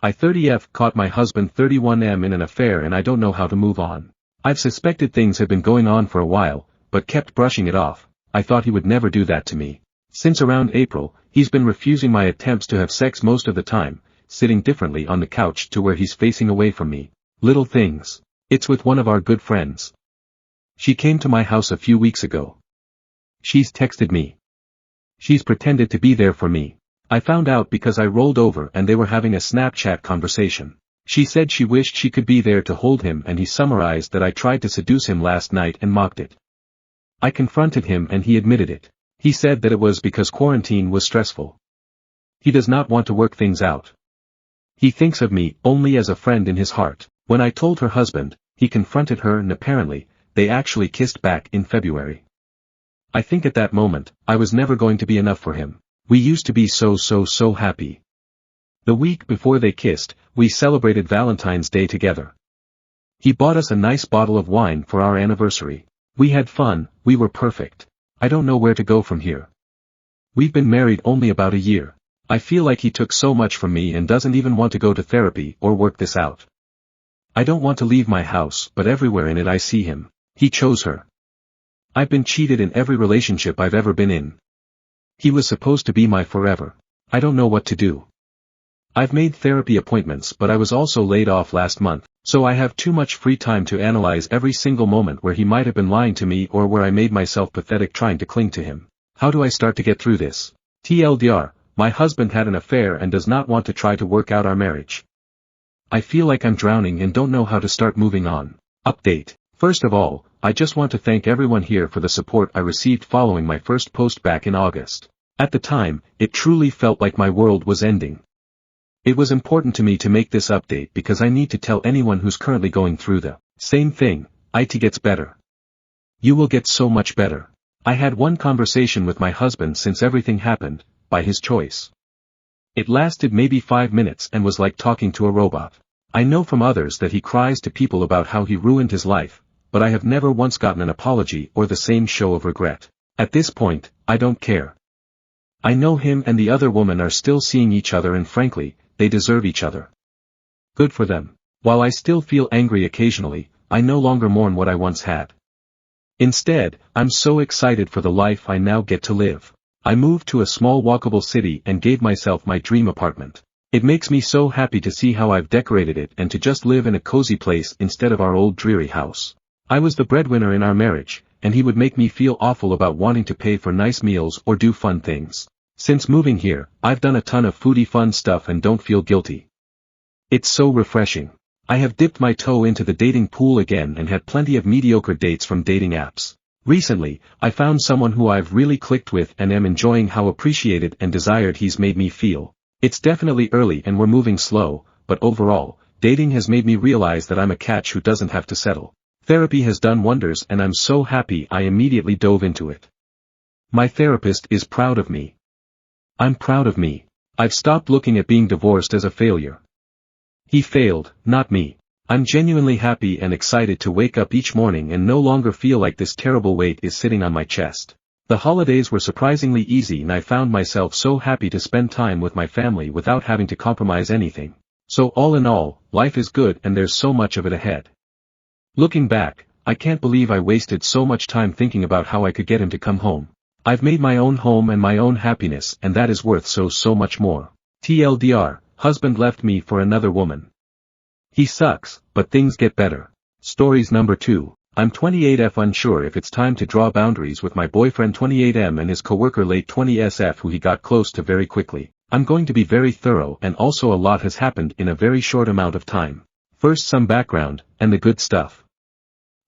I 30F caught my husband 31M in an affair and I don't know how to move on. I've suspected things had been going on for a while, but kept brushing it off. I thought he would never do that to me. Since around April, he's been refusing my attempts to have sex most of the time, sitting differently on the couch to where he's facing away from me. Little things. It's with one of our good friends. She came to my house a few weeks ago. She's texted me. She's pretended to be there for me. I found out because I rolled over and they were having a Snapchat conversation. She said she wished she could be there to hold him and he summarized that I tried to seduce him last night and mocked it. I confronted him and he admitted it. He said that it was because quarantine was stressful. He does not want to work things out. He thinks of me only as a friend in his heart. When I told her husband, he confronted her and apparently, they actually kissed back in February. I think at that moment, I was never going to be enough for him. We used to be so happy. The week before they kissed, we celebrated Valentine's Day together. He bought us a nice bottle of wine for our anniversary. We had fun, we were perfect. I don't know where to go from here. We've been married only about a year. I feel like he took so much from me and doesn't even want to go to therapy or work this out. I don't want to leave my house, but everywhere in it I see him. He chose her. I've been cheated in every relationship I've ever been in. He was supposed to be my forever. I don't know what to do. I've made therapy appointments but I was also laid off last month, so I have too much free time to analyze every single moment where he might have been lying to me or where I made myself pathetic trying to cling to him. How do I start to get through this? TLDR, my husband had an affair and does not want to try to work out our marriage. I feel like I'm drowning and don't know how to start moving on. Update. First of all, I just want to thank everyone here for the support I received following my first post back in August. At the time, it truly felt like my world was ending. It was important to me to make this update because I need to tell anyone who's currently going through the same thing, IT gets better. You will get so much better. I had one conversation with my husband since everything happened, by his choice. It lasted maybe 5 minutes and was like talking to a robot. I know from others that he cries to people about how he ruined his life, but I have never once gotten an apology or the same show of regret. At this point, I don't care. I know him and the other woman are still seeing each other and frankly, they deserve each other. Good for them. While I still feel angry occasionally, I no longer mourn what I once had. Instead, I'm so excited for the life I now get to live. I moved to a small walkable city and gave myself my dream apartment. It makes me so happy to see how I've decorated it and to just live in a cozy place instead of our old dreary house. I was the breadwinner in our marriage, and he would make me feel awful about wanting to pay for nice meals or do fun things. Since moving here, I've done a ton of foodie fun stuff and don't feel guilty. It's so refreshing. I have dipped my toe into the dating pool again and had plenty of mediocre dates from dating apps. Recently, I found someone who I've really clicked with and am enjoying how appreciated and desired he's made me feel. It's definitely early and we're moving slow, but overall, dating has made me realize that I'm a catch who doesn't have to settle. Therapy has done wonders and I'm so happy I immediately dove into it. My therapist is proud of me. I'm proud of me. I've stopped looking at being divorced as a failure. He failed, not me. I'm genuinely happy and excited to wake up each morning and no longer feel like this terrible weight is sitting on my chest. The holidays were surprisingly easy and I found myself so happy to spend time with my family without having to compromise anything. So all in all, life is good and there's so much of it ahead. Looking back, I can't believe I wasted so much time thinking about how I could get him to come home. I've made my own home and my own happiness and that is worth so much more. TLDR, husband left me for another woman. He sucks, but things get better. Stories number 2. I'm 28F unsure if it's time to draw boundaries with my boyfriend 28M and his coworker late 20SF who he got close to very quickly. I'm going to be very thorough and also a lot has happened in a very short amount of time. First some background, and the good stuff.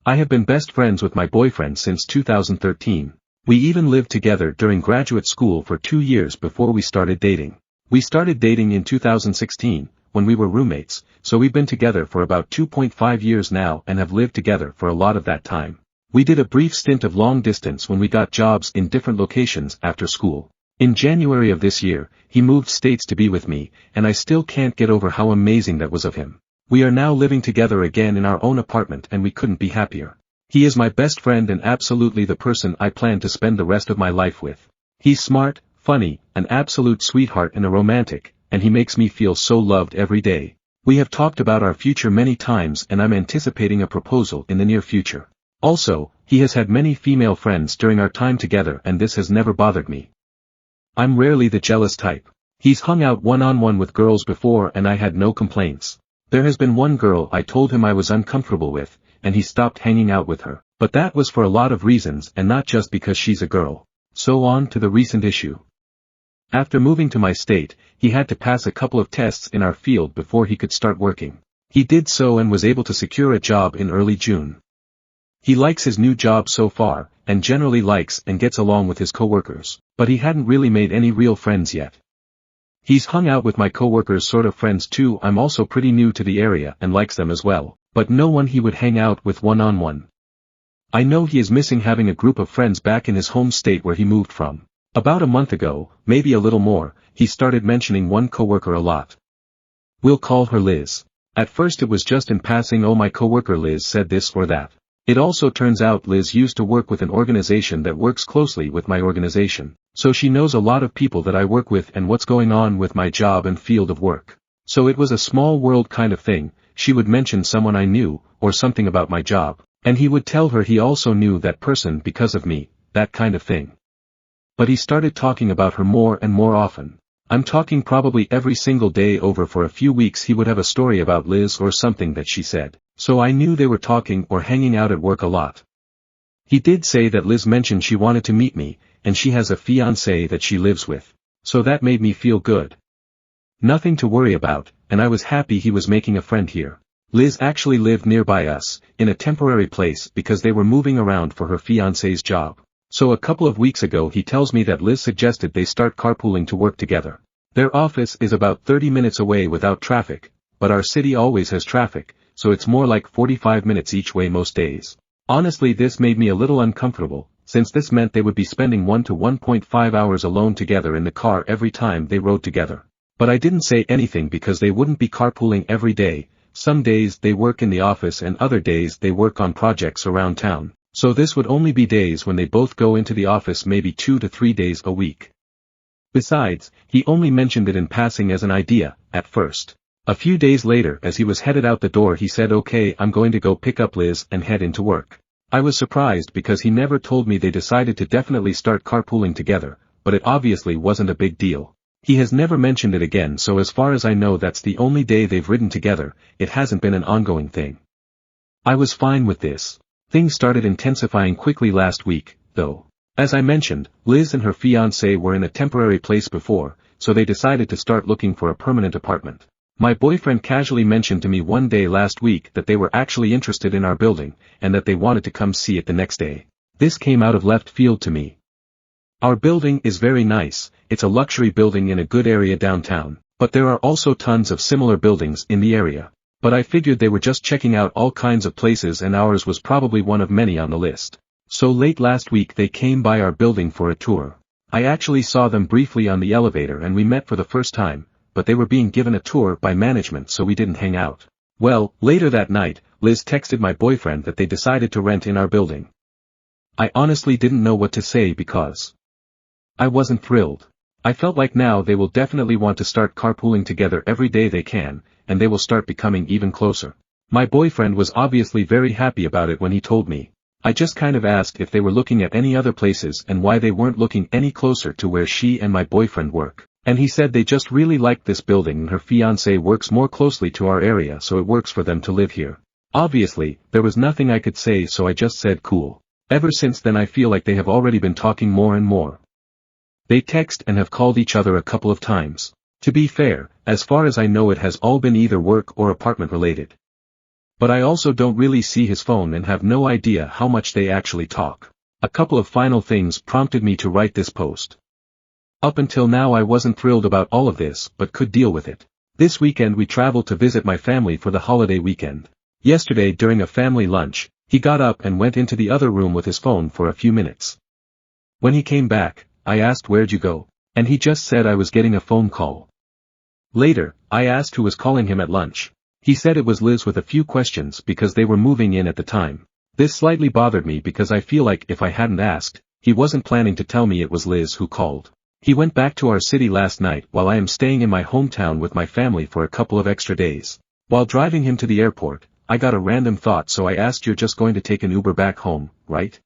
I have been best friends with my boyfriend since 2013. We even lived together during graduate school for 2 years before we started dating. We started dating in 2016, when we were roommates, so we've been together for about 2.5 years now and have lived together for a lot of that time. We did a brief stint of long distance when we got jobs in different locations after school. In January of this year, he moved states to be with me, and I still can't get over how amazing that was of him. We are now living together again in our own apartment and we couldn't be happier. He is my best friend and absolutely the person I plan to spend the rest of my life with. He's smart, funny, an absolute sweetheart and a romantic, and he makes me feel so loved every day. We have talked about our future many times and I'm anticipating a proposal in the near future. Also, he has had many female friends during our time together and this has never bothered me. I'm rarely the jealous type. He's hung out one-on-one with girls before and I had no complaints. There has been one girl I told him I was uncomfortable with, and he stopped hanging out with her. But that was for a lot of reasons and not just because she's a girl. So on to the recent issue. After moving to my state, he had to pass a couple of tests in our field before he could start working. He did so and was able to secure a job in early June. He likes his new job so far, and generally likes and gets along with his coworkers, but he hadn't really made any real friends yet. He's hung out with my coworkers' sort of friends too. I'm also pretty new to the area and likes them as well, but no one he would hang out with one-on-one. I know he is missing having a group of friends back in his home state where he moved from. About a month ago, maybe a little more, he started mentioning one coworker a lot. We'll call her Liz. At first it was just in passing, oh my coworker Liz said this or that. It also turns out Liz used to work with an organization that works closely with my organization, so she knows a lot of people that I work with and what's going on with my job and field of work. So it was a small world kind of thing. She would mention someone I knew, or something about my job, and he would tell her he also knew that person because of me, that kind of thing. But he started talking about her more and more often. I'm talking probably every single day over for a few weeks he would have a story about Liz or something that she said, so I knew they were talking or hanging out at work a lot. He did say that Liz mentioned she wanted to meet me, and she has a fiancé that she lives with. So that made me feel good. Nothing to worry about, and I was happy he was making a friend here. Liz actually lived nearby us, in a temporary place because they were moving around for her fiancé's job. So a couple of weeks ago he tells me that Liz suggested they start carpooling to work together. Their office is about 30 minutes away without traffic, but our city always has traffic, so it's more like 45 minutes each way most days. Honestly, this made me a little uncomfortable, since this meant they would be spending 1 to 1.5 hours alone together in the car every time they rode together. But I didn't say anything because they wouldn't be carpooling every day. Some days they work in the office and other days they work on projects around town. So this would only be days when they both go into the office, maybe 2 to 3 days a week. Besides, he only mentioned it in passing as an idea, at first. A few days later as he was headed out the door he said, okay, I'm going to go pick up Liz and head into work. I was surprised because he never told me they decided to definitely start carpooling together, but it obviously wasn't a big deal. He has never mentioned it again, so as far as I know that's the only day they've ridden together. It hasn't been an ongoing thing. I was fine with this. Things started intensifying quickly last week, though. As I mentioned, Liz and her fiancé were in a temporary place before, so they decided to start looking for a permanent apartment. My boyfriend casually mentioned to me one day last week that they were actually interested in our building, and that they wanted to come see it the next day. This came out of left field to me. Our building is very nice, it's a luxury building in a good area downtown, but there are also tons of similar buildings in the area. But I figured they were just checking out all kinds of places and ours was probably one of many on the list. So late last week they came by our building for a tour. I actually saw them briefly on the elevator and we met for the first time, but they were being given a tour by management so we didn't hang out. Well, later that night, Liz texted my boyfriend that they decided to rent in our building. I honestly didn't know what to say because I wasn't thrilled. I felt like now they will definitely want to start carpooling together every day they can, and they will start becoming even closer. My boyfriend was obviously very happy about it when he told me. I just kind of asked if they were looking at any other places and why they weren't looking any closer to where she and my boyfriend work. And he said they just really liked this building and her fiancé works more closely to our area so it works for them to live here. Obviously, there was nothing I could say so I just said cool. Ever since then I feel like they have already been talking more and more. They text and have called each other a couple of times. To be fair, as far as I know it has all been either work or apartment related. But I also don't really see his phone and have no idea how much they actually talk. A couple of final things prompted me to write this post. Up until now I wasn't thrilled about all of this but could deal with it. This weekend we traveled to visit my family for the holiday weekend. Yesterday during a family lunch, he got up and went into the other room with his phone for a few minutes. When he came back, I asked where'd you go? And he just said I was getting a phone call. Later, I asked who was calling him at lunch. He said it was Liz with a few questions because they were moving in at the time. This slightly bothered me because I feel like if I hadn't asked, he wasn't planning to tell me it was Liz who called. He went back to our city last night while I am staying in my hometown with my family for a couple of extra days. While driving him to the airport, I got a random thought, so I asked, "You're just going to take an Uber back home, right?"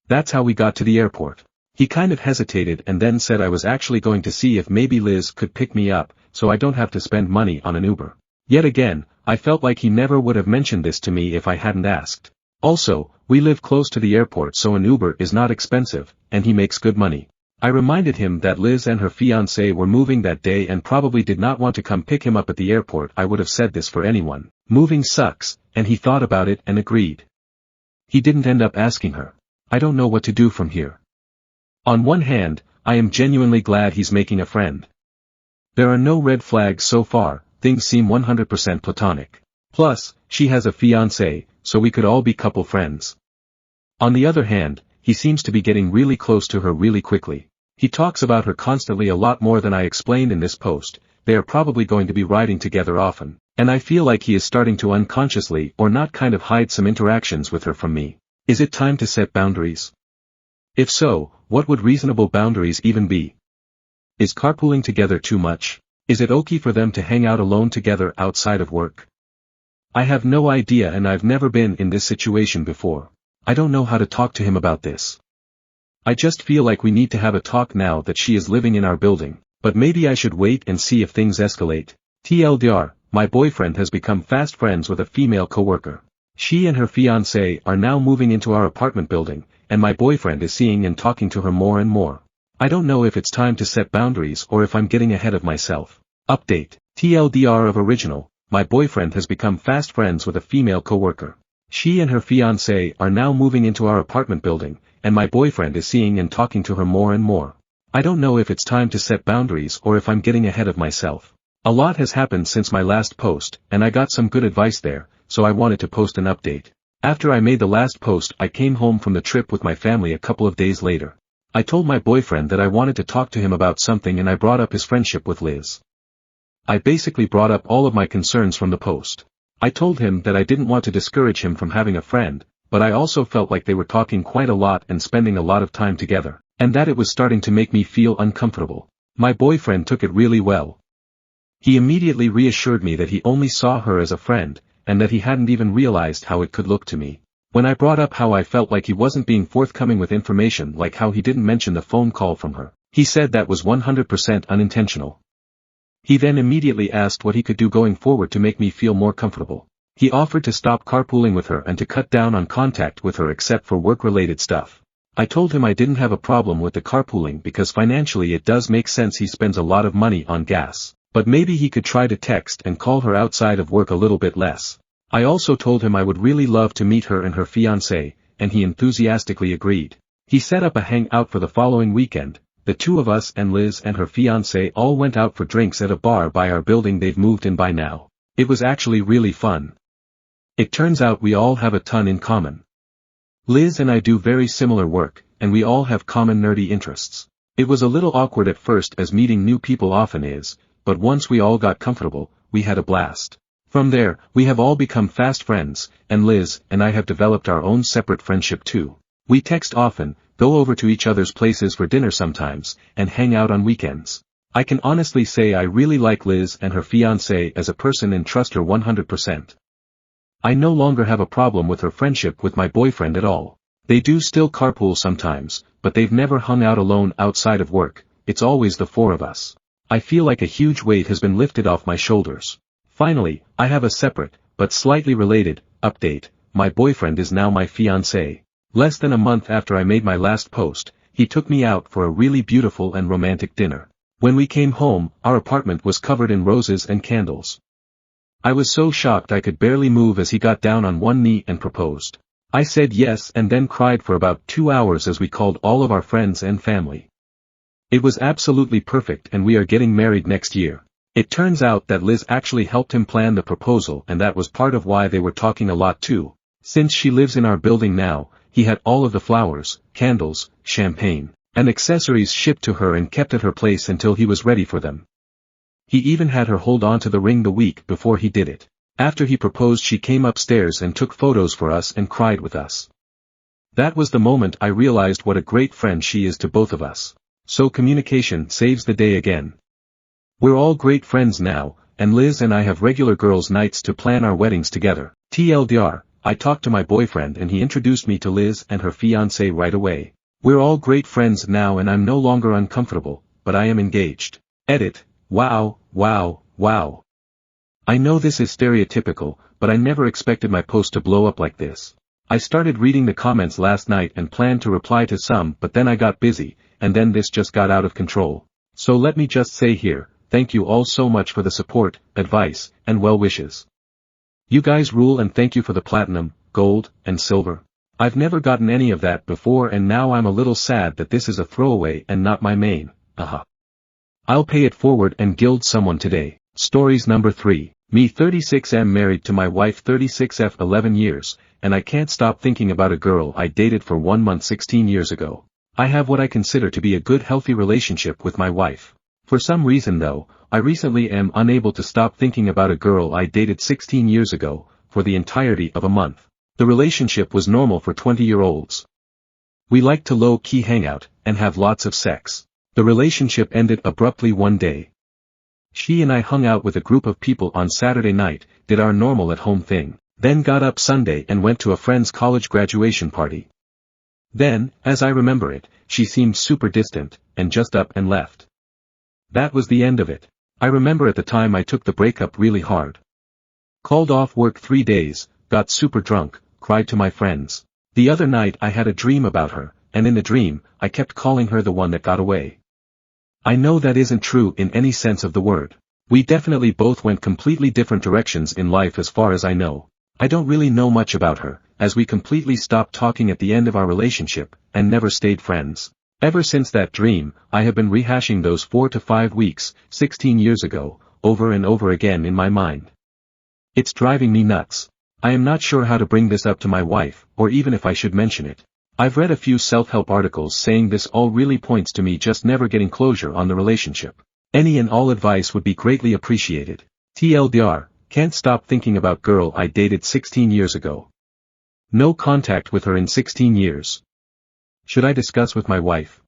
That's how we got to the airport. He kind of hesitated and then said I was actually going to see if maybe Liz could pick me up, so I don't have to spend money on an Uber. Yet again, I felt like he never would have mentioned this to me if I hadn't asked. Also, we live close to the airport, so an Uber is not expensive, and he makes good money. I reminded him that Liz and her fiancé were moving that day and probably did not want to come pick him up at the airport. I would have said this for anyone. Moving sucks, and he thought about it and agreed. He didn't end up asking her. I don't know what to do from here. On one hand, I am genuinely glad he's making a friend. There are no red flags so far, things seem 100% platonic. Plus, she has a fiancé, so we could all be couple friends. On the other hand, he seems to be getting really close to her really quickly. He talks about her constantly, a lot more than I explained in this post. They are probably going to be riding together often, and I feel like he is starting to unconsciously or not kind of hide some interactions with her from me. Is it time to set boundaries? If so, what would reasonable boundaries even be? Is carpooling together too much? Is it okay for them to hang out alone together outside of work? I have no idea, and I've never been in this situation before. I don't know how to talk to him about this. I just feel like we need to have a talk now that she is living in our building, but maybe I should wait and see if things escalate. TLDR, my boyfriend has become fast friends with a female coworker. She and her fiancé are now moving into our apartment building, and my boyfriend is seeing and talking to her more and more. I don't know if it's time to set boundaries or if I'm getting ahead of myself. Update. TLDR of original, my boyfriend has become fast friends with a female coworker. She and her fiancé are now moving into our apartment building, and my boyfriend is seeing and talking to her more and more. I don't know if it's time to set boundaries or if I'm getting ahead of myself. A lot has happened since my last post, and I got some good advice there, so I wanted to post an update. After I made the last post, I came home from the trip with my family a couple of days later. I told my boyfriend that I wanted to talk to him about something, and I brought up his friendship with Liz. I basically brought up all of my concerns from the post. I told him that I didn't want to discourage him from having a friend, but I also felt like they were talking quite a lot and spending a lot of time together, and that it was starting to make me feel uncomfortable. My boyfriend took it really well. He immediately reassured me that he only saw her as a friend, and that he hadn't even realized how it could look to me. When I brought up how I felt like he wasn't being forthcoming with information, like how he didn't mention the phone call from her, he said that was 100% unintentional. He then immediately asked what he could do going forward to make me feel more comfortable. He offered to stop carpooling with her and to cut down on contact with her except for work-related stuff. I told him I didn't have a problem with the carpooling because financially it does make sense. He spends a lot of money on gas, but maybe he could try to text and call her outside of work a little bit less. I also told him I would really love to meet her and her fiancé, and he enthusiastically agreed. He set up a hangout for the following weekend. The two of us and Liz and her fiancé all went out for drinks at a bar by our building they've moved in by now. It was actually really fun. It turns out we all have a ton in common. Liz and I do very similar work, and we all have common nerdy interests. It was a little awkward at first, as meeting new people often is, but once we all got comfortable, we had a blast. From there, we have all become fast friends, and Liz and I have developed our own separate friendship too. We text often, go over to each other's places for dinner sometimes, and hang out on weekends. I can honestly say I really like Liz and her fiancé as a person and trust her 100%. I no longer have a problem with her friendship with my boyfriend at all. They do still carpool sometimes, but they've never hung out alone outside of work. It's always the four of us. I feel like a huge weight has been lifted off my shoulders. Finally, I have a separate, but slightly related, update. My boyfriend is now my fiancé. Less than a month after I made my last post, he took me out for a really beautiful and romantic dinner. When we came home, our apartment was covered in roses and candles. I was so shocked I could barely move as he got down on one knee and proposed. I said yes and then cried for about 2 hours as we called all of our friends and family. It was absolutely perfect, and we are getting married next year. It turns out that Liz actually helped him plan the proposal, and that was part of why they were talking a lot too. Since she lives in our building now, he had all of the flowers, candles, champagne, and accessories shipped to her and kept at her place until he was ready for them. He even had her hold on to the ring the week before he did it. After he proposed, she came upstairs and took photos for us and cried with us. That was the moment I realized what a great friend she is to both of us. So communication saves the day again. We're all great friends now, and Liz and I have regular girls' nights to plan our weddings together. TLDR, I talked to my boyfriend and he introduced me to Liz and her fiancé right away. We're all great friends now and I'm no longer uncomfortable, but I am engaged. Edit, wow, wow, wow. I know this is stereotypical, but I never expected my post to blow up like this. I started reading the comments last night and planned to reply to some, but then I got busy, and then this just got out of control. So let me just say here, thank you all so much for the support, advice, and well wishes. You guys rule and thank you for the platinum, gold, and silver. I've never gotten any of that before and now I'm a little sad that this is a throwaway and not my main, I'll pay it forward and gild someone today. Stories number 3. Me 36M married to my wife 36F 11 years, and I can't stop thinking about a girl I dated for 1 month 16 years ago. I have what I consider to be a good healthy relationship with my wife. For some reason though, I recently am unable to stop thinking about a girl I dated 16 years ago, for the entirety of a month. The relationship was normal for 20-year-olds. We liked to low-key hang out, and have lots of sex. The relationship ended abruptly one day. She and I hung out with a group of people on Saturday night, did our normal at-home thing, then got up Sunday and went to a friend's college graduation party. Then, as I remember it, she seemed super distant, and just up and left. That was the end of it. I remember at the time I took the breakup really hard. Called off work 3 days, got super drunk, cried to my friends. The other night I had a dream about her, and in the dream, I kept calling her the one that got away. I know that isn't true in any sense of the word. We definitely both went completely different directions in life as far as I know. I don't really know much about her, as we completely stopped talking at the end of our relationship, and never stayed friends. Ever since that dream, I have been rehashing those 4 to 5 weeks, 16 years ago, over and over again in my mind. It's driving me nuts. I am not sure how to bring this up to my wife, or even if I should mention it. I've read a few self-help articles saying this all really points to me just never getting closure on the relationship. Any and all advice would be greatly appreciated. TLDR, can't stop thinking about girl I dated 16 years ago. No contact with her in 16 years. Should I discuss with my wife?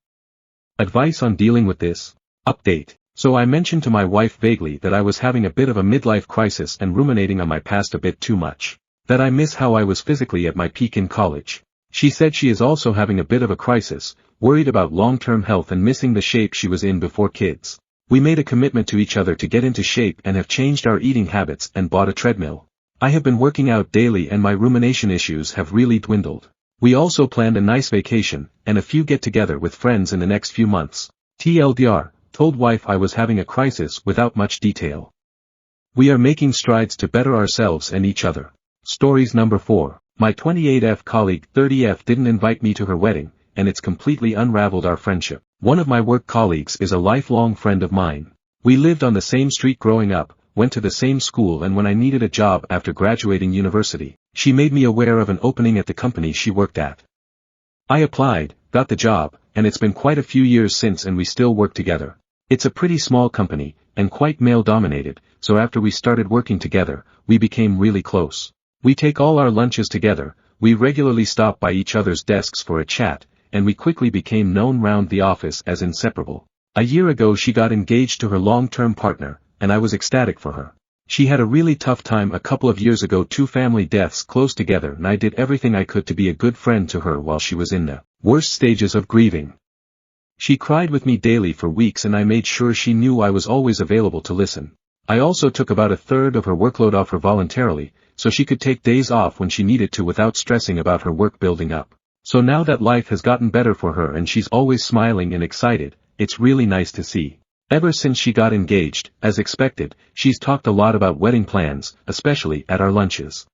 Advice on dealing with this? Update. So I mentioned to my wife vaguely that I was having a bit of a midlife crisis and ruminating on my past a bit too much. That I miss how I was physically at my peak in college. She said she is also having a bit of a crisis, worried about long-term health and missing the shape she was in before kids. We made a commitment to each other to get into shape and have changed our eating habits and bought a treadmill. I have been working out daily and my rumination issues have really dwindled. We also planned a nice vacation, and a few get-together with friends in the next few months. TLDR, told wife I was having a crisis without much detail. We are making strides to better ourselves and each other. Stories number 4. My 28F colleague 30F didn't invite me to her wedding, and it's completely unraveled our friendship. One of my work colleagues is a lifelong friend of mine. We lived on the same street growing up, went to the same school, and when I needed a job after graduating university, she made me aware of an opening at the company she worked at. I applied, got the job, and it's been quite a few years since and we still work together. It's a pretty small company, and quite male-dominated, so after we started working together, we became really close. We take all our lunches together, we regularly stop by each other's desks for a chat, and we quickly became known round the office as inseparable. A year ago she got engaged to her long-term partner, and I was ecstatic for her. She had a really tough time a couple of years ago, 2 family deaths close together, and I did everything I could to be a good friend to her while she was in the worst stages of grieving. She cried with me daily for weeks and I made sure she knew I was always available to listen. I also took about 1/3 of her workload off her voluntarily, so she could take days off when she needed to without stressing about her work building up. So now that life has gotten better for her and she's always smiling and excited, it's really nice to see. Ever since she got engaged, as expected, she's talked a lot about wedding plans, especially at our lunches.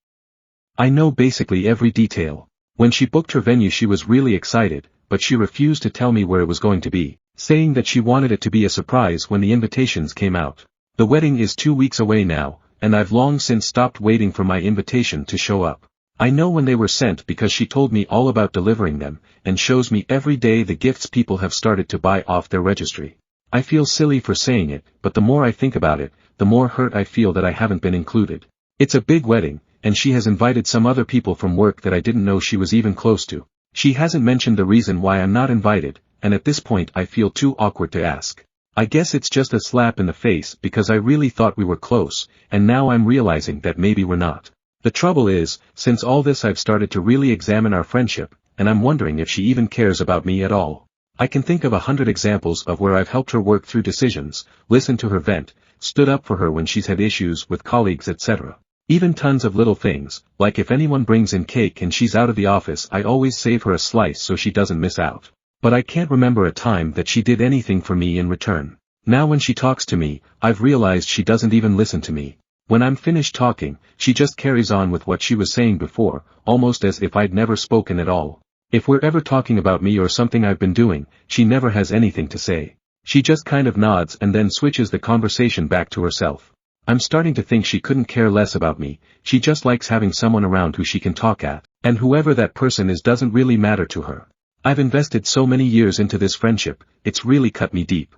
I know basically every detail. When she booked her venue she was really excited, but she refused to tell me where it was going to be, saying that she wanted it to be a surprise when the invitations came out. The wedding is 2 weeks away now, and I've long since stopped waiting for my invitation to show up. I know when they were sent because she told me all about delivering them, and shows me every day the gifts people have started to buy off their registry. I feel silly for saying it, but the more I think about it, the more hurt I feel that I haven't been included. It's a big wedding, and she has invited some other people from work that I didn't know she was even close to. She hasn't mentioned the reason why I'm not invited, and at this point I feel too awkward to ask. I guess it's just a slap in the face because I really thought we were close, and now I'm realizing that maybe we're not. The trouble is, since all this I've started to really examine our friendship, and I'm wondering if she even cares about me at all. I can think of 100 examples of where I've helped her work through decisions, listened to her vent, stood up for her when she's had issues with colleagues etc. Even tons of little things, like if anyone brings in cake and she's out of the office I always save her a slice so she doesn't miss out. But I can't remember a time that she did anything for me in return. Now when she talks to me, I've realized she doesn't even listen to me. When I'm finished talking, she just carries on with what she was saying before, almost as if I'd never spoken at all. If we're ever talking about me or something I've been doing, she never has anything to say. She just kind of nods and then switches the conversation back to herself. I'm starting to think she couldn't care less about me, she just likes having someone around who she can talk at, and whoever that person is doesn't really matter to her. I've invested so many years into this friendship, it's really cut me deep.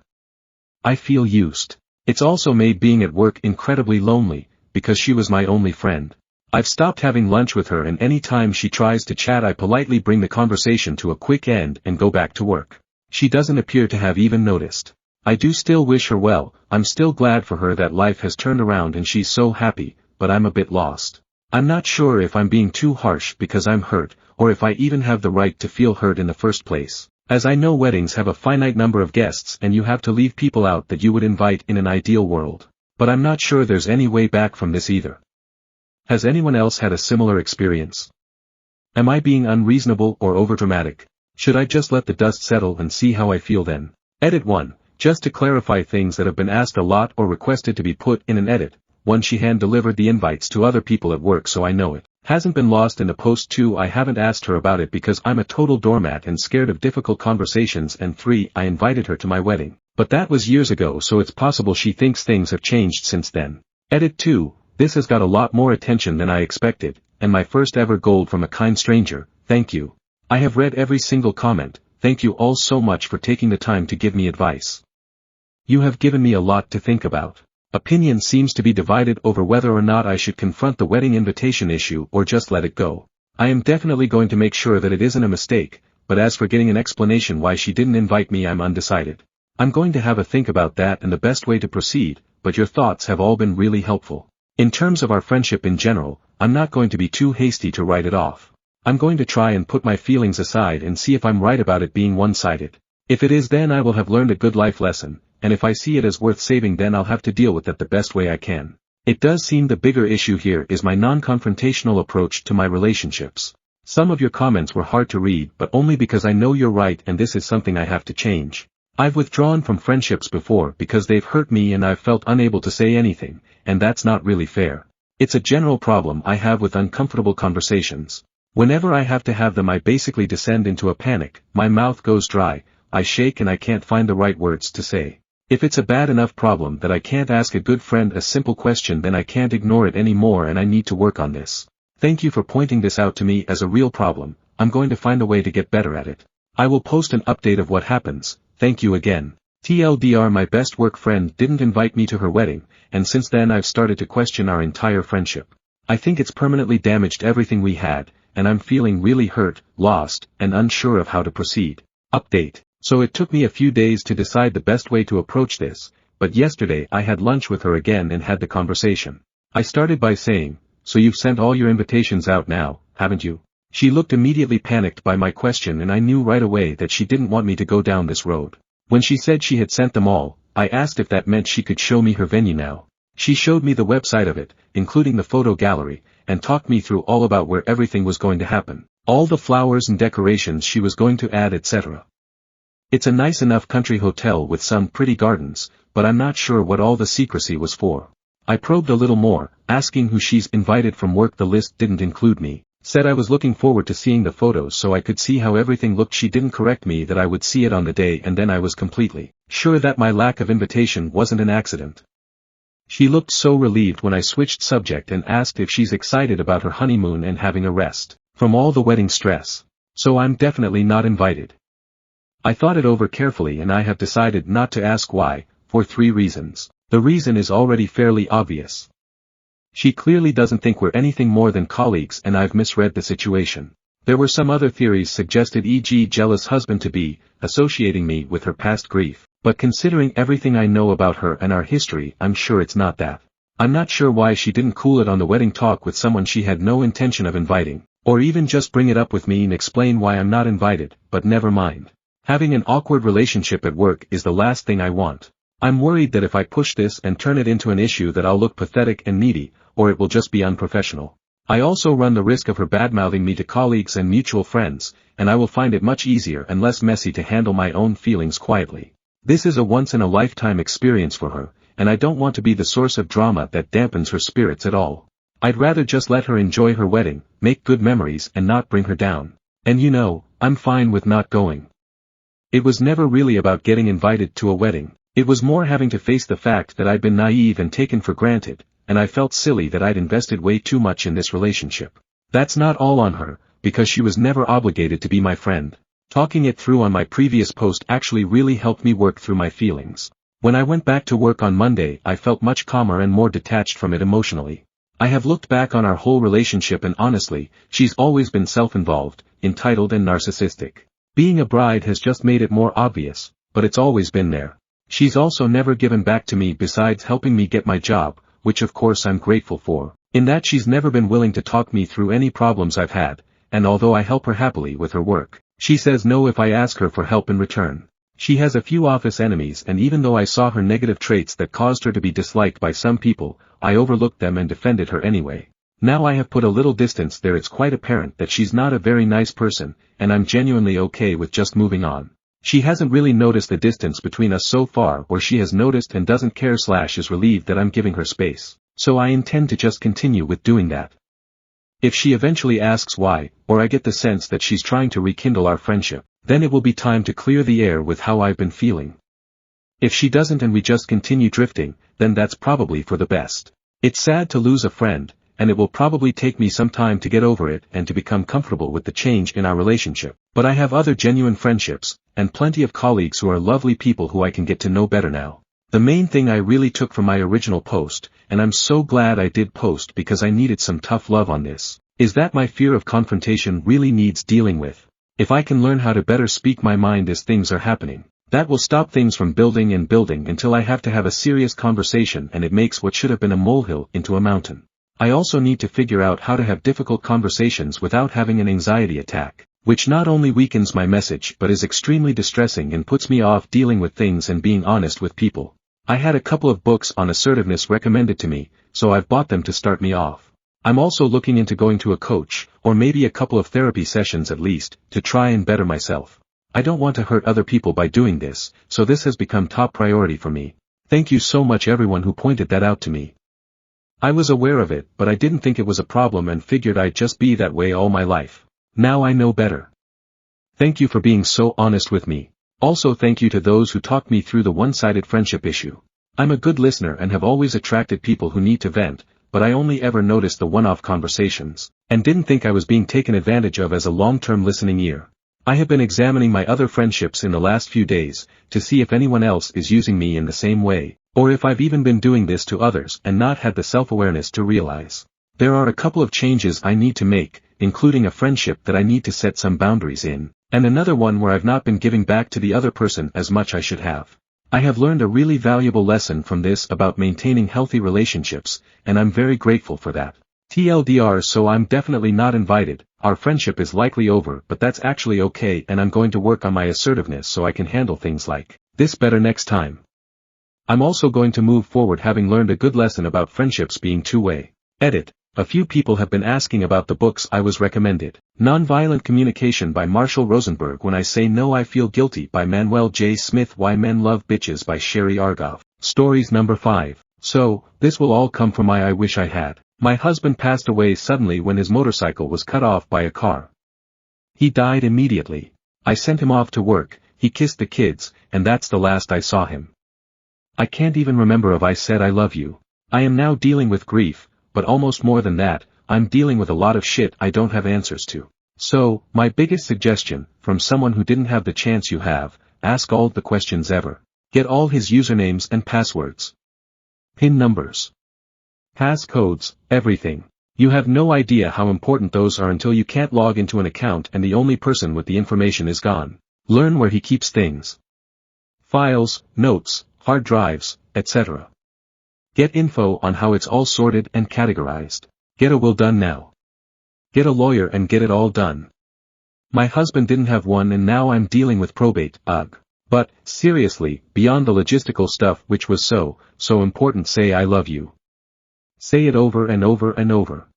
I feel used. It's also made being at work incredibly lonely, because she was my only friend. I've stopped having lunch with her and any time she tries to chat I politely bring the conversation to a quick end and go back to work. She doesn't appear to have even noticed. I do still wish her well, I'm still glad for her that life has turned around and she's so happy, but I'm a bit lost. I'm not sure if I'm being too harsh because I'm hurt, or if I even have the right to feel hurt in the first place. As I know weddings have a finite number of guests and you have to leave people out that you would invite in an ideal world. But I'm not sure there's any way back from this either. Has anyone else had a similar experience? Am I being unreasonable or overdramatic? Should I just let the dust settle and see how I feel then? Edit 1. Just to clarify things that have been asked a lot or requested to be put in an edit. 1. She hand-delivered the invites to other people at work so I know it. Hasn't been lost in the post. 2. I haven't asked her about it because I'm a total doormat and scared of difficult conversations. And 3. I invited her to my wedding. But that was years ago so it's possible she thinks things have changed since then. Edit 2. This has got a lot more attention than I expected, and my first ever gold from a kind stranger, thank you. I have read every single comment, thank you all so much for taking the time to give me advice. You have given me a lot to think about. Opinion seems to be divided over whether or not I should confront the wedding invitation issue or just let it go. I am definitely going to make sure that it isn't a mistake, but as for getting an explanation why she didn't invite me I'm undecided. I'm going to have a think about that and the best way to proceed, but your thoughts have all been really helpful. In terms of our friendship in general, I'm not going to be too hasty to write it off. I'm going to try and put my feelings aside and see if I'm right about it being one-sided. If it is then I will have learned a good life lesson, and if I see it as worth saving then I'll have to deal with it the best way I can. It does seem the bigger issue here is my non-confrontational approach to my relationships. Some of your comments were hard to read but only because I know you're right and this is something I have to change. I've withdrawn from friendships before because they've hurt me and I've felt unable to say anything, and that's not really fair. It's a general problem I have with uncomfortable conversations. Whenever I have to have them I basically descend into a panic, my mouth goes dry, I shake and I can't find the right words to say. If it's a bad enough problem that I can't ask a good friend a simple question then I can't ignore it anymore and I need to work on this. Thank you for pointing this out to me as a real problem, I'm going to find a way to get better at it. I will post an update of what happens. Thank you again. TLDR my best work friend didn't invite me to her wedding, and since then I've started to question our entire friendship. I think it's permanently damaged everything we had, and I'm feeling really hurt, lost, and unsure of how to proceed. Update. So it took me a few days to decide the best way to approach this, but yesterday I had lunch with her again and had the conversation. I started by saying, so you've sent all your invitations out now, haven't you? She looked immediately panicked by my question and I knew right away that she didn't want me to go down this road. When she said she had sent them all, I asked if that meant she could show me her venue now. She showed me the website of it, including the photo gallery, and talked me through all about where everything was going to happen, all the flowers and decorations she was going to add etc. It's a nice enough country hotel with some pretty gardens, but I'm not sure what all the secrecy was for. I probed a little more, asking who she's invited from work. The list didn't include me. Said I was looking forward to seeing the photos so I could see how everything looked. She didn't correct me that I would see it on the day and then I was completely sure that my lack of invitation wasn't an accident. She looked so relieved when I switched subject and asked if she's excited about her honeymoon and having a rest from all the wedding stress. So I'm definitely not invited. I thought it over carefully and I have decided not to ask why, for 3 reasons. The reason is already fairly obvious. She clearly doesn't think we're anything more than colleagues and I've misread the situation. There were some other theories suggested, e.g. jealous husband-to-be, associating me with her past grief, but considering everything I know about her and our history, I'm sure it's not that. I'm not sure why she didn't cool it on the wedding talk with someone she had no intention of inviting, or even just bring it up with me and explain why I'm not invited, but never mind. Having an awkward relationship at work is the last thing I want. I'm worried that if I push this and turn it into an issue that I'll look pathetic and needy, or it will just be unprofessional. I also run the risk of her badmouthing me to colleagues and mutual friends, and I will find it much easier and less messy to handle my own feelings quietly. This is a once-in-a-lifetime experience for her, and I don't want to be the source of drama that dampens her spirits at all. I'd rather just let her enjoy her wedding, make good memories and not bring her down. And you know, I'm fine with not going. It was never really about getting invited to a wedding. It was more having to face the fact that I'd been naive and taken for granted, and I felt silly that I'd invested way too much in this relationship. That's not all on her, because she was never obligated to be my friend. Talking it through on my previous post actually really helped me work through my feelings. When I went back to work on Monday, I felt much calmer and more detached from it emotionally. I have looked back on our whole relationship and honestly, she's always been self-involved, entitled and narcissistic. Being a bride has just made it more obvious, but it's always been there. She's also never given back to me besides helping me get my job, which of course I'm grateful for, in that she's never been willing to talk me through any problems I've had, and although I help her happily with her work, she says no if I ask her for help in return. She has a few office enemies and even though I saw her negative traits that caused her to be disliked by some people, I overlooked them and defended her anyway. Now I have put a little distance there. It's quite apparent that she's not a very nice person, and I'm genuinely okay with just moving on. She hasn't really noticed the distance between us so far, or she has noticed and doesn't care / is relieved that I'm giving her space, so I intend to just continue with doing that. If she eventually asks why, or I get the sense that she's trying to rekindle our friendship, then it will be time to clear the air with how I've been feeling. If she doesn't and we just continue drifting, then that's probably for the best. It's sad to lose a friend, and it will probably take me some time to get over it and to become comfortable with the change in our relationship, but I have other genuine friendships, and plenty of colleagues who are lovely people who I can get to know better now. The main thing I really took from my original post, and I'm so glad I did post because I needed some tough love on this, is that my fear of confrontation really needs dealing with. If I can learn how to better speak my mind as things are happening, that will stop things from building and building until I have to have a serious conversation and it makes what should have been a molehill into a mountain. I also need to figure out how to have difficult conversations without having an anxiety attack, which not only weakens my message but is extremely distressing and puts me off dealing with things and being honest with people. I had a couple of books on assertiveness recommended to me, so I've bought them to start me off. I'm also looking into going to a coach, or maybe a couple of therapy sessions at least, to try and better myself. I don't want to hurt other people by doing this, so this has become top priority for me. Thank you so much everyone who pointed that out to me. I was aware of it, but I didn't think it was a problem and figured I'd just be that way all my life. Now I know better. Thank you for being so honest with me. Also thank you to those who talked me through the one-sided friendship issue. I'm a good listener and have always attracted people who need to vent, but I only ever noticed the one-off conversations, and didn't think I was being taken advantage of as a long-term listening ear. I have been examining my other friendships in the last few days, to see if anyone else is using me in the same way, or if I've even been doing this to others and not had the self-awareness to realize. There are a couple of changes I need to make, including a friendship that I need to set some boundaries in, and another one where I've not been giving back to the other person as much I should have. I have learned a really valuable lesson from this about maintaining healthy relationships, and I'm very grateful for that. TLDR, so I'm definitely not invited. Our friendship is likely over, but that's actually okay, and I'm going to work on my assertiveness so I can handle things like this better next time. I'm also going to move forward having learned a good lesson about friendships being two-way. Edit. A few people have been asking about the books I was recommended. Nonviolent Communication by Marshall Rosenberg. When I Say No I Feel Guilty by Manuel J. Smith. Why Men Love Bitches by Sherry Argov. Stories number 5. So, this will all come from I wish I had. My husband passed away suddenly when his motorcycle was cut off by a car. He died immediately. I sent him off to work, he kissed the kids, and that's the last I saw him. I can't even remember if I said I love you. I am now dealing with grief, but almost more than that, I'm dealing with a lot of shit I don't have answers to. So, my biggest suggestion, from someone who didn't have the chance you have, ask all the questions ever. Get all his usernames and passwords. PIN numbers. Passcodes, everything. You have no idea how important those are until you can't log into an account and the only person with the information is gone. Learn where he keeps things. Files, notes, hard drives, etc. Get info on how it's all sorted and categorized. Get a will done now. Get a lawyer and get it all done. My husband didn't have one and now I'm dealing with probate, ugh. But, seriously, beyond the logistical stuff which was so important, say I love you. Say it over and over and over.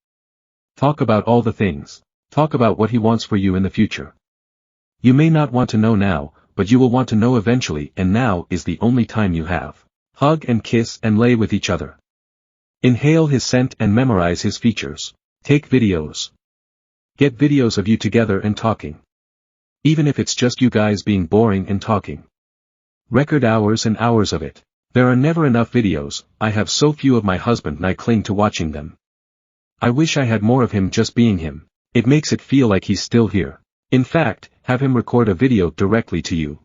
Talk about all the things. Talk about what he wants for you in the future. You may not want to know now, but you will want to know eventually, and now is the only time you have. Hug and kiss and lay with each other. Inhale his scent and memorize his features. Take videos. Get videos of you together and talking. Even if it's just you guys being boring and talking. Record hours and hours of it. There are never enough videos, I have so few of my husband and I cling to watching them. I wish I had more of him just being him. It makes it feel like he's still here. In fact, have him record a video directly to you.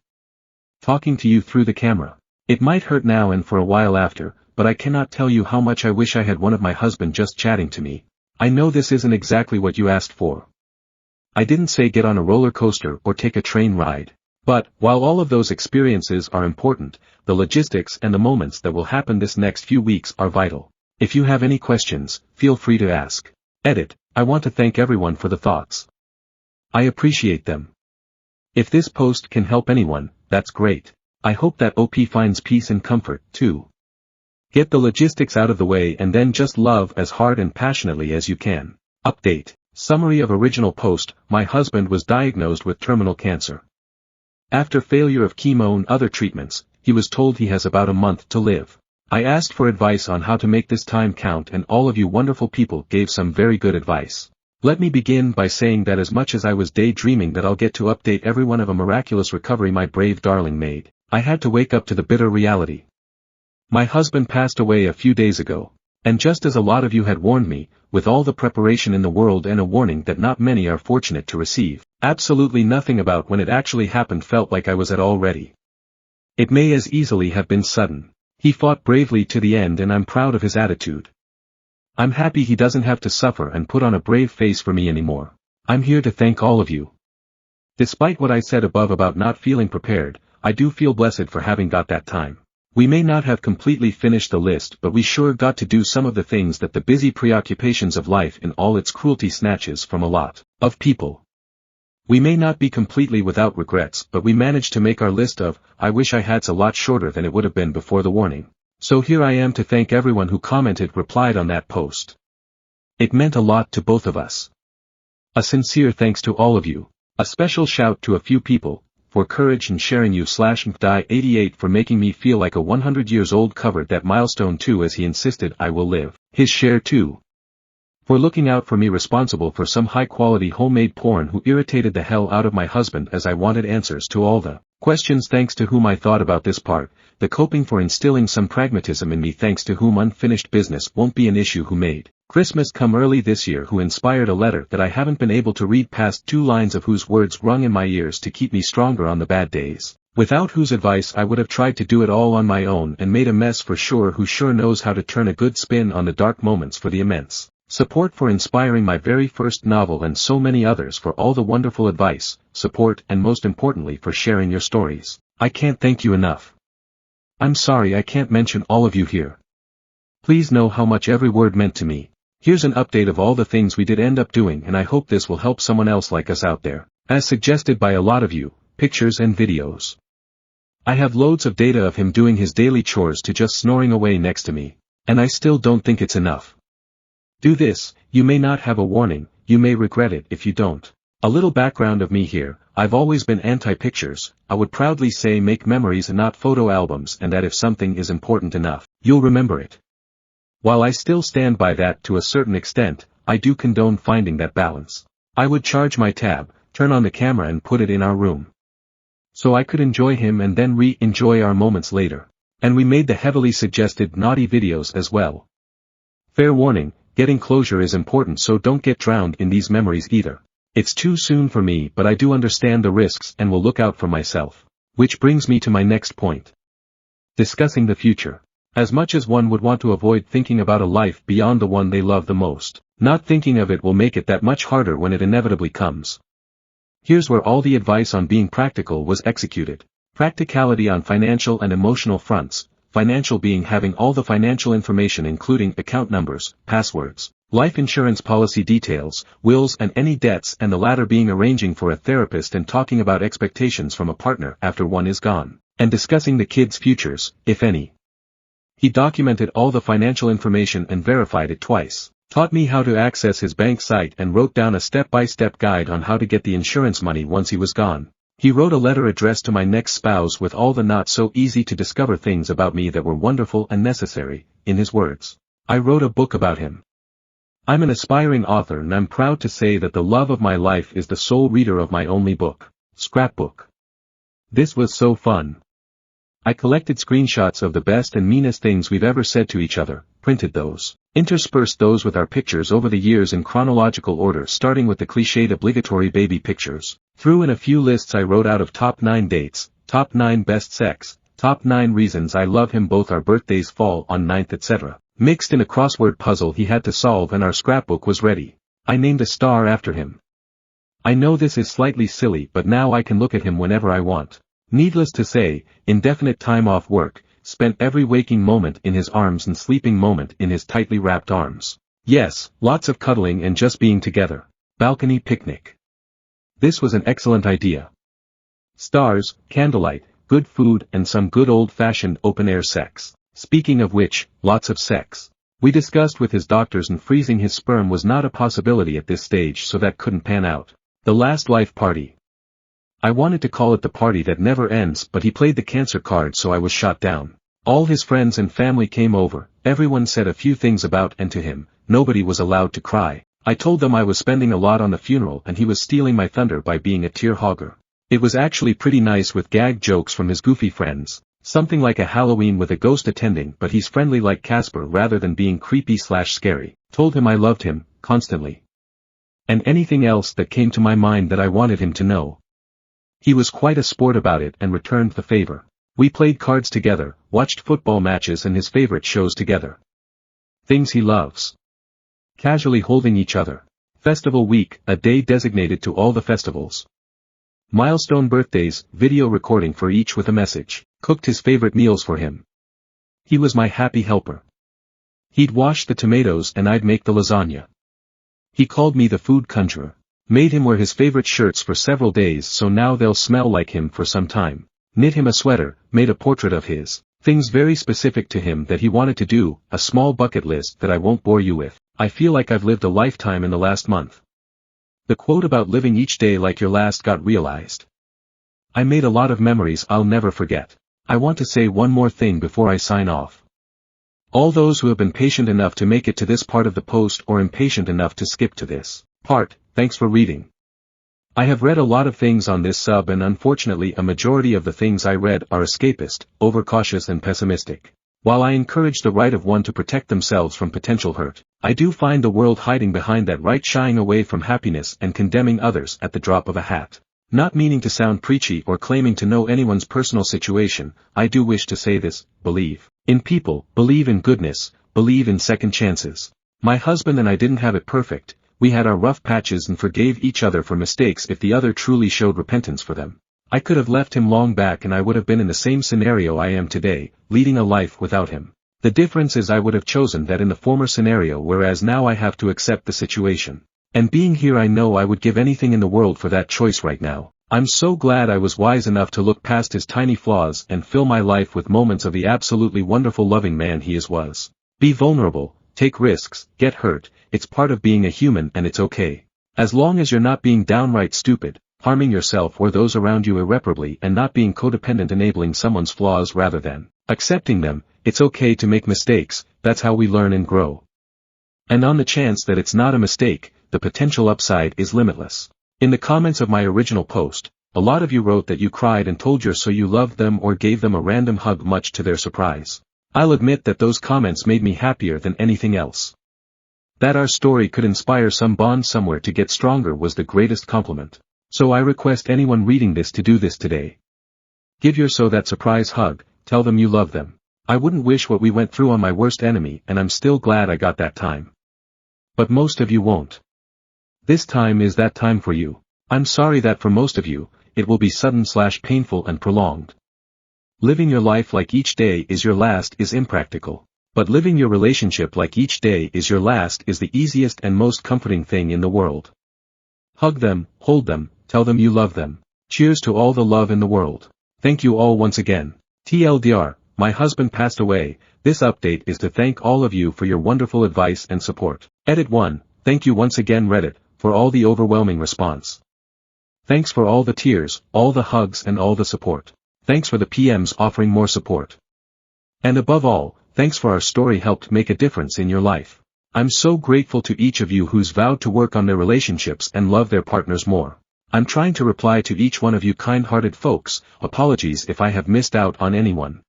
Talking to you through the camera. It might hurt now and for a while after, but I cannot tell you how much I wish I had one of my husband just chatting to me. I know this isn't exactly what you asked for. I didn't say get on a roller coaster or take a train ride. But, while all of those experiences are important, the logistics and the moments that will happen this next few weeks are vital. If you have any questions, feel free to ask. Edit, I want to thank everyone for the thoughts. I appreciate them. If this post can help anyone, that's great. I hope that OP finds peace and comfort, too. Get the logistics out of the way and then just love as hard and passionately as you can. Update. Summary of original post, my husband was diagnosed with terminal cancer. After failure of chemo and other treatments, he was told he has about a month to live. I asked for advice on how to make this time count and all of you wonderful people gave some very good advice. Let me begin by saying that as much as I was daydreaming that I'll get to update everyone of a miraculous recovery my brave darling made, I had to wake up to the bitter reality. My husband passed away a few days ago, and just as a lot of you had warned me, with all the preparation in the world and a warning that not many are fortunate to receive, absolutely nothing about when it actually happened felt like I was at all ready. It may as easily have been sudden. He fought bravely to the end and I'm proud of his attitude. I'm happy he doesn't have to suffer and put on a brave face for me anymore. I'm here to thank all of you. Despite what I said above about not feeling prepared, I do feel blessed for having got that time. We may not have completely finished the list but we sure got to do some of the things that the busy preoccupations of life in all its cruelty snatches from a lot of people. We may not be completely without regrets but we managed to make our list of, I wish I had's a lot shorter than it would have been before the warning. So here I am to thank everyone who commented replied on that post. It meant a lot to both of us. A sincere thanks to all of you. A special shout to a few people, for courage and sharing you /mcdi88 for making me feel like a 100 years old covered that milestone too as he insisted I will live. His share too. For looking out for me responsible for some high quality homemade porn who irritated the hell out of my husband as I wanted answers to all the questions thanks to whom I thought about this part, the coping for instilling some pragmatism in me thanks to whom unfinished business won't be an issue who made Christmas come early this year who inspired a letter that I haven't been able to read past 2 lines of whose words rung in my ears to keep me stronger on the bad days, without whose advice I would have tried to do it all on my own and made a mess for sure who sure knows how to turn a good spin on the dark moments for the immense support for inspiring my very first novel and so many others for all the wonderful advice, support and most importantly for sharing your stories. I can't thank you enough. I'm sorry I can't mention all of you here. Please know how much every word meant to me. Here's an update of all the things we did end up doing and I hope this will help someone else like us out there. As suggested by a lot of you, pictures and videos. I have loads of data of him doing his daily chores to just snoring away next to me, and I still don't think it's enough. Do this, you may not have a warning, you may regret it if you don't. A little background of me here, I've always been anti-pictures, I would proudly say make memories and not photo albums and that if something is important enough, you'll remember it. While I still stand by that to a certain extent, I do condone finding that balance. I would charge my tab, turn on the camera and put it in our room. So I could enjoy him and then re-enjoy our moments later. And we made the heavily suggested naughty videos as well. Fair warning, getting closure is important so don't get drowned in these memories either. It's too soon for me but I do understand the risks and will look out for myself. Which brings me to my next point. Discussing the future. As much as one would want to avoid thinking about a life beyond the one they love the most, not thinking of it will make it that much harder when it inevitably comes. Here's where all the advice on being practical was executed. Practicality on financial and emotional fronts, financial being having all the financial information including account numbers, passwords, life insurance policy details, wills and any debts, and the latter being arranging for a therapist and talking about expectations from a partner after one is gone, and discussing the kids' futures, if any. He documented all the financial information and verified it twice, taught me how to access his bank site and wrote down a step-by-step guide on how to get the insurance money once he was gone. He wrote a letter addressed to my next spouse with all the not so easy to discover things about me that were wonderful and necessary, in his words. I wrote a book about him. I'm an aspiring author and I'm proud to say that the love of my life is the sole reader of my only book, Scrapbook. This was so fun. I collected screenshots of the best and meanest things we've ever said to each other, printed those, interspersed those with our pictures over the years in chronological order starting with the cliched obligatory baby pictures, threw in a few lists I wrote out of top 9 dates, top 9 best sex, top 9 reasons I love him, both our birthdays fall on 9th, etc. Mixed in a crossword puzzle he had to solve, and our scrapbook was ready. I named a star after him. I know this is slightly silly, but now I can look at him whenever I want. Needless to say, indefinite time off work, spent every waking moment in his arms and sleeping moment in his tightly wrapped arms. Yes, lots of cuddling and just being together. Balcony picnic. This was an excellent idea. Stars, candlelight, good food and some good old-fashioned open-air sex. Speaking of which, lots of sex. We discussed with his doctors and freezing his sperm was not a possibility at this stage, so that couldn't pan out. The last life party. I wanted to call it the party that never ends, but he played the cancer card, so I was shot down. All his friends and family came over, everyone said a few things about and to him, nobody was allowed to cry. I told them I was spending a lot on the funeral and he was stealing my thunder by being a tear hogger. It was actually pretty nice with gag jokes from his goofy friends, something like a Halloween with a ghost attending, but he's friendly like Casper rather than being creepy/scary. Told him I loved him, constantly. And anything else that came to my mind that I wanted him to know. He was quite a sport about it and returned the favor. We played cards together, watched football matches and his favorite shows together. Things he loves. Casually holding each other. Festival week, a day designated to all the festivals. Milestone birthdays, video recording for each with a message. Cooked his favorite meals for him. He was my happy helper. He'd wash the tomatoes and I'd make the lasagna. He called me the food conjurer. Made him wear his favorite shirts for several days so now they'll smell like him for some time. Knit him a sweater, made a portrait of his. Things very specific to him that he wanted to do, a small bucket list that I won't bore you with. I feel like I've lived a lifetime in the last month. The quote about living each day like your last got realized. I made a lot of memories I'll never forget. I want to say one more thing before I sign off. All those who have been patient enough to make it to this part of the post or impatient enough to skip to this part, thanks for reading. I have read a lot of things on this sub and unfortunately a majority of the things I read are escapist, overcautious and pessimistic. While I encourage the right of one to protect themselves from potential hurt, I do find the world hiding behind that right, shying away from happiness and condemning others at the drop of a hat. Not meaning to sound preachy or claiming to know anyone's personal situation, I do wish to say this: believe in people, believe in goodness, believe in second chances. My husband and I didn't have it perfect, we had our rough patches and forgave each other for mistakes if the other truly showed repentance for them. I could have left him long back and I would have been in the same scenario I am today, leading a life without him. The difference is I would have chosen that in the former scenario, whereas now I have to accept the situation. And being here, I know I would give anything in the world for that choice right now. I'm so glad I was wise enough to look past his tiny flaws and fill my life with moments of the absolutely wonderful loving man he was. Be vulnerable, take risks, get hurt, it's part of being a human and it's okay. As long as you're not being downright stupid, harming yourself or those around you irreparably, and not being codependent enabling someone's flaws rather than accepting them, it's okay to make mistakes, that's how we learn and grow. And on the chance that it's not a mistake, the potential upside is limitless. In the comments of my original post, a lot of you wrote that you cried and told so you loved them or gave them a random hug much to their surprise. I'll admit that those comments made me happier than anything else. That our story could inspire some bond somewhere to get stronger was the greatest compliment. So I request anyone reading this to do this today. Give your so that surprise hug, tell them you love them. I wouldn't wish what we went through on my worst enemy, and I'm still glad I got that time. But most of you won't. This time is that time for you. I'm sorry that for most of you, it will be sudden/painful and prolonged. Living your life like each day is your last is impractical. But living your relationship like each day is your last is the easiest and most comforting thing in the world. Hug them, hold them, tell them you love them. Cheers to all the love in the world. Thank you all once again. TLDR, my husband passed away. This update is to thank all of you for your wonderful advice and support. Edit 1, thank you once again Reddit, for all the overwhelming response. Thanks for all the tears, all the hugs and all the support. Thanks for the PMs offering more support. And above all, thanks for our story helped make a difference in your life. I'm so grateful to each of you who's vowed to work on their relationships and love their partners more. I'm trying to reply to each one of you kind-hearted folks. Apologies if I have missed out on anyone.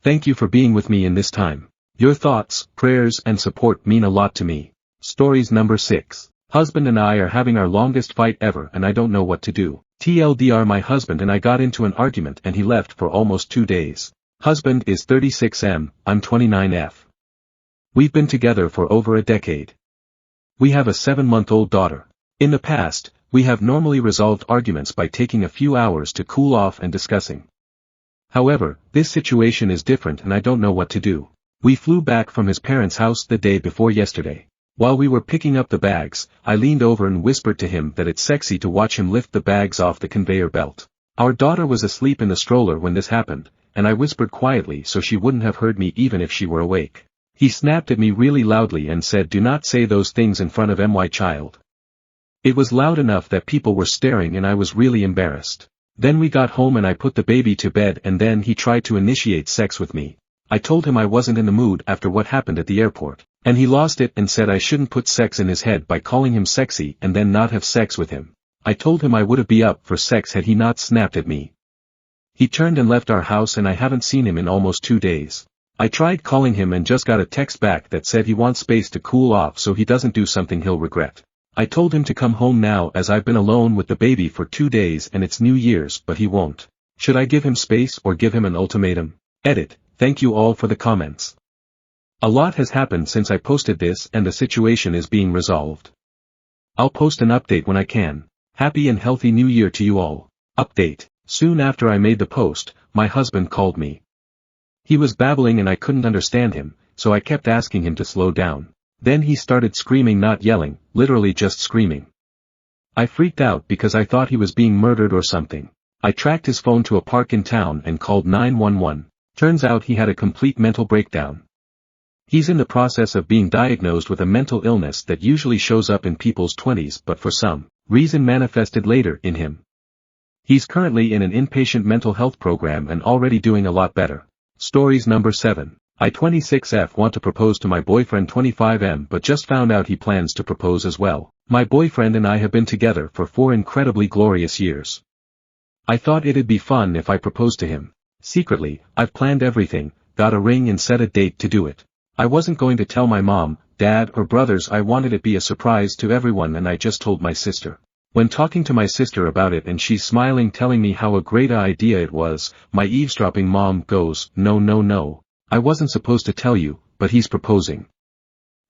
Thank you for being with me in this time. Your thoughts, prayers and support mean a lot to me. Stories number 6. Husband and I are having our longest fight ever and I don't know what to do. TLDR, my husband and I got into an argument and he left for almost 2 days. Husband is 36M, I'm 29F. We've been together for over a decade. We have a 7-month-old daughter. In the past, we have normally resolved arguments by taking a few hours to cool off and discussing. However, this situation is different and I don't know what to do. We flew back from his parents' house the day before yesterday. While we were picking up the bags, I leaned over and whispered to him that it's sexy to watch him lift the bags off the conveyor belt. Our daughter was asleep in the stroller when this happened, and I whispered quietly so she wouldn't have heard me even if she were awake. He snapped at me really loudly and said, "Do not say those things in front of my child." It was loud enough that people were staring and I was really embarrassed. Then we got home and I put the baby to bed and then he tried to initiate sex with me. I told him I wasn't in the mood after what happened at the airport. And he lost it and said I shouldn't put sex in his head by calling him sexy and then not have sex with him. I told him I would be up for sex had he not snapped at me. He turned and left our house and I haven't seen him in almost 2 days. I tried calling him and just got a text back that said he wants space to cool off so he doesn't do something he'll regret. I told him to come home now as I've been alone with the baby for 2 days and it's New Year's but he won't. Should I give him space or give him an ultimatum? Edit, thank you all for the comments. A lot has happened since I posted this and the situation is being resolved. I'll post an update when I can. Happy and healthy New Year to you all. Update. Soon after I made the post, my husband called me. He was babbling and I couldn't understand him, so I kept asking him to slow down. Then he started screaming, not yelling, literally just screaming. I freaked out because I thought he was being murdered or something. I tracked his phone to a park in town and called 911. Turns out he had a complete mental breakdown. He's in the process of being diagnosed with a mental illness that usually shows up in people's 20s but for some reason manifested later in him. He's currently in an inpatient mental health program and already doing a lot better. Stories number 7. I 26F want to propose to my boyfriend 25M but just found out he plans to propose as well. My boyfriend and I have been together for 4 incredibly glorious years. I thought it'd be fun if I proposed to him. Secretly, I've planned everything, got a ring and set a date to do it. I wasn't going to tell my mom, dad or brothers. I wanted it to be a surprise to everyone and I just told my sister. When talking to my sister about it and she's smiling telling me how a great idea it was, my eavesdropping mom goes, no. I wasn't supposed to tell you, but he's proposing.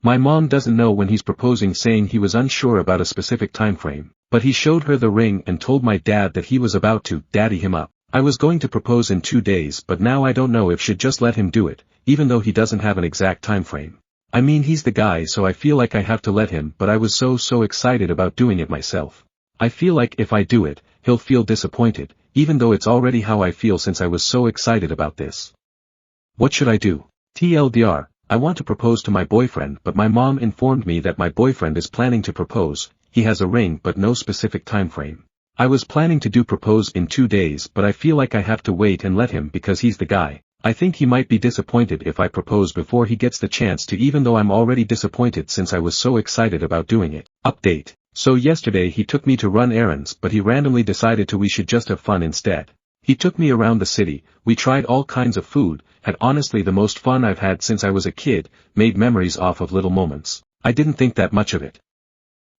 My mom doesn't know when he's proposing, saying he was unsure about a specific time frame, but he showed her the ring and told my dad that he was about to daddy him up. I was going to propose in 2 days but now I don't know if should just let him do it, even though he doesn't have an exact time frame. I mean he's the guy so I feel like I have to let him, but I was so excited about doing it myself. I feel like if I do it, he'll feel disappointed, even though it's already how I feel since I was so excited about this. What should I do? TLDR, I want to propose to my boyfriend but my mom informed me that my boyfriend is planning to propose, he has a ring but no specific time frame. I was planning to propose in 2 days but I feel like I have to wait and let him because he's the guy. I think he might be disappointed if I propose before he gets the chance to, even though I'm already disappointed since I was so excited about doing it. Update. So yesterday he took me to run errands but he randomly decided we should just have fun instead. He took me around the city, we tried all kinds of food, had honestly the most fun I've had since I was a kid, made memories off of little moments. I didn't think that much of it.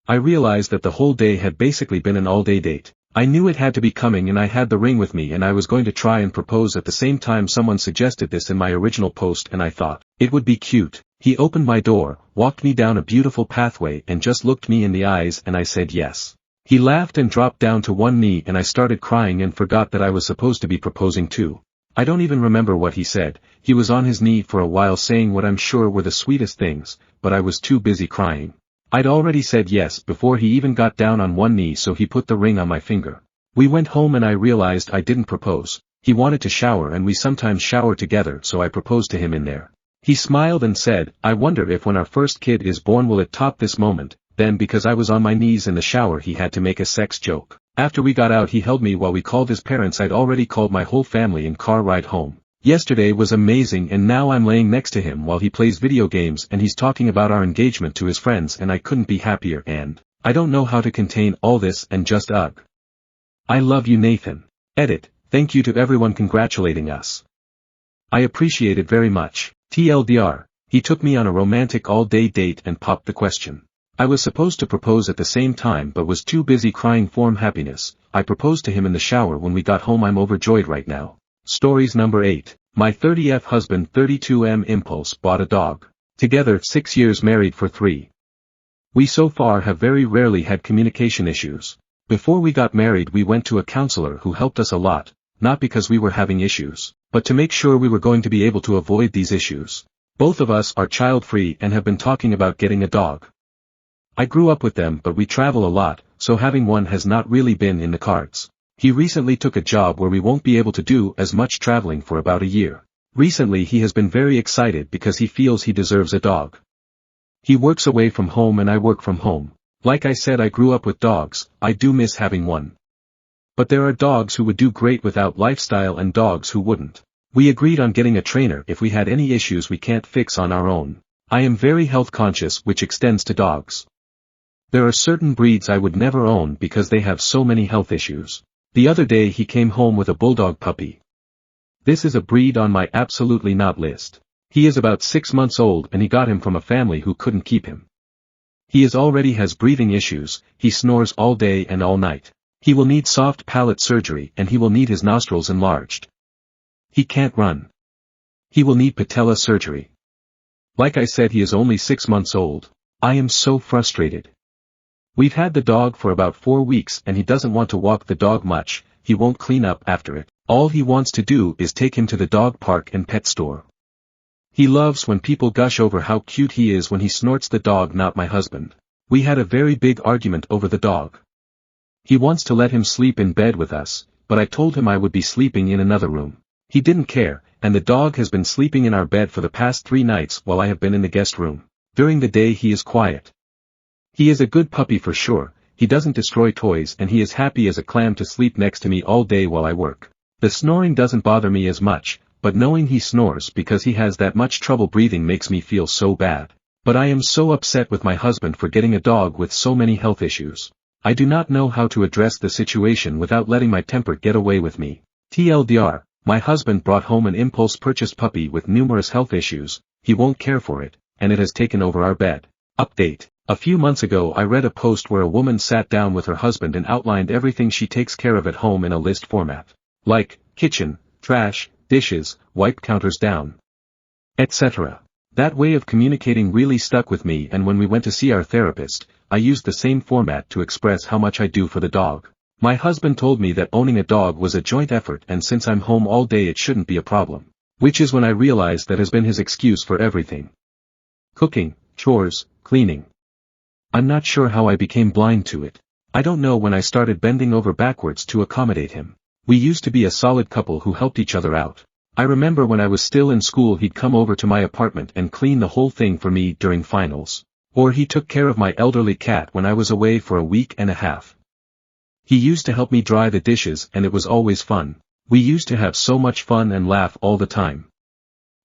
I realized that the whole day had basically been an all-day date. I knew it had to be coming and I had the ring with me and I was going to try and propose at the same time. Someone suggested this in my original post and I thought, it would be cute. He opened my door, walked me down a beautiful pathway and just looked me in the eyes and I said yes. He laughed and dropped down to one knee and I started crying and forgot that I was supposed to be proposing too. I don't even remember what he said. He was on his knee for a while saying what I'm sure were the sweetest things, but I was too busy crying. I'd already said yes before he even got down on one knee, so he put the ring on my finger. We went home and I realized I didn't propose. He wanted to shower and we sometimes shower together, so I proposed to him in there. He smiled and said, "I wonder if when our first kid is born will it top this moment." Then because I was on my knees in the shower he had to make a sex joke. After we got out he held me while we called his parents. I'd already called my whole family in car ride home. Yesterday was amazing and now I'm laying next to him while he plays video games and he's talking about our engagement to his friends and I couldn't be happier and I don't know how to contain all this and just ugh. I love you, Nathan. Edit. Thank you to everyone congratulating us. I appreciate it very much. TLDR. He took me on a romantic all-day date and popped the question. I was supposed to propose at the same time but was too busy crying from happiness. I proposed to him in the shower when we got home. I'm overjoyed right now. Stories number 8. My 30th husband 32M impulse bought a dog. Together 6 years, married for 3. We so far have very rarely had communication issues. Before we got married we went to a counselor who helped us a lot, not because we were having issues, but to make sure we were going to be able to avoid these issues. Both of us are child-free and have been talking about getting a dog. I grew up with them but we travel a lot, so having one has not really been in the cards. He recently took a job where we won't be able to do as much traveling for about a year. Recently he has been very excited because he feels he deserves a dog. He works away from home and I work from home. Like I said, I grew up with dogs. I do miss having one. But there are dogs who would do great without lifestyle and dogs who wouldn't. We agreed on getting a trainer if we had any issues we can't fix on our own. I am very health conscious, which extends to dogs. There are certain breeds I would never own because they have so many health issues. The other day he came home with a bulldog puppy. This is a breed on my absolutely not list. He is about 6 months old and he got him from a family who couldn't keep him. He already has breathing issues, he snores all day and all night. He will need soft palate surgery and he will need his nostrils enlarged. He can't run. He will need patella surgery. Like I said, he is only 6 months old. I am so frustrated. We've had the dog for about 4 weeks and he doesn't want to walk the dog much. He won't clean up after it. All he wants to do is take him to the dog park and pet store. He loves when people gush over how cute he is when he snorts the dog, not my husband. We had a very big argument over the dog. He wants to let him sleep in bed with us, but I told him I would be sleeping in another room. He didn't care, and the dog has been sleeping in our bed for the past 3 nights while I have been in the guest room. During the day he is quiet. He is a good puppy for sure. He doesn't destroy toys and he is happy as a clam to sleep next to me all day while I work. The snoring doesn't bother me as much, but knowing he snores because he has that much trouble breathing makes me feel so bad. But I am so upset with my husband for getting a dog with so many health issues. I do not know how to address the situation without letting my temper get away with me. TLDR, my husband brought home an impulse purchased puppy with numerous health issues. He won't care for it, and it has taken over our bed. Update. A few months ago I read a post where a woman sat down with her husband and outlined everything she takes care of at home in a list format. Like, kitchen, trash, dishes, wipe counters down, etc. That way of communicating really stuck with me, and when we went to see our therapist, I used the same format to express how much I do for the dog. My husband told me that owning a dog was a joint effort and since I'm home all day it shouldn't be a problem. Which is when I realized that has been his excuse for everything. Cooking, chores, cleaning. I'm not sure how I became blind to it. I don't know when I started bending over backwards to accommodate him. We used to be a solid couple who helped each other out. I remember when I was still in school he'd come over to my apartment and clean the whole thing for me during finals. Or he took care of my elderly cat when I was away for a week and a half. He used to help me dry the dishes and it was always fun. We used to have so much fun and laugh all the time.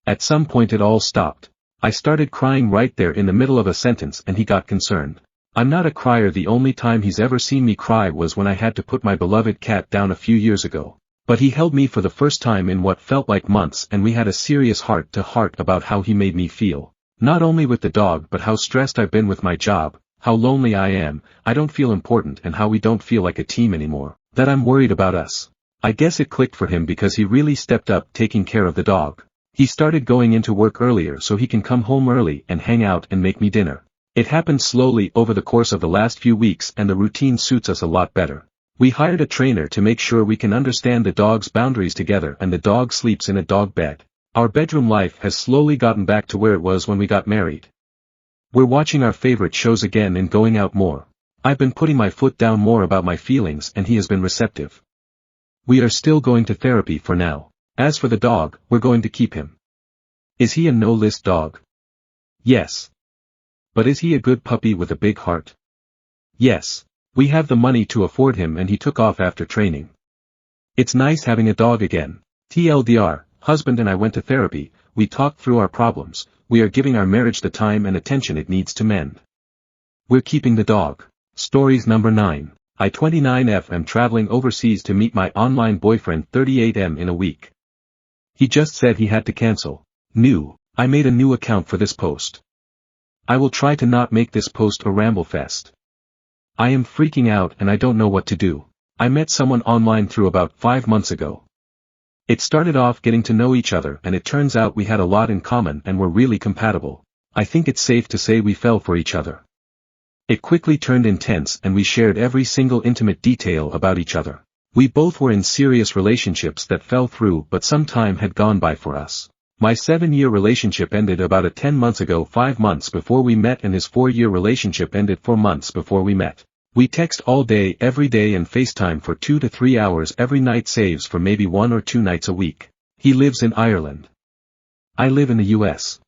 At some point it all stopped. I started crying right there in the middle of a sentence and he got concerned. I'm not a crier. The only time he's ever seen me cry was when I had to put my beloved cat down a few years ago. But he held me for the first time in what felt like months and we had a serious heart-to-heart about how he made me feel. Not only with the dog but how stressed I've been with my job, how lonely I am, I don't feel important, and how we don't feel like a team anymore, that I'm worried about us. I guess it clicked for him because he really stepped up taking care of the dog. He started going into work earlier so he can come home early and hang out and make me dinner. It happened slowly over the course of the last few weeks and the routine suits us a lot better. We hired a trainer to make sure we can understand the dog's boundaries together and the dog sleeps in a dog bed. Our bedroom life has slowly gotten back to where it was when we got married. We're watching our favorite shows again and going out more. I've been putting my foot down more about my feelings and he has been receptive. We are still going to therapy for now. As for the dog, we're going to keep him. Is he a no-list dog? Yes. But is he a good puppy with a big heart? Yes. We have the money to afford him and he took off after training. It's nice having a dog again. TLDR, husband and I went to therapy, we talked through our problems, we are giving our marriage the time and attention it needs to mend. We're keeping the dog. Stories number 9. I 29F am traveling overseas to meet my online boyfriend 38M in a week. He just said he had to cancel. I made a new account for this post. I will try to not make this post a ramble fest. I am freaking out and I don't know what to do. I met someone online through about 5 months ago. It started off getting to know each other and it turns out we had a lot in common and were really compatible. I think it's safe to say we fell for each other. It quickly turned intense and we shared every single intimate detail about each other. We both were in serious relationships that fell through but some time had gone by for us. My 7-year relationship ended about 10 months ago, 5 months before we met, and his 4-year relationship ended 4 months before we met. We text all day every day and FaceTime for 2 to 3 hours every night, saves for maybe 1 or 2 nights a week. He lives in Ireland. I live in the US.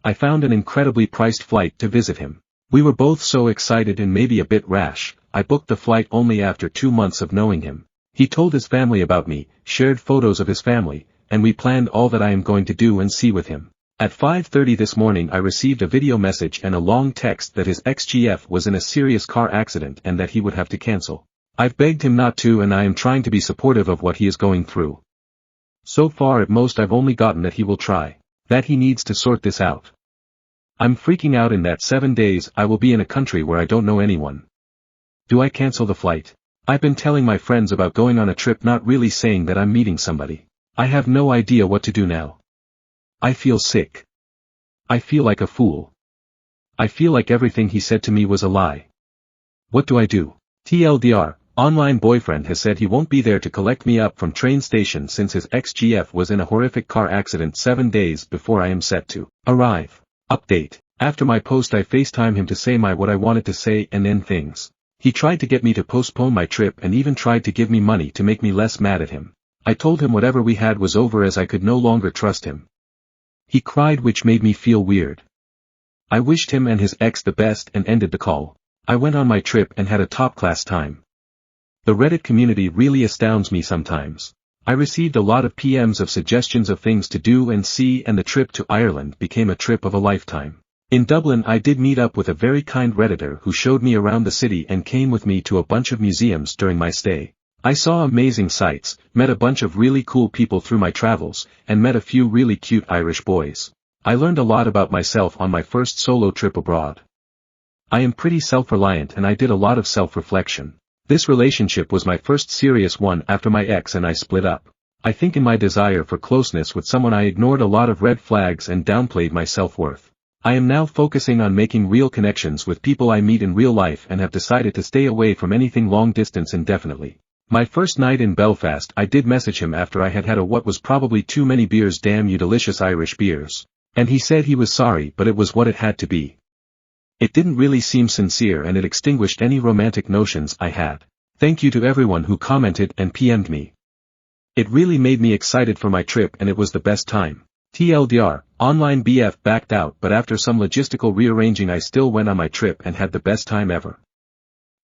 I found an incredibly priced flight to visit him. We were both so excited and maybe a bit rash. I booked the flight only after 2 months of knowing him. He told his family about me, shared photos of his family, and we planned all that I am going to do and see with him. At 5:30 this morning I received a video message and a long text that his ex-GF was in a serious car accident and that he would have to cancel. I've begged him not to and I am trying to be supportive of what he is going through. So far at most I've only gotten that he will try. That he needs to sort this out. I'm freaking out in that 7 days I will be in a country where I don't know anyone. Do I cancel the flight? I've been telling my friends about going on a trip, not really saying that I'm meeting somebody. I have no idea what to do now. I feel sick. I feel like a fool. I feel like everything he said to me was a lie. What do I do? TLDR, online boyfriend has said he won't be there to collect me up from train station since his ex-GF was in a horrific car accident 7 days before I am set to arrive. Update. After my post I FaceTime him to say what I wanted to say and end things. He tried to get me to postpone my trip and even tried to give me money to make me less mad at him. I told him whatever we had was over as I could no longer trust him. He cried, which made me feel weird. I wished him and his ex the best and ended the call. I went on my trip and had a top-class time. The Reddit community really astounds me sometimes. I received a lot of PMs of suggestions of things to do and see, and the trip to Ireland became a trip of a lifetime. In Dublin I did meet up with a very kind Redditor who showed me around the city and came with me to a bunch of museums during my stay. I saw amazing sights, met a bunch of really cool people through my travels, and met a few really cute Irish boys. I learned a lot about myself on my first solo trip abroad. I am pretty self-reliant and I did a lot of self-reflection. This relationship was my first serious one after my ex and I split up. I think in my desire for closeness with someone I ignored a lot of red flags and downplayed my self-worth. I am now focusing on making real connections with people I meet in real life and have decided to stay away from anything long distance indefinitely. My first night in Belfast I did message him after I had had what was probably too many beers. Damn you delicious Irish beers. And he said he was sorry, but it was what it had to be. It didn't really seem sincere and it extinguished any romantic notions I had. Thank you to everyone who commented and PM'd me. It really made me excited for my trip and it was the best time. TLDR, online BF backed out, but after some logistical rearranging I still went on my trip and had the best time ever.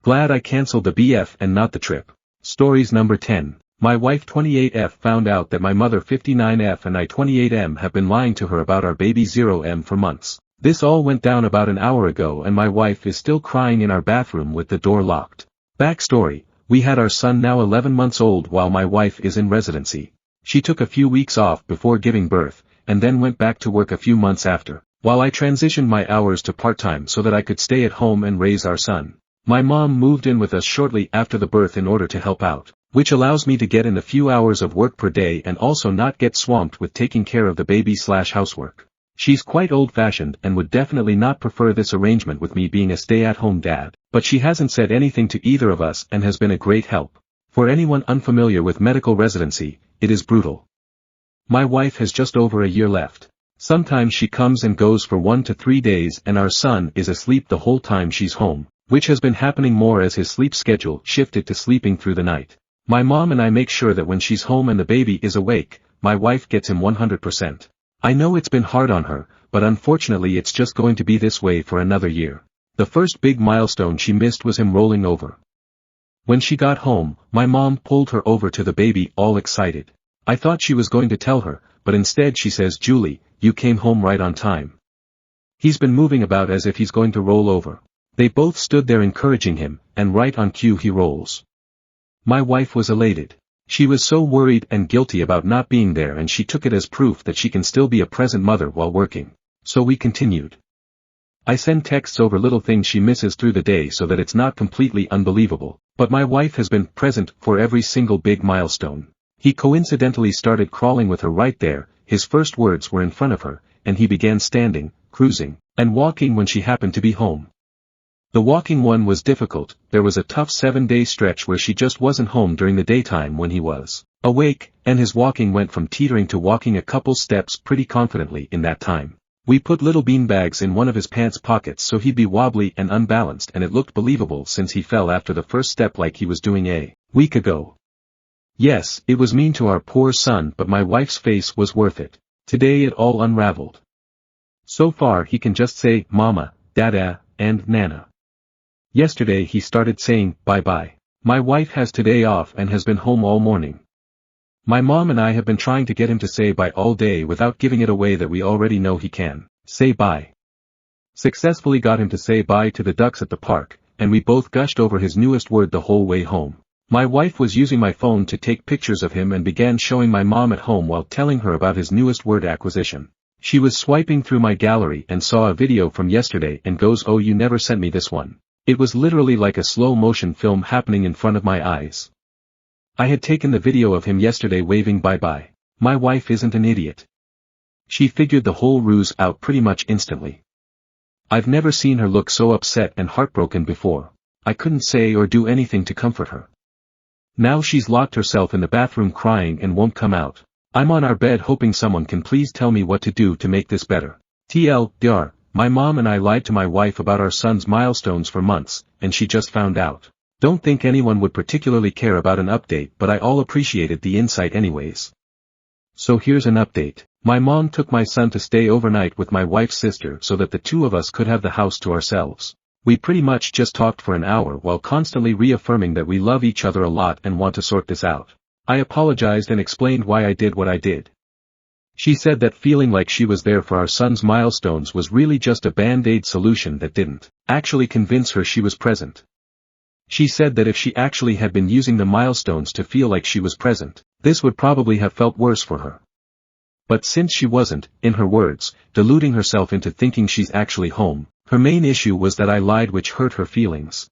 Glad I cancelled the BF and not the trip. Stories number 10. My wife 28F found out that my mother 59F and I 28M have been lying to her about our baby 0M for months. This all went down about an hour ago and my wife is still crying in our bathroom with the door locked. Backstory, we had our son now 11 months old while my wife is in residency. She took a few weeks off before giving birth, and then went back to work a few months after, while I transitioned my hours to part-time so that I could stay at home and raise our son. My mom moved in with us shortly after the birth in order to help out, which allows me to get in a few hours of work per day and also not get swamped with taking care of the baby/housework. She's quite old-fashioned and would definitely not prefer this arrangement with me being a stay-at-home dad, but she hasn't said anything to either of us and has been a great help. For anyone unfamiliar with medical residency, it is brutal. My wife has just over a year left. Sometimes she comes and goes for 1 to 3 days and our son is asleep the whole time she's home, which has been happening more as his sleep schedule shifted to sleeping through the night. My mom and I make sure that when she's home and the baby is awake, my wife gets him 100%. I know it's been hard on her, but unfortunately it's just going to be this way for another year. The first big milestone she missed was him rolling over. When she got home, my mom pulled her over to the baby all excited. I thought she was going to tell her, but instead she says, "Julie, you came home right on time. He's been moving about as if he's going to roll over." They both stood there encouraging him, and right on cue he rolls. My wife was elated. She was so worried and guilty about not being there and she took it as proof that she can still be a present mother while working. So we continued. I send texts over little things she misses through the day so that it's not completely unbelievable, but my wife has been present for every single big milestone. He coincidentally started crawling with her right there, his first words were in front of her, and he began standing, cruising, and walking when she happened to be home. The walking one was difficult. There was a tough 7-day stretch where she just wasn't home during the daytime when he was awake, and his walking went from teetering to walking a couple steps pretty confidently in that time. We put little bean bags in one of his pants pockets so he'd be wobbly and unbalanced, and it looked believable since he fell after the first step like he was doing a week ago. Yes, it was mean to our poor son, but my wife's face was worth it. Today it all unraveled. So far he can just say mama, dada, and nana. Yesterday he started saying bye-bye. My wife has today off and has been home all morning. My mom and I have been trying to get him to say bye all day without giving it away that we already know he can say bye. Successfully got him to say bye to the ducks at the park, and we both gushed over his newest word the whole way home. My wife was using my phone to take pictures of him and began showing my mom at home while telling her about his newest word acquisition. She was swiping through my gallery and saw a video from yesterday and goes, "Oh, you never sent me this one." It was literally like a slow-motion film happening in front of my eyes. I had taken the video of him yesterday waving bye-bye. My wife isn't an idiot. She figured the whole ruse out pretty much instantly. I've never seen her look so upset and heartbroken before. I couldn't say or do anything to comfort her. Now she's locked herself in the bathroom crying and won't come out. I'm on our bed hoping someone can please tell me what to do to make this better. TLDR. My mom and I lied to my wife about our son's milestones for months, and she just found out. Don't think anyone would particularly care about an update, but I all appreciated the insight anyways. So here's an update. My mom took my son to stay overnight with my wife's sister so that the two of us could have the house to ourselves. We pretty much just talked for an hour while constantly reaffirming that we love each other a lot and want to sort this out. I apologized and explained why I did what I did. She said that feeling like she was there for our son's milestones was really just a band-aid solution that didn't actually convince her she was present. She said that if she actually had been using the milestones to feel like she was present, this would probably have felt worse for her. But since she wasn't, in her words, deluding herself into thinking she's actually home, her main issue was that I lied, which hurt her feelings.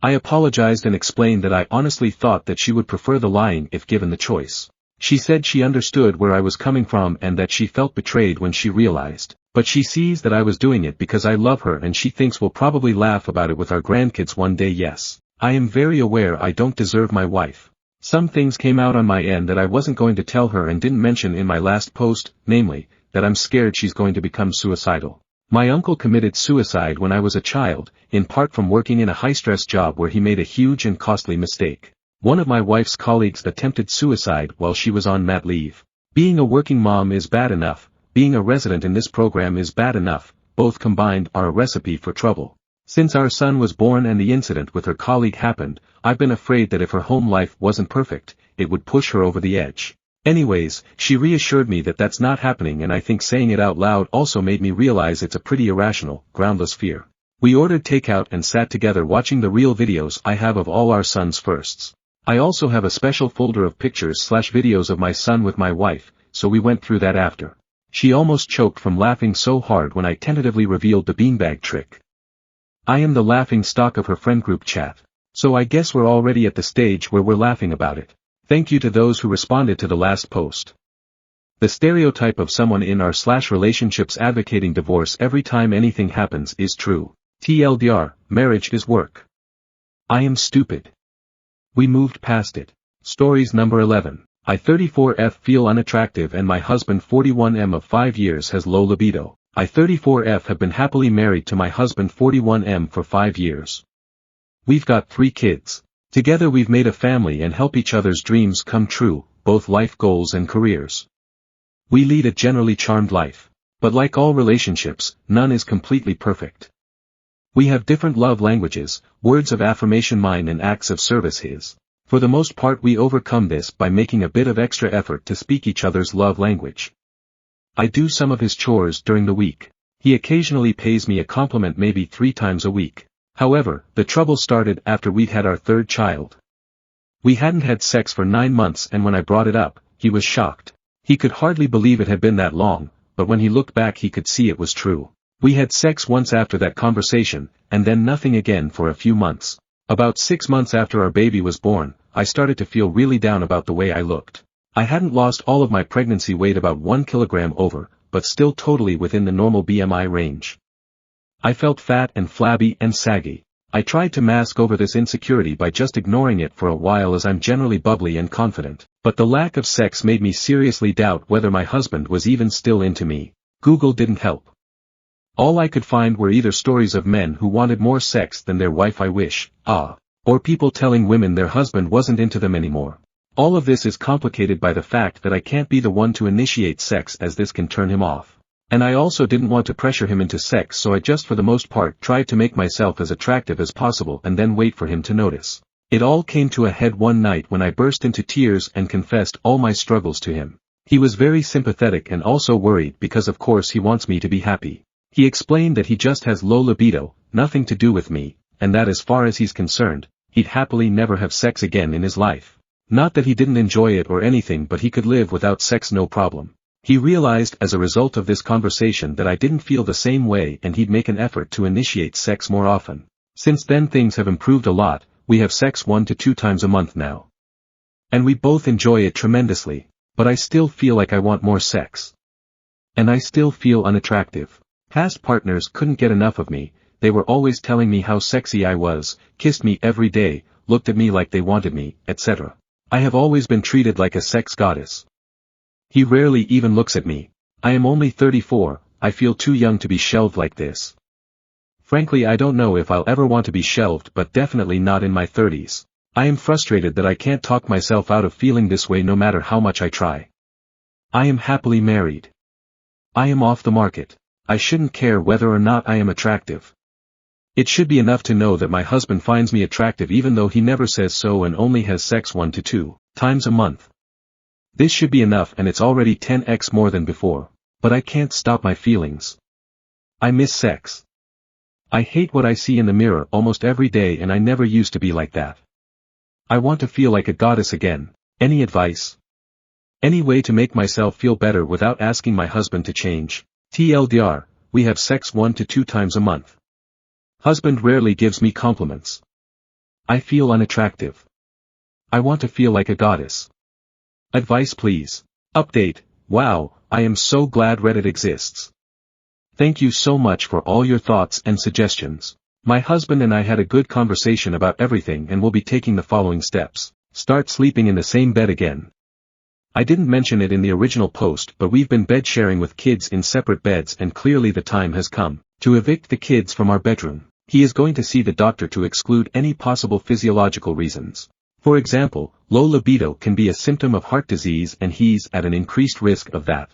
I apologized and explained that I honestly thought that she would prefer the lying if given the choice. She said she understood where I was coming from and that she felt betrayed when she realized, but she sees that I was doing it because I love her and she thinks we'll probably laugh about it with our grandkids one day. Yes, I am very aware I don't deserve my wife. Some things came out on my end that I wasn't going to tell her and didn't mention in my last post, namely, that I'm scared she's going to become suicidal. My uncle committed suicide when I was a child, in part from working in a high-stress job where he made a huge and costly mistake. One of my wife's colleagues attempted suicide while she was on mat leave. Being a working mom is bad enough, being a resident in this program is bad enough, both combined are a recipe for trouble. Since our son was born and the incident with her colleague happened, I've been afraid that if her home life wasn't perfect, it would push her over the edge. Anyways, she reassured me that that's not happening, and I think saying it out loud also made me realize it's a pretty irrational, groundless fear. We ordered takeout and sat together watching the real videos I have of all our son's firsts. I also have a special folder of pictures/videos of my son with my wife, so we went through that after. She almost choked from laughing so hard when I tentatively revealed the beanbag trick. I am the laughing stock of her friend group chat. So I guess we're already at the stage where we're laughing about it. Thank you to those who responded to the last post. The stereotype of someone in our/relationships advocating divorce every time anything happens is true. TLDR, marriage is work. I am stupid. We moved past it. Stories number 11. I 34F feel unattractive and my husband 41M of 5 years has low libido. I 34F have been happily married to my husband 41M for 5 years. We've got 3 kids. Together we've made a family and help each other's dreams come true, both life goals and careers. We lead a generally charmed life. But like all relationships, none is completely perfect. We have different love languages, words of affirmation mine and acts of service his. For the most part we overcome this by making a bit of extra effort to speak each other's love language. I do some of his chores during the week. He occasionally pays me a compliment maybe 3 times a week. However, the trouble started after we'd had our 3rd child. We hadn't had sex for 9 months and when I brought it up, he was shocked. He could hardly believe it had been that long, but when he looked back he could see it was true. We had sex once after that conversation, and then nothing again for a few months. About 6 months after our baby was born, I started to feel really down about the way I looked. I hadn't lost all of my pregnancy weight, about 1 kilogram over, but still totally within the normal BMI range. I felt fat and flabby and saggy. I tried to mask over this insecurity by just ignoring it for a while as I'm generally bubbly and confident, but the lack of sex made me seriously doubt whether my husband was even still into me. Google didn't help. All I could find were either stories of men who wanted more sex than their wife or people telling women their husband wasn't into them anymore. All of this is complicated by the fact that I can't be the one to initiate sex as this can turn him off. And I also didn't want to pressure him into sex, so I just for the most part tried to make myself as attractive as possible and then wait for him to notice. It all came to a head one night when I burst into tears and confessed all my struggles to him. He was very sympathetic and also worried because of course he wants me to be happy. He explained that he just has low libido, nothing to do with me, and that as far as he's concerned, he'd happily never have sex again in his life. Not that he didn't enjoy it or anything, but he could live without sex no problem. He realized as a result of this conversation that I didn't feel the same way and he'd make an effort to initiate sex more often. Since then things have improved a lot, we have sex 1 to 2 times a month now. And we both enjoy it tremendously, but I still feel like I want more sex. And I still feel unattractive. Past partners couldn't get enough of me, they were always telling me how sexy I was, kissed me every day, looked at me like they wanted me, etc. I have always been treated like a sex goddess. He rarely even looks at me. I am only 34, I feel too young to be shelved like this. Frankly, I don't know if I'll ever want to be shelved, but definitely not in my 30s. I am frustrated that I can't talk myself out of feeling this way no matter how much I try. I am happily married. I am off the market. I shouldn't care whether or not I am attractive. It should be enough to know that my husband finds me attractive even though he never says so and only has sex 1 to 2 times a month. This should be enough, and it's already 10x more than before. But I can't stop my feelings. I miss sex. I hate what I see in the mirror almost every day, and I never used to be like that. I want to feel like a goddess again. Any advice? Any way to make myself feel better without asking my husband to change? TLDR, we have sex 1 to 2 times a month. Husband rarely gives me compliments. I feel unattractive. I want to feel like a goddess. Advice please. Update, wow, I am so glad Reddit exists. Thank you so much for all your thoughts and suggestions. My husband and I had a good conversation about everything and will be taking the following steps. Start sleeping in the same bed again. I didn't mention it in the original post, but we've been bed sharing with kids in separate beds, and clearly the time has come to evict the kids from our bedroom. He is going to see the doctor to exclude any possible physiological reasons. For example, low libido can be a symptom of heart disease and he's at an increased risk of that.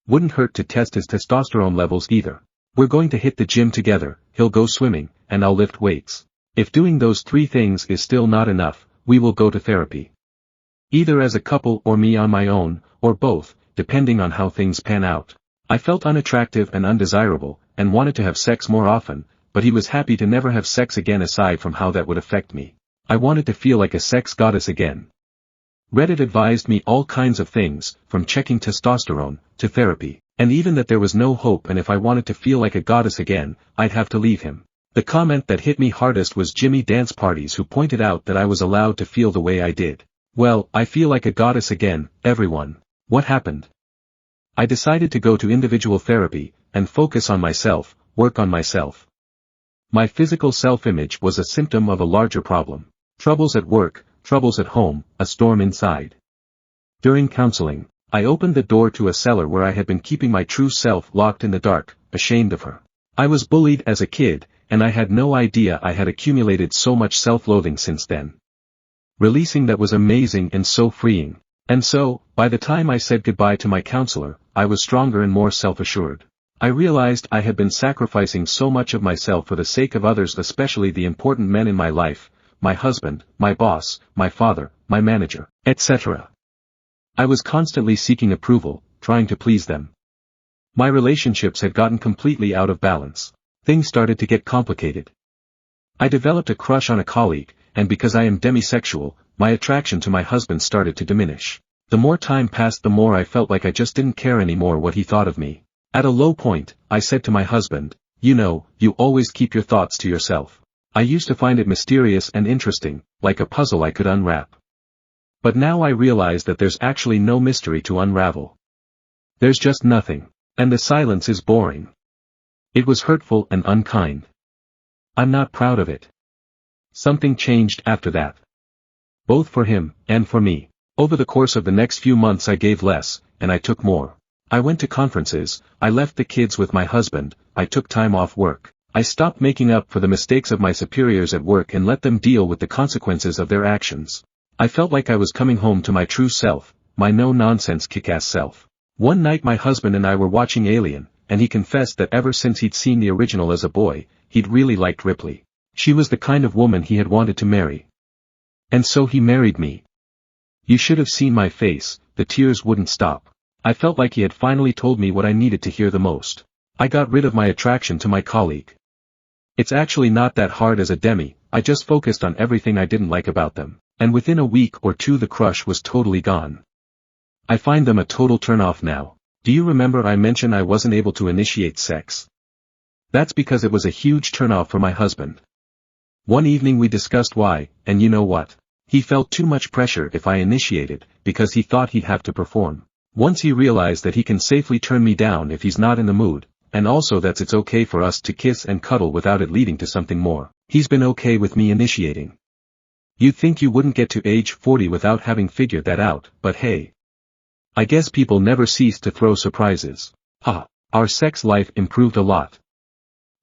Wouldn't hurt to test his testosterone levels either. We're going to hit the gym together, he'll go swimming, and I'll lift weights. If doing those 3 things is still not enough, we will go to therapy. Either as a couple or me on my own, or both, depending on how things pan out. I felt unattractive and undesirable, and wanted to have sex more often, but he was happy to never have sex again aside from how that would affect me. I wanted to feel like a sex goddess again. Reddit advised me all kinds of things, from checking testosterone, to therapy, and even that there was no hope, and if I wanted to feel like a goddess again, I'd have to leave him. The comment that hit me hardest was Jimmy Dance Parties, who pointed out that I was allowed to feel the way I did. Well, I feel like a goddess again, everyone. What happened? I decided to go to individual therapy, and focus on myself, work on myself. My physical self-image was a symptom of a larger problem. Troubles at work, troubles at home, a storm inside. During counseling, I opened the door to a cellar where I had been keeping my true self locked in the dark, ashamed of her. I was bullied as a kid, and I had no idea I had accumulated so much self-loathing since then. Releasing that was amazing and so freeing. And so, by the time I said goodbye to my counselor, I was stronger and more self-assured. I realized I had been sacrificing so much of myself for the sake of others, especially the important men in my life, my husband, my boss, my father, my manager, etc. I was constantly seeking approval, trying to please them. My relationships had gotten completely out of balance. Things started to get complicated. I developed a crush on a colleague, and because I am demisexual, my attraction to my husband started to diminish. The more time passed, the more I felt like I just didn't care anymore what he thought of me. At a low point, I said to my husband, "You know, you always keep your thoughts to yourself." I used to find it mysterious and interesting, like a puzzle I could unwrap. But now I realize that there's actually no mystery to unravel. There's just nothing. And the silence is boring. It was hurtful and unkind. I'm not proud of it. Something changed after that. Both for him, and for me. Over the course of the next few months I gave less, and I took more. I went to conferences, I left the kids with my husband, I took time off work. I stopped making up for the mistakes of my superiors at work and let them deal with the consequences of their actions. I felt like I was coming home to my true self, my no-nonsense kick-ass self. One night my husband and I were watching Alien, and he confessed that ever since he'd seen the original as a boy, he'd really liked Ripley. She was the kind of woman he had wanted to marry. And so he married me. You should have seen my face, the tears wouldn't stop. I felt like he had finally told me what I needed to hear the most. I got rid of my attraction to my colleague. It's actually not that hard as a demi, I just focused on everything I didn't like about them, and within a week or two the crush was totally gone. I find them a total turn-off now. Do you remember I mentioned I wasn't able to initiate sex? That's because it was a huge turn-off for my husband. One evening we discussed why, and you know what? He felt too much pressure if I initiated, because he thought he'd have to perform. Once he realized that he can safely turn me down if he's not in the mood, and also that it's okay for us to kiss and cuddle without it leading to something more, he's been okay with me initiating. You'd think you wouldn't get to age 40 without having figured that out, but hey. I guess people never cease to throw surprises. Our sex life improved a lot.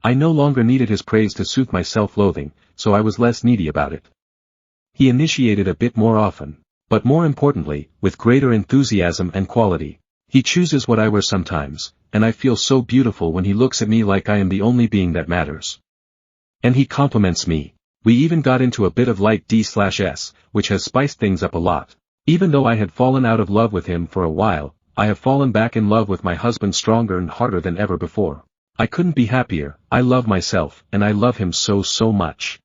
I no longer needed his praise to soothe my self-loathing, so I was less needy about it. He initiated a bit more often, but more importantly, with greater enthusiasm and quality. He chooses what I wear sometimes, and I feel so beautiful when he looks at me like I am the only being that matters. And he compliments me. We even got into a bit of light D/S, which has spiced things up a lot. Even though I had fallen out of love with him for a while, I have fallen back in love with my husband stronger and harder than ever before. I couldn't be happier. I love myself, and I love him so much.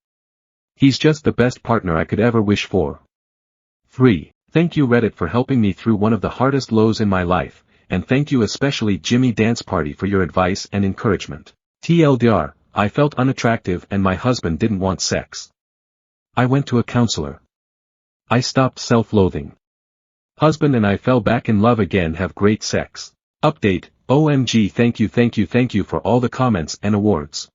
He's just the best partner I could ever wish for. 3. Thank you Reddit for helping me through one of the hardest lows in my life, and thank you especially Jimmy Dance Party for your advice and encouragement. TLDR, I felt unattractive and my husband didn't want sex. I went to a counselor. I stopped self-loathing. Husband and I fell back in love again, have great sex. Update, OMG thank you for all the comments and awards.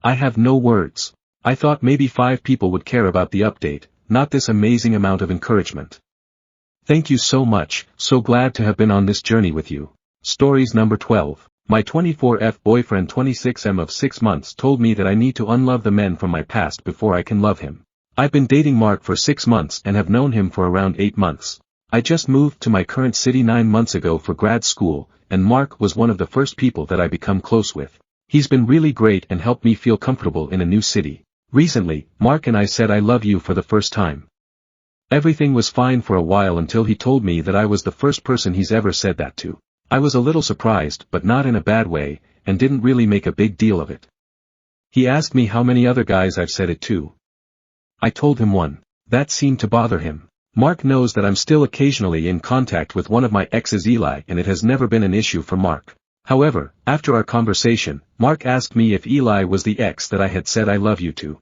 I have no words. I thought maybe 5 people would care about the update, not this amazing amount of encouragement. Thank you so much, so glad to have been on this journey with you. Stories number 12. My 24F boyfriend 26M of 6 months told me that I need to unlove the men from my past before I can love him. I've been dating Mark for 6 months and have known him for around 8 months. I just moved to my current city 9 months ago for grad school, and Mark was one of the first people that I become close with. He's been really great and helped me feel comfortable in a new city. Recently, Mark and I said I love you for the first time. Everything was fine for a while until he told me that I was the first person he's ever said that to. I was a little surprised, but not in a bad way, and didn't really make a big deal of it. He asked me how many other guys I've said it to. I told him 1. That seemed to bother him. Mark knows that I'm still occasionally in contact with one of my exes, Eli, and it has never been an issue for Mark. However, after our conversation, Mark asked me if Eli was the ex that I had said I love you to.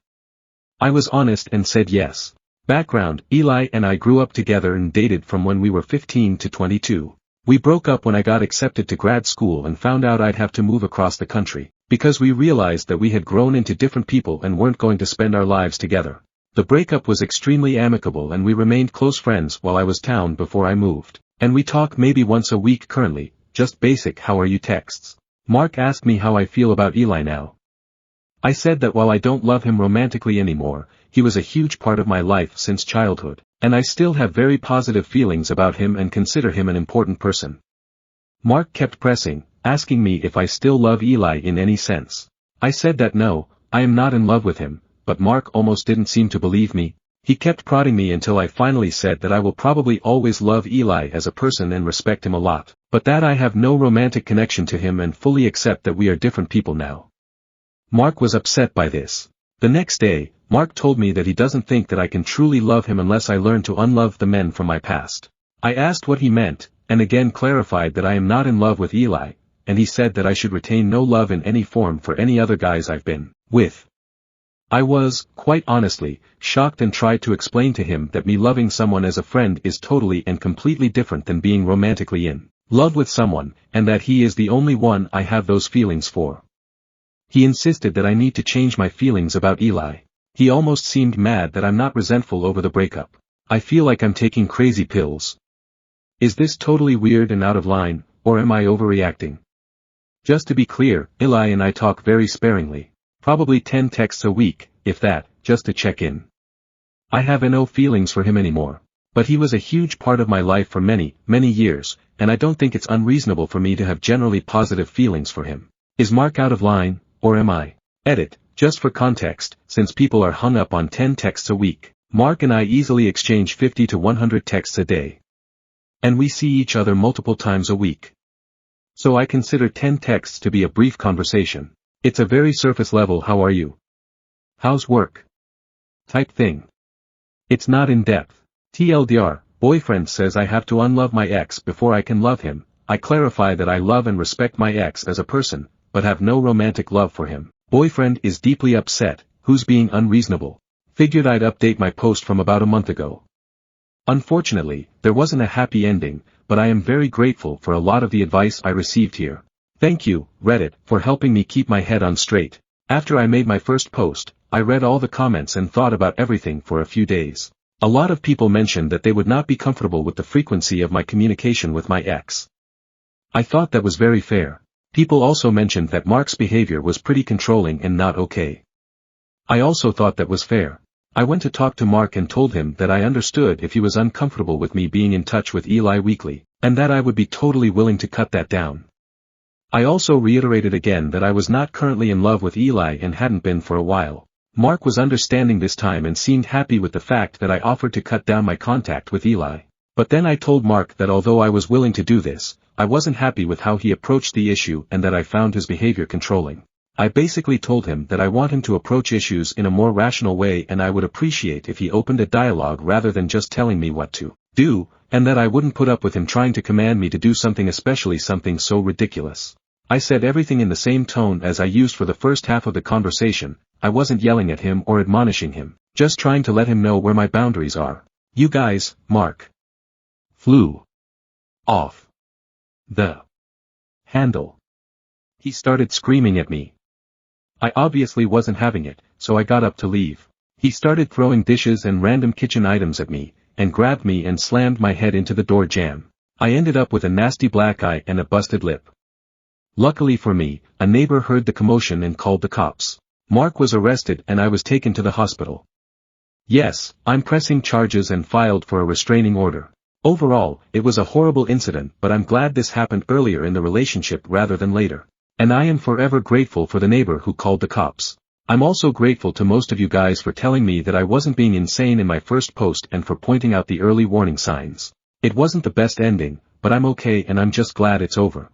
I was honest and said yes. Background, Eli and I grew up together and dated from when we were 15 to 22. We broke up when I got accepted to grad school and found out I'd have to move across the country, because we realized that we had grown into different people and weren't going to spend our lives together. The breakup was extremely amicable and we remained close friends while I was town before I moved, and we talk maybe once a week currently, just basic how are you texts. Mark asked me how I feel about Eli now. I said that while I don't love him romantically anymore, he was a huge part of my life since childhood, and I still have very positive feelings about him and consider him an important person. Mark kept pressing, asking me if I still love Eli in any sense. I said that no, I am not in love with him, but Mark almost didn't seem to believe me. He kept prodding me until I finally said that I will probably always love Eli as a person and respect him a lot, but that I have no romantic connection to him and fully accept that we are different people now. Mark was upset by this. The next day, Mark told me that he doesn't think that I can truly love him unless I learn to unlove the men from my past. I asked what he meant, and again clarified that I am not in love with Eli, and he said that I should retain no love in any form for any other guys I've been with. I was, quite honestly, shocked and tried to explain to him that me loving someone as a friend is totally and completely different than being romantically in love with someone, and that he is the only one I have those feelings for. He insisted that I need to change my feelings about Eli. He almost seemed mad that I'm not resentful over the breakup. I feel like I'm taking crazy pills. Is this totally weird and out of line, or am I overreacting? Just to be clear, Eli and I talk very sparingly. Probably 10 texts a week, if that, just to check in. I have no feelings for him anymore. But he was a huge part of my life for many, many years, and I don't think it's unreasonable for me to have generally positive feelings for him. Is Mark out of line, or am I? Edit, just for context, since people are hung up on 10 texts a week, Mark and I easily exchange 50 to 100 texts a day. And we see each other multiple times a week. So I consider 10 texts to be a brief conversation. It's a very surface level how are you? How's work? Type thing. It's not in depth. TLDR, boyfriend says I have to unlove my ex before I can love him. I clarify that I love and respect my ex as a person, but have no romantic love for him. Boyfriend is deeply upset, who's being unreasonable. Figured I'd update my post from about a month ago. Unfortunately, there wasn't a happy ending, but I am very grateful for a lot of the advice I received here. Thank you, Reddit, for helping me keep my head on straight. After I made my first post, I read all the comments and thought about everything for a few days. A lot of people mentioned that they would not be comfortable with the frequency of my communication with my ex. I thought that was very fair. People also mentioned that Mark's behavior was pretty controlling and not okay. I also thought that was fair. I went to talk to Mark and told him that I understood if he was uncomfortable with me being in touch with Eli weekly, and that I would be totally willing to cut that down. I also reiterated again that I was not currently in love with Eli and hadn't been for a while. Mark was understanding this time and seemed happy with the fact that I offered to cut down my contact with Eli. But then I told Mark that although I was willing to do this, I wasn't happy with how he approached the issue and that I found his behavior controlling. I basically told him that I want him to approach issues in a more rational way and I would appreciate if he opened a dialogue rather than just telling me what to do, and that I wouldn't put up with him trying to command me to do something, especially something so ridiculous. I said everything in the same tone as I used for the first half of the conversation. I wasn't yelling at him or admonishing him, just trying to let him know where my boundaries are. You guys, Mark flew off the handle. He started screaming at me. I obviously wasn't having it, so I got up to leave. He started throwing dishes and random kitchen items at me, and grabbed me and slammed my head into the door jamb. I ended up with a nasty black eye and a busted lip. Luckily for me, a neighbor heard the commotion and called the cops. Mark was arrested and I was taken to the hospital. Yes, I'm pressing charges and filed for a restraining order. Overall, it was a horrible incident, but I'm glad this happened earlier in the relationship rather than later. And I am forever grateful for the neighbor who called the cops. I'm also grateful to most of you guys for telling me that I wasn't being insane in my first post and for pointing out the early warning signs. It wasn't the best ending, but I'm okay and I'm just glad it's over.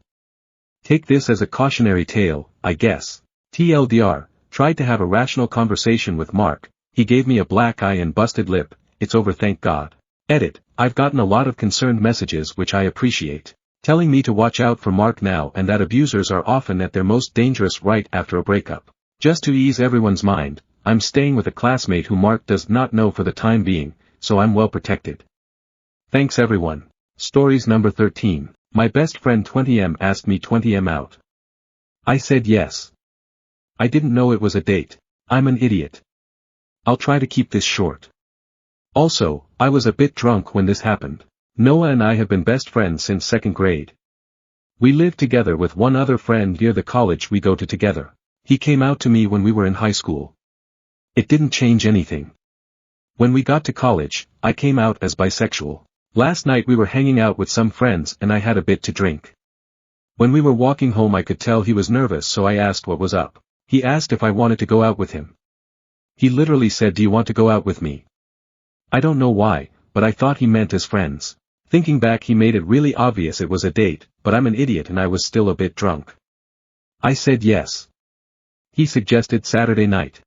Take this as a cautionary tale, I guess. TLDR, tried to have a rational conversation with Mark, he gave me a black eye and busted lip, it's over thank God. Edit, I've gotten a lot of concerned messages which I appreciate. Telling me to watch out for Mark now and that abusers are often at their most dangerous right after a breakup. Just to ease everyone's mind, I'm staying with a classmate who Mark does not know for the time being, so I'm well protected. Thanks everyone. Stories number 13. My best friend 20M asked me 20M out. I said yes. I didn't know it was a date. I'm an idiot. I'll try to keep this short. Also, I was a bit drunk when this happened. Noah and I have been best friends since 2nd grade. We lived together with one other friend near the college we go to together. He came out to me when we were in high school. It didn't change anything. When we got to college, I came out as bisexual. Last night we were hanging out with some friends and I had a bit to drink. When we were walking home I could tell he was nervous, so I asked what was up. He asked if I wanted to go out with him. He literally said, "Do you want to go out with me?" I don't know why, but I thought he meant as friends. Thinking back, he made it really obvious it was a date, but I'm an idiot and I was still a bit drunk. I said yes. He suggested Saturday night.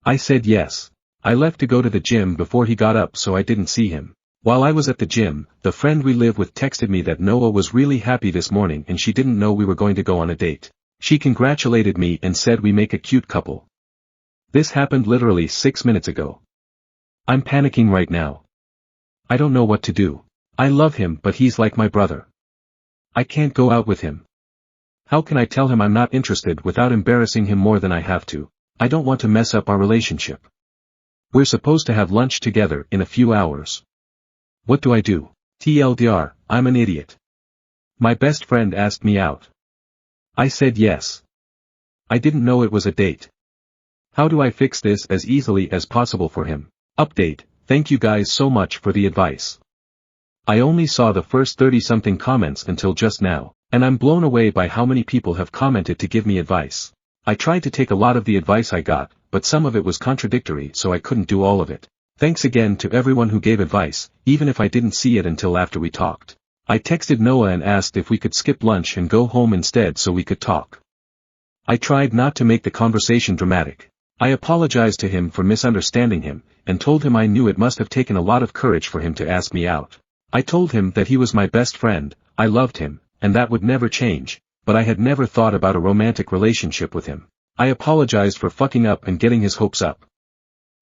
I said yes. I left to go to the gym before he got up, so I didn't see him. While I was at the gym, the friend we live with texted me that Noah was really happy this morning and she didn't know we were going to go on a date. She congratulated me and said we make a cute couple. This happened literally 6 minutes ago. I'm panicking right now. I don't know what to do. I love him, but he's like my brother. I can't go out with him. How can I tell him I'm not interested without embarrassing him more than I have to? I don't want to mess up our relationship. We're supposed to have lunch together in a few hours. What do I do? TLDR, I'm an idiot. My best friend asked me out. I said yes. I didn't know it was a date. How do I fix this as easily as possible for him? Update, thank you guys so much for the advice. I only saw the first 30-something comments until just now, and I'm blown away by how many people have commented to give me advice. I tried to take a lot of the advice I got, but some of it was contradictory, so I couldn't do all of it. Thanks again to everyone who gave advice, even if I didn't see it until after we talked. I texted Noah and asked if we could skip lunch and go home instead so we could talk. I tried not to make the conversation dramatic. I apologized to him for misunderstanding him, and told him I knew it must have taken a lot of courage for him to ask me out. I told him that he was my best friend, I loved him, and that would never change, but I had never thought about a romantic relationship with him. I apologized for fucking up and getting his hopes up.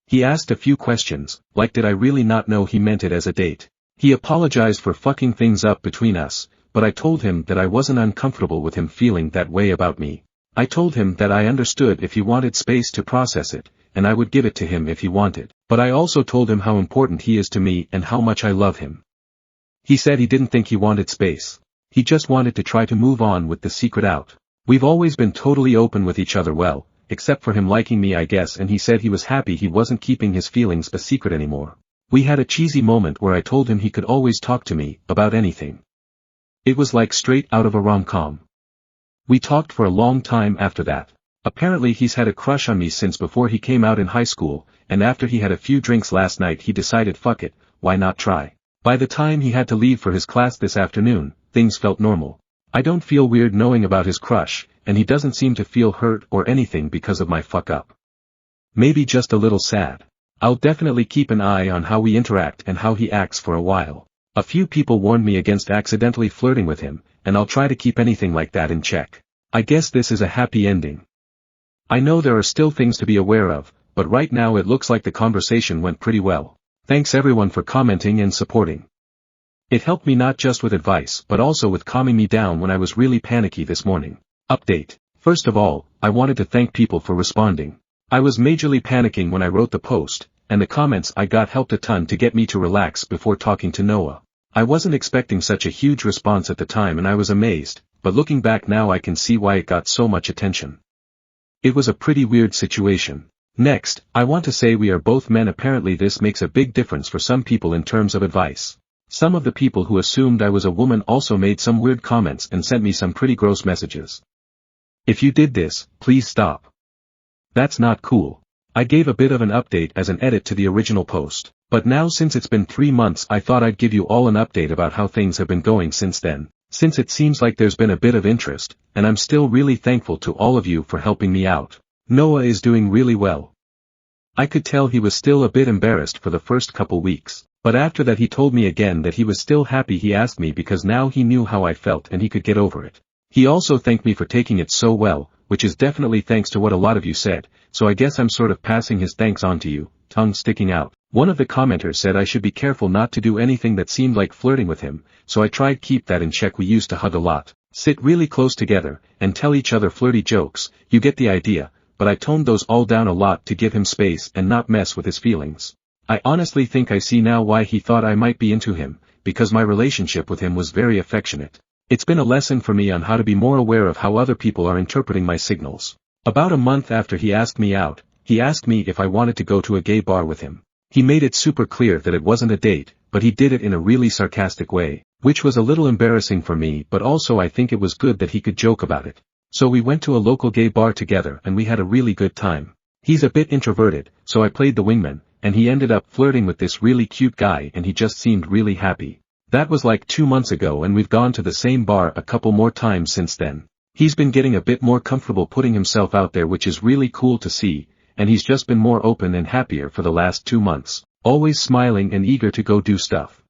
He asked a few questions, like did I really not know he meant it as a date. He apologized for fucking things up between us, but I told him that I wasn't uncomfortable with him feeling that way about me. I told him that I understood if he wanted space to process it, and I would give it to him if he wanted, but I also told him how important he is to me and how much I love him. He said he didn't think he wanted space. He just wanted to try to move on with the secret out. We've always been totally open with each other, well, except for him liking me I guess, and he said he was happy he wasn't keeping his feelings a secret anymore. We had a cheesy moment where I told him he could always talk to me about anything. It was like straight out of a rom-com. We talked for a long time after that. Apparently he's had a crush on me since before he came out in high school, and after he had a few drinks last night he decided fuck it, why not try? By the time he had to leave for his class this afternoon, things felt normal. I don't feel weird knowing about his crush, and he doesn't seem to feel hurt or anything because of my fuck up. Maybe just a little sad. I'll definitely keep an eye on how we interact and how he acts for a while. A few people warned me against accidentally flirting with him, and I'll try to keep anything like that in check. I guess this is a happy ending. I know there are still things to be aware of, but right now it looks like the conversation went pretty well. Thanks everyone for commenting and supporting. It helped me not just with advice but also with calming me down when I was really panicky this morning. Update. First of all, I wanted to thank people for responding. I was majorly panicking when I wrote the post, and the comments I got helped a ton to get me to relax before talking to Noah. I wasn't expecting such a huge response at the time and I was amazed, but looking back now I can see why it got so much attention. It was a pretty weird situation. Next, I want to say we are both men. Apparently this makes a big difference for some people in terms of advice. Some of the people who assumed I was a woman also made some weird comments and sent me some pretty gross messages. If you did this, please stop. That's not cool. I gave a bit of an update as an edit to the original post, but now since it's been 3 months I thought I'd give you all an update about how things have been going since then, since it seems like there's been a bit of interest, and I'm still really thankful to all of you for helping me out. Noah is doing really well. I could tell he was still a bit embarrassed for the first couple weeks, but after that he told me again that he was still happy he asked me because now he knew how I felt and he could get over it. He also thanked me for taking it so well, which is definitely thanks to what a lot of you said, so I guess I'm sort of passing his thanks on to you, tongue sticking out. One of the commenters said I should be careful not to do anything that seemed like flirting with him, so I tried keep that in check. We used to hug a lot, sit really close together, and tell each other flirty jokes, you get the idea, but I toned those all down a lot to give him space and not mess with his feelings. I honestly think I see now why he thought I might be into him, because my relationship with him was very affectionate. It's been a lesson for me on how to be more aware of how other people are interpreting my signals. About a month after he asked me out, he asked me if I wanted to go to a gay bar with him. He made it super clear that it wasn't a date, but he did it in a really sarcastic way, which was a little embarrassing for me, but also I think it was good that he could joke about it. So we went to a local gay bar together and we had a really good time. He's a bit introverted, so I played the wingman, and he ended up flirting with this really cute guy and he just seemed really happy. That was like 2 months ago and we've gone to the same bar a couple more times since then. He's been getting a bit more comfortable putting himself out there, which is really cool to see, and he's just been more open and happier for the last 2 months, always smiling and eager to go do stuff.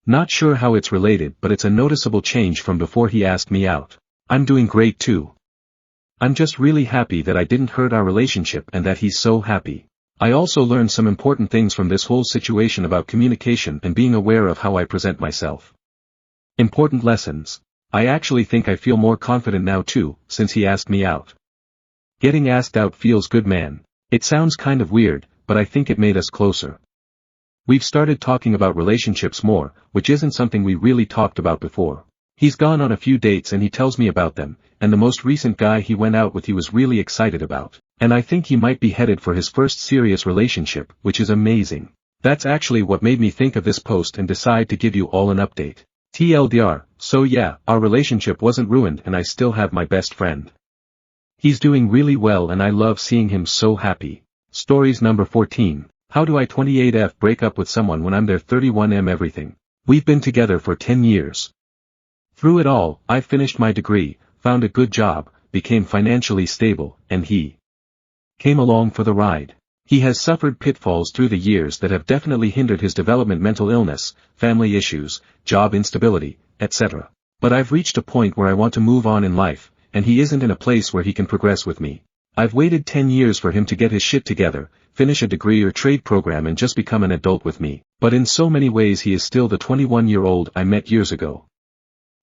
Not sure how it's related, but it's a noticeable change from before he asked me out. I'm doing great too. I'm just really happy that I didn't hurt our relationship and that he's so happy. I also learned some important things from this whole situation about communication and being aware of how I present myself. Important lessons. I actually think I feel more confident now too, since he asked me out. Getting asked out feels good, man. It sounds kind of weird, but I think it made us closer. We've started talking about relationships more, which isn't something we really talked about before. He's gone on a few dates and he tells me about them, and the most recent guy he went out with he was really excited about, and I think he might be headed for his first serious relationship, which is amazing. That's actually what made me think of this post and decide to give you all an update. TLDR, so yeah, our relationship wasn't ruined and I still have my best friend. He's doing really well and I love seeing him so happy. Stories number 14. How do I 28F break up with someone when I'm their 31M everything? We've been together for 10 years. Through it all, I finished my degree, found a good job, became financially stable, and he came along for the ride. He has suffered pitfalls through the years that have definitely hindered his development: mental illness, family issues, job instability, etc. But I've reached a point where I want to move on in life, and he isn't in a place where he can progress with me. I've waited 10 years for him to get his shit together, finish a degree or trade program and just become an adult with me, but in so many ways he is still the 21-year-old I met years ago.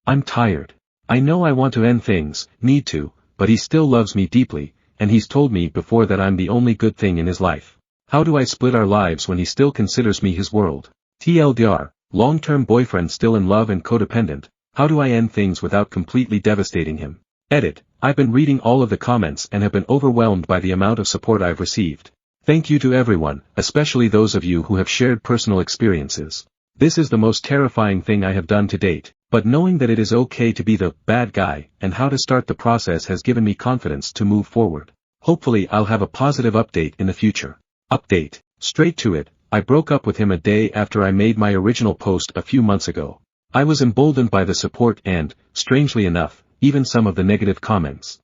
I'm tired. I know I want to end things, need to, but he still loves me deeply, and he's told me before that I'm the only good thing in his life. How do I split our lives when he still considers me his world? TLDR, long-term boyfriend still in love and codependent. How do I end things without completely devastating him? Edit. I've been reading all of the comments and have been overwhelmed by the amount of support I've received. Thank you to everyone, especially those of you who have shared personal experiences. This is the most terrifying thing I have done to date, but knowing that it is okay to be the bad guy and how to start the process has given me confidence to move forward. Hopefully I'll have a positive update in the future. Update. Straight to it, I broke up with him a day after I made my original post a few months ago. I was emboldened by the support and, strangely enough, even some of the negative comments.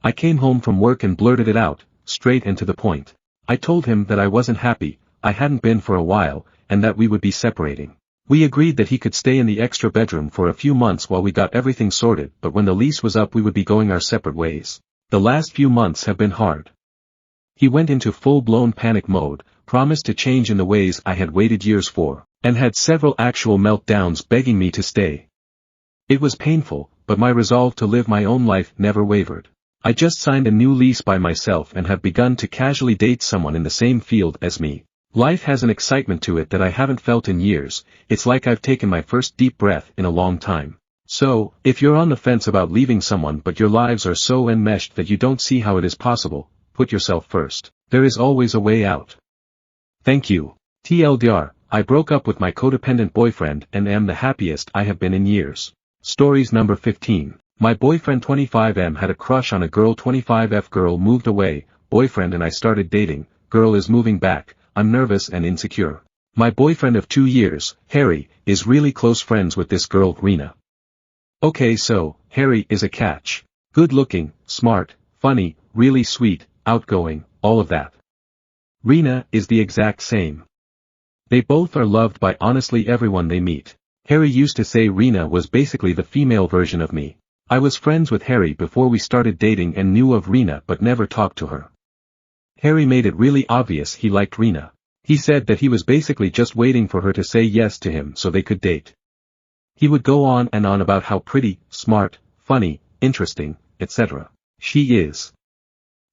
I came home from work and blurted it out, straight and to the point. I told him that I wasn't happy, I hadn't been for a while, and that we would be separating. We agreed that he could stay in the extra bedroom for a few months while we got everything sorted, but when the lease was up we would be going our separate ways. The last few months have been hard. He went into full-blown panic mode, promised to change in the ways I had waited years for, and had several actual meltdowns begging me to stay. It was painful, but my resolve to live my own life never wavered. I just signed a new lease by myself and have begun to casually date someone in the same field as me. Life has an excitement to it that I haven't felt in years. It's like I've taken my first deep breath in a long time. So, if you're on the fence about leaving someone but your lives are so enmeshed that you don't see how it is possible, put yourself first. There is always a way out. Thank you. TLDR, I broke up with my codependent boyfriend and am the happiest I have been in years. Stories number 15. My boyfriend 25M had a crush on a girl 25F. Girl moved away, boyfriend and I started dating, girl is moving back, I'm nervous and insecure. My boyfriend of 2 years, Harry, is really close friends with this girl, Rena. Okay, so, Harry is a catch. Good looking, smart, funny, really sweet, outgoing, all of that. Rena is the exact same. They both are loved by honestly everyone they meet. Harry used to say Rena was basically the female version of me. I was friends with Harry before we started dating and knew of Rena but never talked to her. Harry made it really obvious he liked Rena. He said that he was basically just waiting for her to say yes to him so they could date. He would go on and on about how pretty, smart, funny, interesting, etc. she is.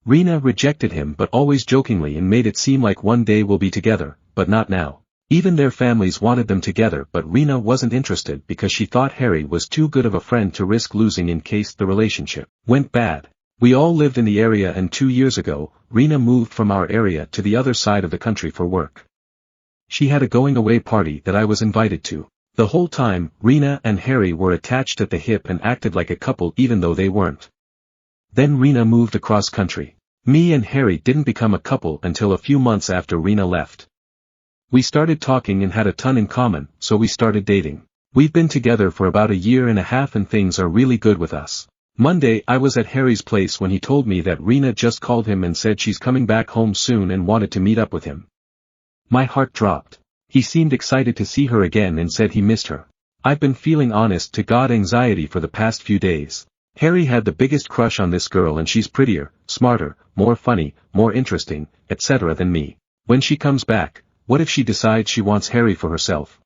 Rena rejected him but always jokingly and made it seem like one day we'll be together, but not now. Even their families wanted them together but Rena wasn't interested because she thought Harry was too good of a friend to risk losing in case the relationship went bad. We all lived in the area and 2 years ago, Rena moved from our area to the other side of the country for work. She had a going-away party that I was invited to. The whole time, Rena and Harry were attached at the hip and acted like a couple even though they weren't. Then Rena moved across country. Me and Harry didn't become a couple until a few months after Rena left. We started talking and had a ton in common, so we started dating. We've been together for about 1.5 years and things are really good with us. Monday I was at Harry's place when he told me that Rena just called him and said she's coming back home soon and wanted to meet up with him. My heart dropped. He seemed excited to see her again and said he missed her. I've been feeling honest to God anxiety for the past few days. Harry had the biggest crush on this girl and she's prettier, smarter, more funny, more interesting, etc. than me. When she comes back, what if she decides she wants Harry for herself?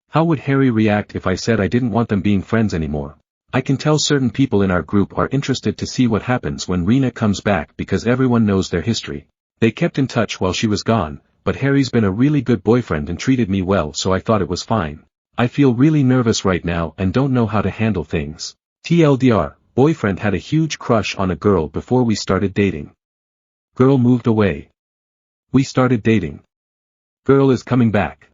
How would Harry react if I said I didn't want them being friends anymore? I can tell certain people in our group are interested to see what happens when Rena comes back because everyone knows their history. They kept in touch while she was gone, but Harry's been a really good boyfriend and treated me well so I thought it was fine. I feel really nervous right now and don't know how to handle things. TLDR, boyfriend had a huge crush on a girl before we started dating. Girl moved away. We started dating. Girl is coming back.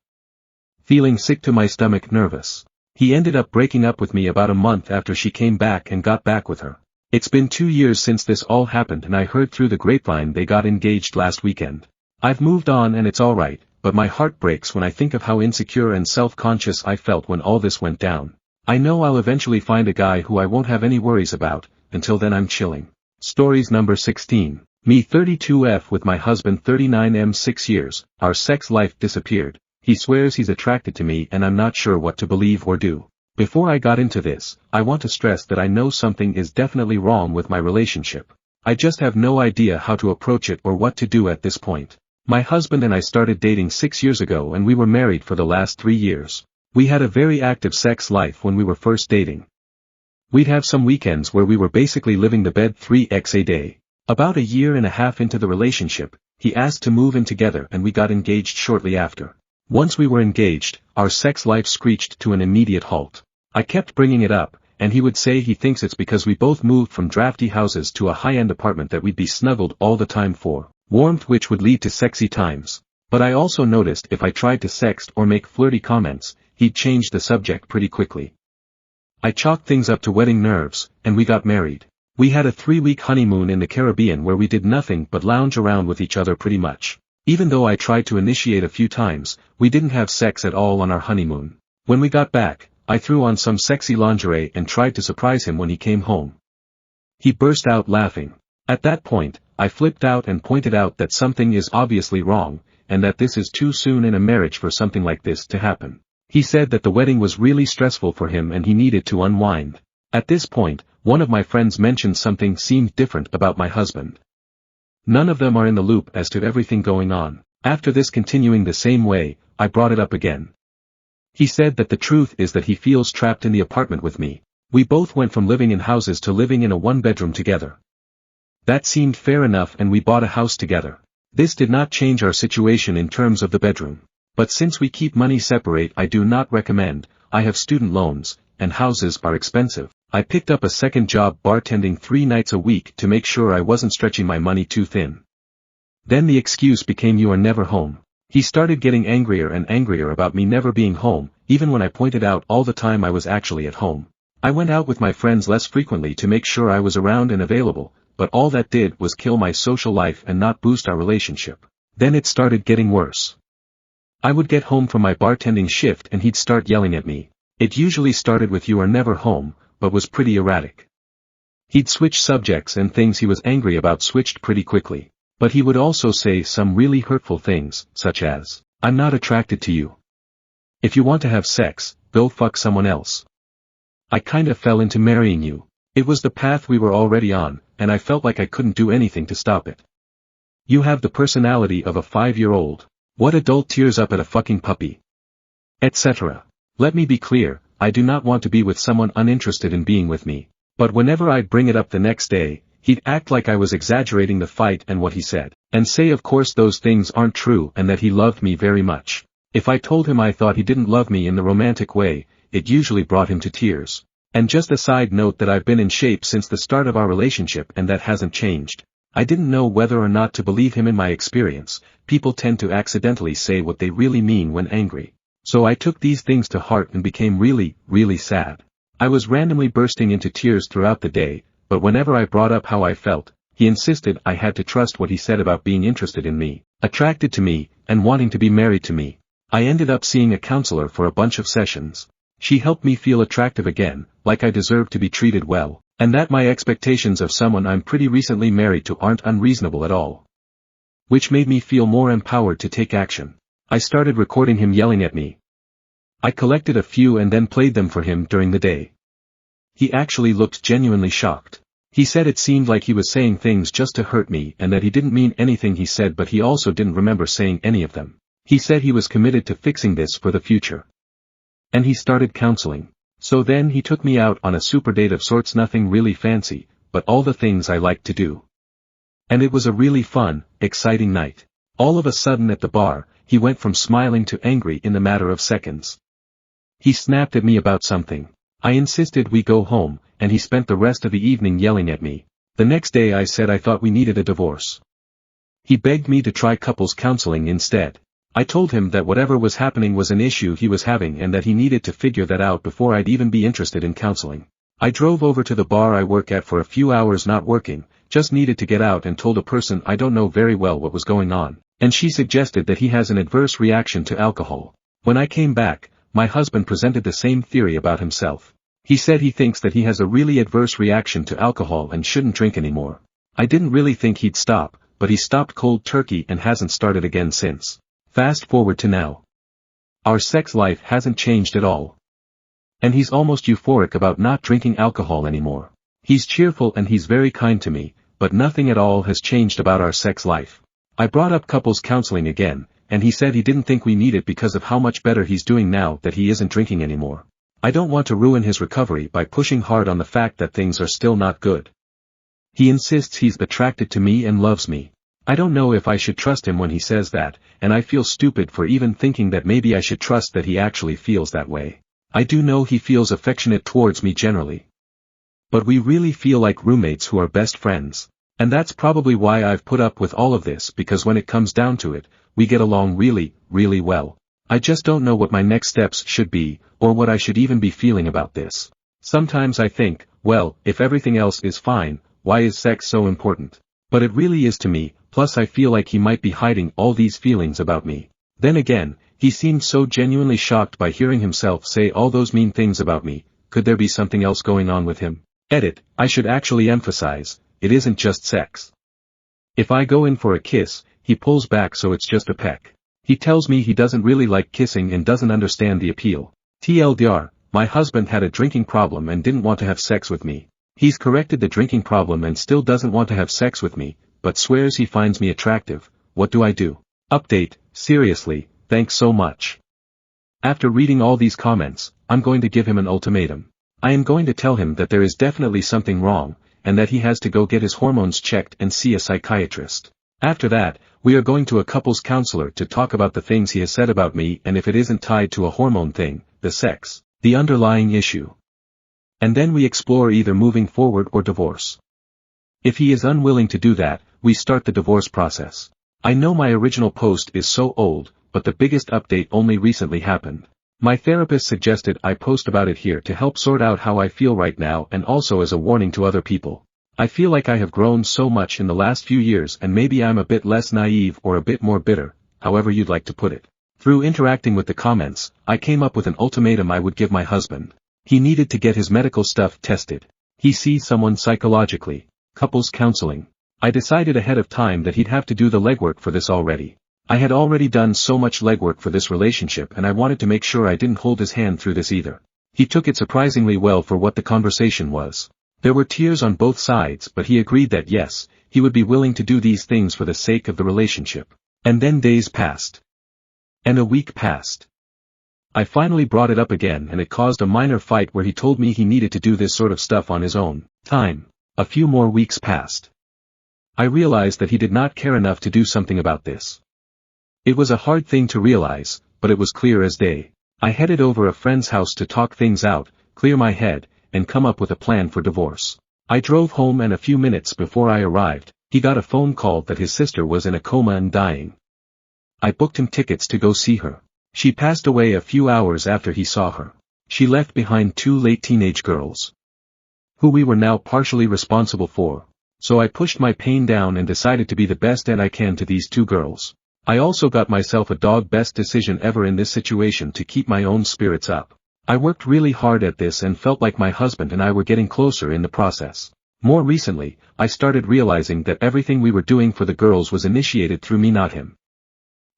Feeling sick to my stomach, nervous. He ended up breaking up with me about a month after she came back and got back with her. It's been 2 years since this all happened and I heard through the grapevine they got engaged last weekend. I've moved on and it's alright, but my heart breaks when I think of how insecure and self-conscious I felt when all this went down. I know I'll eventually find a guy who I won't have any worries about, until then I'm chilling. Stories number 16. Me 32F with my husband 39M 6 years, our sex life disappeared. He swears he's attracted to me and I'm not sure what to believe or do. Before I got into this, I want to stress that I know something is definitely wrong with my relationship. I just have no idea how to approach it or what to do at this point. My husband and I started dating 6 years ago and we were married for the last 3 years. We had a very active sex life when we were first dating. We'd have some weekends where we were basically living the bed 3x a day. About 1.5 years into the relationship, he asked to move in together and we got engaged shortly after. Once we were engaged, our sex life screeched to an immediate halt. I kept bringing it up, and he would say he thinks it's because we both moved from drafty houses to a high-end apartment that we'd be snuggled all the time for warmth, which would lead to sexy times. But I also noticed if I tried to sext or make flirty comments, he'd change the subject pretty quickly. I chalked things up to wedding nerves, and we got married. We had a 3-week honeymoon in the Caribbean where we did nothing but lounge around with each other pretty much. Even though I tried to initiate a few times, we didn't have sex at all on our honeymoon. When we got back, I threw on some sexy lingerie and tried to surprise him when he came home. He burst out laughing. At that point, I flipped out and pointed out that something is obviously wrong, and that this is too soon in a marriage for something like this to happen. He said that the wedding was really stressful for him and he needed to unwind. At this point, one of my friends mentioned something seemed different about my husband. None of them are in the loop as to everything going on. After this continuing the same way, I brought it up again. He said that the truth is that he feels trapped in the apartment with me. We both went from living in houses to living in a 1-bedroom together. That seemed fair enough and we bought a house together. This did not change our situation in terms of the bedroom. But since we keep money separate, I do not recommend. I have student loans, and houses are expensive. I picked up a second job bartending 3 nights a week to make sure I wasn't stretching my money too thin. Then the excuse became "you are never home." He started getting angrier and angrier about me never being home, even when I pointed out all the time I was actually at home. I went out with my friends less frequently to make sure I was around and available, but all that did was kill my social life and not boost our relationship. Then it started getting worse. I would get home from my bartending shift and he'd start yelling at me. It usually started with "you are never home," but was pretty erratic. He'd switch subjects and things he was angry about switched pretty quickly. But he would also say some really hurtful things, such as, "I'm not attracted to you. If you want to have sex, go fuck someone else. I kinda fell into marrying you." It was the path we were already on, and I felt like I couldn't do anything to stop it. "You have the personality of a 5-year-old. What adult tears up at a fucking puppy? Etc. Let me be clear, I do not want to be with someone uninterested in being with me. But whenever I'd bring it up the next day, he'd act like I was exaggerating the fight and what he said, and say of course those things aren't true and that he loved me very much. If I told him I thought he didn't love me in the romantic way, it usually brought him to tears. And just a side note that I've been in shape since the start of our relationship and that hasn't changed. I didn't know whether or not to believe him. In my experience, people tend to accidentally say what they really mean when angry. So I took these things to heart and became really, really sad. I was randomly bursting into tears throughout the day, but whenever I brought up how I felt, he insisted I had to trust what he said about being interested in me, attracted to me, and wanting to be married to me. I ended up seeing a counselor for a bunch of sessions. She helped me feel attractive again, like I deserved to be treated well, and that my expectations of someone I'm pretty recently married to aren't unreasonable at all. Which made me feel more empowered to take action. I started recording him yelling at me. I collected a few and then played them for him during the day. He actually looked genuinely shocked. He said it seemed like he was saying things just to hurt me and that he didn't mean anything he said, but he also didn't remember saying any of them. He said he was committed to fixing this for the future. And he started counseling. So then he took me out on a super date of sorts, nothing really fancy, but all the things I like to do. And it was a really fun, exciting night. All of a sudden at the bar, he went from smiling to angry in the matter of seconds. He snapped at me about something. I insisted we go home, and he spent the rest of the evening yelling at me. The next day I said I thought we needed a divorce. He begged me to try couples counseling instead. I told him that whatever was happening was an issue he was having and that he needed to figure that out before I'd even be interested in counseling. I drove over to the bar I work at for a few hours, not working, just needed to get out, and told a person I don't know very well what was going on, and she suggested that he has an adverse reaction to alcohol. When I came back, my husband presented the same theory about himself. He said he thinks that he has a really adverse reaction to alcohol and shouldn't drink anymore. I didn't really think he'd stop, but he stopped cold turkey and hasn't started again since. Fast forward to now. Our sex life hasn't changed at all. And he's almost euphoric about not drinking alcohol anymore. He's cheerful and he's very kind to me, but nothing at all has changed about our sex life. I brought up couples counseling again, and he said he didn't think we need it because of how much better he's doing now that he isn't drinking anymore. I don't want to ruin his recovery by pushing hard on the fact that things are still not good. He insists he's attracted to me and loves me. I don't know if I should trust him when he says that, and I feel stupid for even thinking that maybe I should trust that he actually feels that way. I do know he feels affectionate towards me generally. But we really feel like roommates who are best friends. And that's probably why I've put up with all of this, because when it comes down to it, we get along really, really well. I just don't know what my next steps should be, or what I should even be feeling about this. Sometimes I think, well, if everything else is fine, why is sex so important? But it really is to me, plus I feel like he might be hiding all these feelings about me. Then again, he seemed so genuinely shocked by hearing himself say all those mean things about me. Could there be something else going on with him? Edit, I should actually emphasize, it isn't just sex. If I go in for a kiss, he pulls back so it's just a peck. He tells me he doesn't really like kissing and doesn't understand the appeal. TLDR, my husband had a drinking problem and didn't want to have sex with me. He's corrected the drinking problem and still doesn't want to have sex with me, but swears he finds me attractive. What do I do? Update, seriously, thanks so much. After reading all these comments, I'm going to give him an ultimatum. I am going to tell him that there is definitely something wrong, and that he has to go get his hormones checked and see a psychiatrist. After that, we are going to a couples counselor to talk about the things he has said about me, and if it isn't tied to a hormone thing, the sex, the underlying issue. And then we explore either moving forward or divorce. If he is unwilling to do that, we start the divorce process. I know my original post is so old, but the biggest update only recently happened. My therapist suggested I post about it here to help sort out how I feel right now and also as a warning to other people. I feel like I have grown so much in the last few years, and maybe I'm a bit less naive or a bit more bitter, however you'd like to put it. Through interacting with the comments, I came up with an ultimatum I would give my husband. He needed to get his medical stuff tested. He sees someone psychologically. Couples counseling. I decided ahead of time that he'd have to do the legwork for this already. I had already done so much legwork for this relationship, and I wanted to make sure I didn't hold his hand through this either. He took it surprisingly well for what the conversation was. There were tears on both sides, but he agreed that yes, he would be willing to do these things for the sake of the relationship. And then days passed. And a week passed. I finally brought it up again and it caused a minor fight where he told me he needed to do this sort of stuff on his own time. A few more weeks passed. I realized that he did not care enough to do something about this. It was a hard thing to realize, but it was clear as day. I headed over a friend's house to talk things out, clear my head, and come up with a plan for divorce. I drove home and a few minutes before I arrived, he got a phone call that his sister was in a coma and dying. I booked him tickets to go see her. She passed away a few hours after he saw her. She left behind 2 late teenage girls, who we were now partially responsible for. So I pushed my pain down and decided to be the best dad I can to these 2 girls. I also got myself a dog, best decision ever in this situation, to keep my own spirits up. I worked really hard at this and felt like my husband and I were getting closer in the process. More recently, I started realizing that everything we were doing for the girls was initiated through me, not him.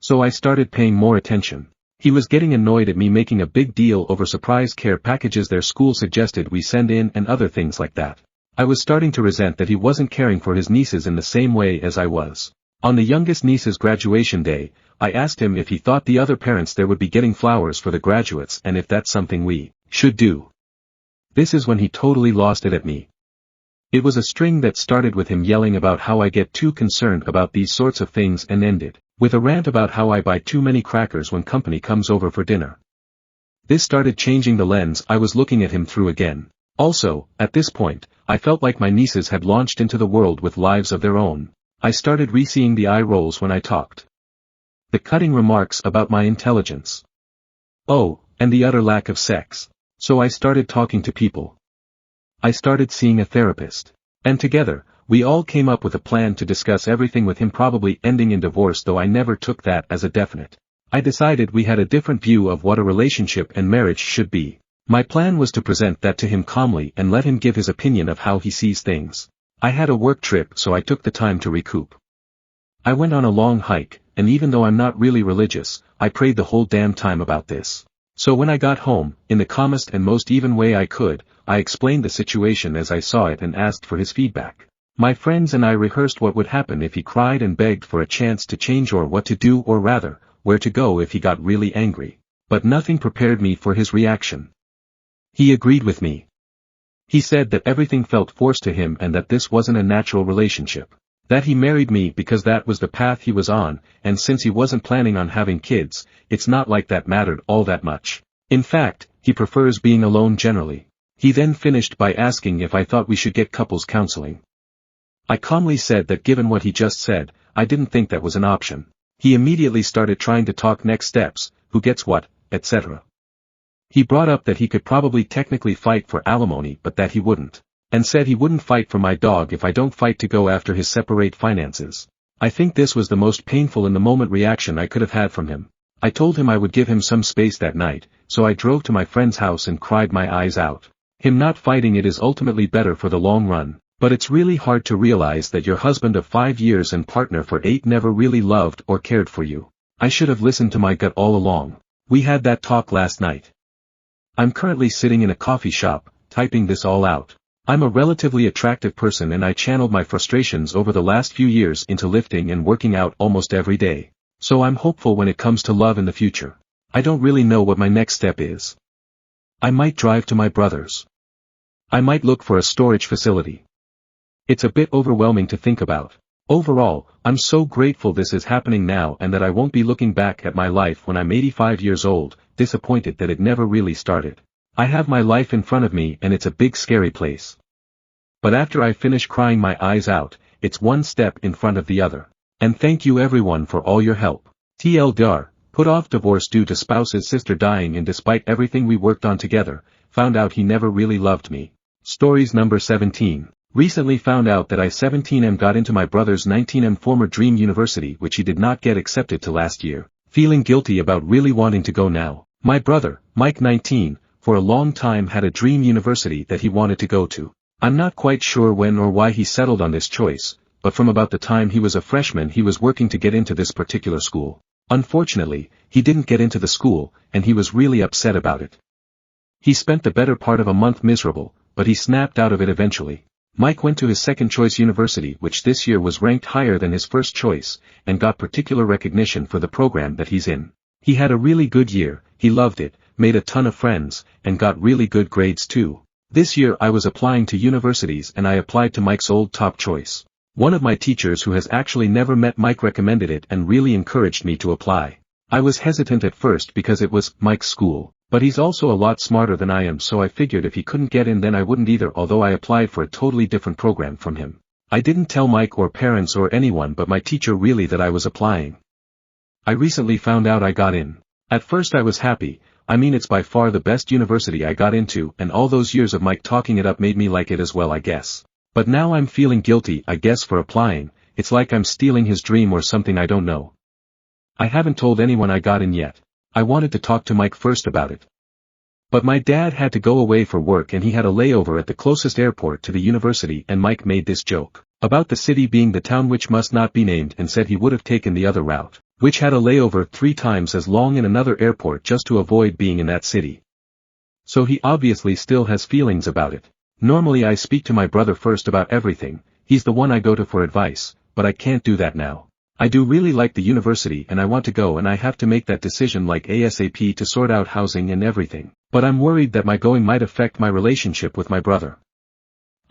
So I started paying more attention. He was getting annoyed at me making a big deal over surprise care packages their school suggested we send in and other things like that. I was starting to resent that he wasn't caring for his nieces in the same way as I was. On the youngest niece's graduation day, I asked him if he thought the other parents there would be getting flowers for the graduates and if that's something we should do. This is when he totally lost it at me. It was a string that started with him yelling about how I get too concerned about these sorts of things and ended with a rant about how I buy too many crackers when company comes over for dinner. This started changing the lens I was looking at him through again. Also, at this point, I felt like my nieces had launched into the world with lives of their own. I started re-seeing the eye rolls when I talked. The cutting remarks about my intelligence. Oh, and the utter lack of sex. So I started talking to people. I started seeing a therapist. And together, we all came up with a plan to discuss everything, with him probably ending in divorce, though I never took that as a definite. I decided we had a different view of what a relationship and marriage should be. My plan was to present that to him calmly and let him give his opinion of how he sees things. I had a work trip, so I took the time to recoup. I went on a long hike, and even though I'm not really religious, I prayed the whole damn time about this. So when I got home, in the calmest and most even way I could, I explained the situation as I saw it and asked for his feedback. My friends and I rehearsed what would happen if he cried and begged for a chance to change, or what to do, or rather, where to go if he got really angry. But nothing prepared me for his reaction. He agreed with me. He said that everything felt forced to him and that this wasn't a natural relationship. That he married me because that was the path he was on, and since he wasn't planning on having kids, it's not like that mattered all that much. In fact, he prefers being alone generally. He then finished by asking if I thought we should get couples counseling. I calmly said that given what he just said, I didn't think that was an option. He immediately started trying to talk next steps, who gets what, etc. He brought up that he could probably technically fight for alimony but that he wouldn't. And said he wouldn't fight for my dog if I don't fight to go after his separate finances. I think this was the most painful in the moment reaction I could have had from him. I told him I would give him some space that night, so I drove to my friend's house and cried my eyes out. Him not fighting it is ultimately better for the long run. But it's really hard to realize that your husband of 5 years and partner for 8 never really loved or cared for you. I should have listened to my gut all along. We had that talk last night. I'm currently sitting in a coffee shop, typing this all out. I'm a relatively attractive person and I channeled my frustrations over the last few years into lifting and working out almost every day. So I'm hopeful when it comes to love in the future. I don't really know what my next step is. I might drive to my brother's. I might look for a storage facility. It's a bit overwhelming to think about. Overall, I'm so grateful this is happening now and that I won't be looking back at my life when I'm 85 years old, disappointed that it never really started. I have my life in front of me and it's a big scary place. But after I finish crying my eyes out, it's one step in front of the other. And thank you everyone for all your help. TLDR, put off divorce due to spouse's sister dying, and despite everything we worked on together, found out he never really loved me. Stories number 17. Recently found out that I 17M got into my brother's 19M former dream university which he did not get accepted to last year, feeling guilty about really wanting to go now. My brother, Mike 19, for a long time had a dream university that he wanted to go to. I'm not quite sure when or why he settled on this choice, but from about the time he was a freshman he was working to get into this particular school. Unfortunately, he didn't get into the school, and he was really upset about it. He spent the better part of a month miserable, but he snapped out of it eventually. Mike went to his second choice university which this year was ranked higher than his first choice, and got particular recognition for the program that he's in. He had a really good year, he loved it, made a ton of friends, and got really good grades too. This year I was applying to universities and I applied to Mike's old top choice. One of my teachers who has actually never met Mike recommended it and really encouraged me to apply. I was hesitant at first because it was Mike's school, but he's also a lot smarter than I am, so I figured if he couldn't get in then I wouldn't either, although I applied for a totally different program from him. I didn't tell Mike or parents or anyone but my teacher really that I was applying. I recently found out I got in. At first I was happy. I mean, it's by far the best university I got into, and all those years of Mike talking it up made me like it as well, I guess. But now I'm feeling guilty, I guess, for applying. It's like I'm stealing his dream or something, I don't know. I haven't told anyone I got in yet. I wanted to talk to Mike first about it. But my dad had to go away for work and he had a layover at the closest airport to the university, and Mike made this joke about the city being the town which must not be named and said he would have taken the other route, which had a layover 3 times as long in another airport just to avoid being in that city. So he obviously still has feelings about it. Normally I speak to my brother first about everything, he's the one I go to for advice, but I can't do that now. I do really like the university and I want to go, and I have to make that decision like ASAP to sort out housing and everything, but I'm worried that my going might affect my relationship with my brother.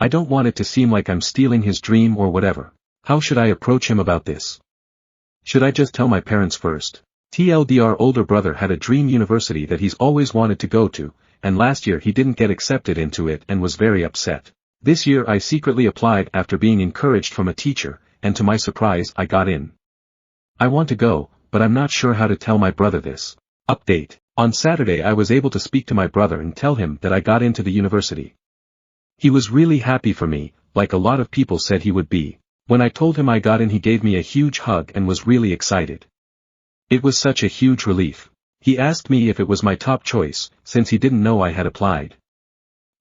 I don't want it to seem like I'm stealing his dream or whatever. How should I approach him about this? Should I just tell my parents first? TLDR, older brother had a dream university that he's always wanted to go to, and last year he didn't get accepted into it and was very upset. This year I secretly applied after being encouraged from a teacher, and to my surprise I got in. I want to go, but I'm not sure how to tell my brother this. Update. On Saturday I was able to speak to my brother and tell him that I got into the university. He was really happy for me, like a lot of people said he would be. When I told him I got in, he gave me a huge hug and was really excited. It was such a huge relief. He asked me if it was my top choice, since he didn't know I had applied.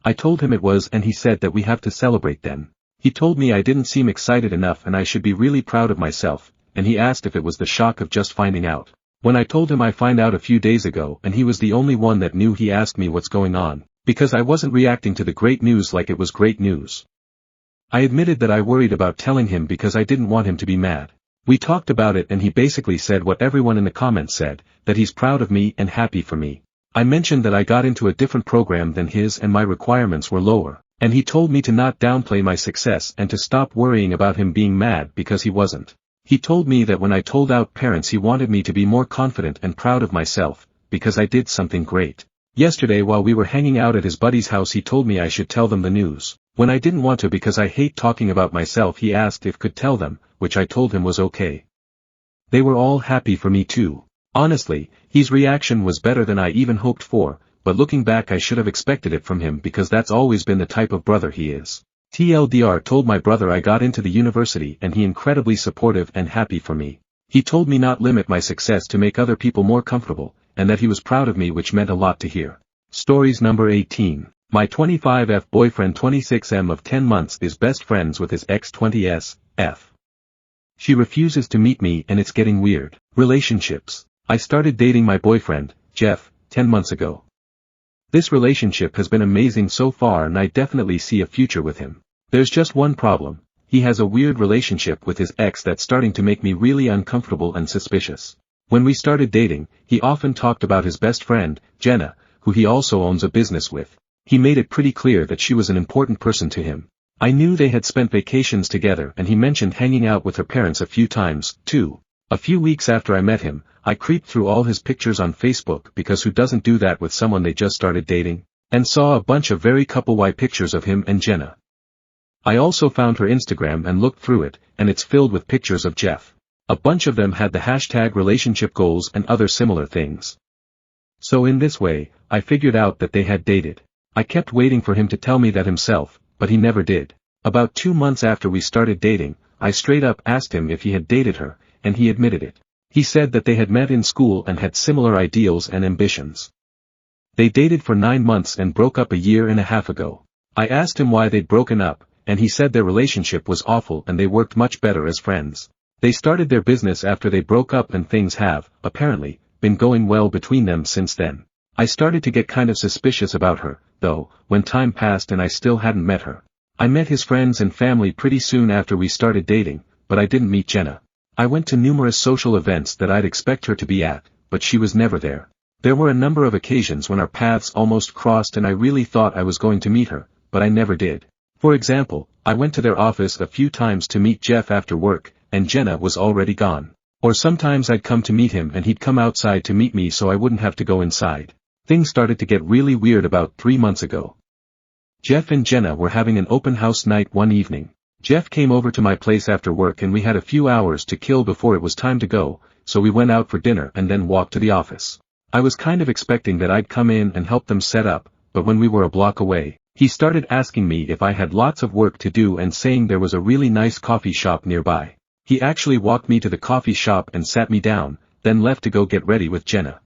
I told him it was, and he said that we have to celebrate then. He told me I didn't seem excited enough and I should be really proud of myself, and he asked if it was the shock of just finding out. When I told him I found out a few days ago and he was the only one that knew, he asked me what's going on, because I wasn't reacting to the great news like it was great news. I admitted that I worried about telling him because I didn't want him to be mad. We talked about it and he basically said what everyone in the comments said, that he's proud of me and happy for me. I mentioned that I got into a different program than his and my requirements were lower, and he told me to not downplay my success and to stop worrying about him being mad because he wasn't. He told me that when I told out parents he wanted me to be more confident and proud of myself, because I did something great. Yesterday while we were hanging out at his buddy's house he told me I should tell them the news. When I didn't want to because I hate talking about myself, he asked if could tell them, which I told him was okay. They were all happy for me too. Honestly, his reaction was better than I even hoped for, but looking back I should have expected it from him because that's always been the type of brother he is. TLDR told my brother I got into the university and he incredibly supportive and happy for me. He told me not limit my success to make other people more comfortable, and that he was proud of me, which meant a lot to hear. Stories number 18. My 25F boyfriend 26M of 10 months is best friends with his ex 20S. She refuses to meet me and it's getting weird. Relationships. I started dating my boyfriend, Jeff, 10 months ago. This relationship has been amazing so far and I definitely see a future with him. There's just one problem. He has a weird relationship with his ex that's starting to make me really uncomfortable and suspicious. When we started dating, he often talked about his best friend, Jenna, who he also owns a business with. He made it pretty clear that she was an important person to him. I knew they had spent vacations together and he mentioned hanging out with her parents a few times, too. A few weeks after I met him, I creeped through all his pictures on Facebook, because who doesn't do that with someone they just started dating, and saw a bunch of very couple-y pictures of him and Jenna. I also found her Instagram and looked through it, and it's filled with pictures of Jeff. A bunch of them had the hashtag relationship goals and other similar things. So in this way, I figured out that they had dated. I kept waiting for him to tell me that himself, but he never did. About 2 months after we started dating, I straight up asked him if he had dated her, and he admitted it. He said that they had met in school and had similar ideals and ambitions. They dated for 9 months and broke up a year and a half ago. I asked him why they'd broken up, and he said their relationship was awful and they worked much better as friends. They started their business after they broke up and things have, apparently, been going well between them since then. I started to get kind of suspicious about her, though, when time passed and I still hadn't met her. I met his friends and family pretty soon after we started dating, but I didn't meet Jenna. I went to numerous social events that I'd expect her to be at, but she was never there. There were a number of occasions when our paths almost crossed and I really thought I was going to meet her, but I never did. For example, I went to their office a few times to meet Jeff after work, and Jenna was already gone. Or sometimes I'd come to meet him and he'd come outside to meet me so I wouldn't have to go inside. Things started to get really weird about 3 months ago. Jeff and Jenna were having an open house night one evening. Jeff came over to my place after work and we had a few hours to kill before it was time to go, so we went out for dinner and then walked to the office. I was kind of expecting that I'd come in and help them set up, but when we were a block away, he started asking me if I had lots of work to do and saying there was a really nice coffee shop nearby. He actually walked me to the coffee shop and sat me down, then left to go get ready with Jenna.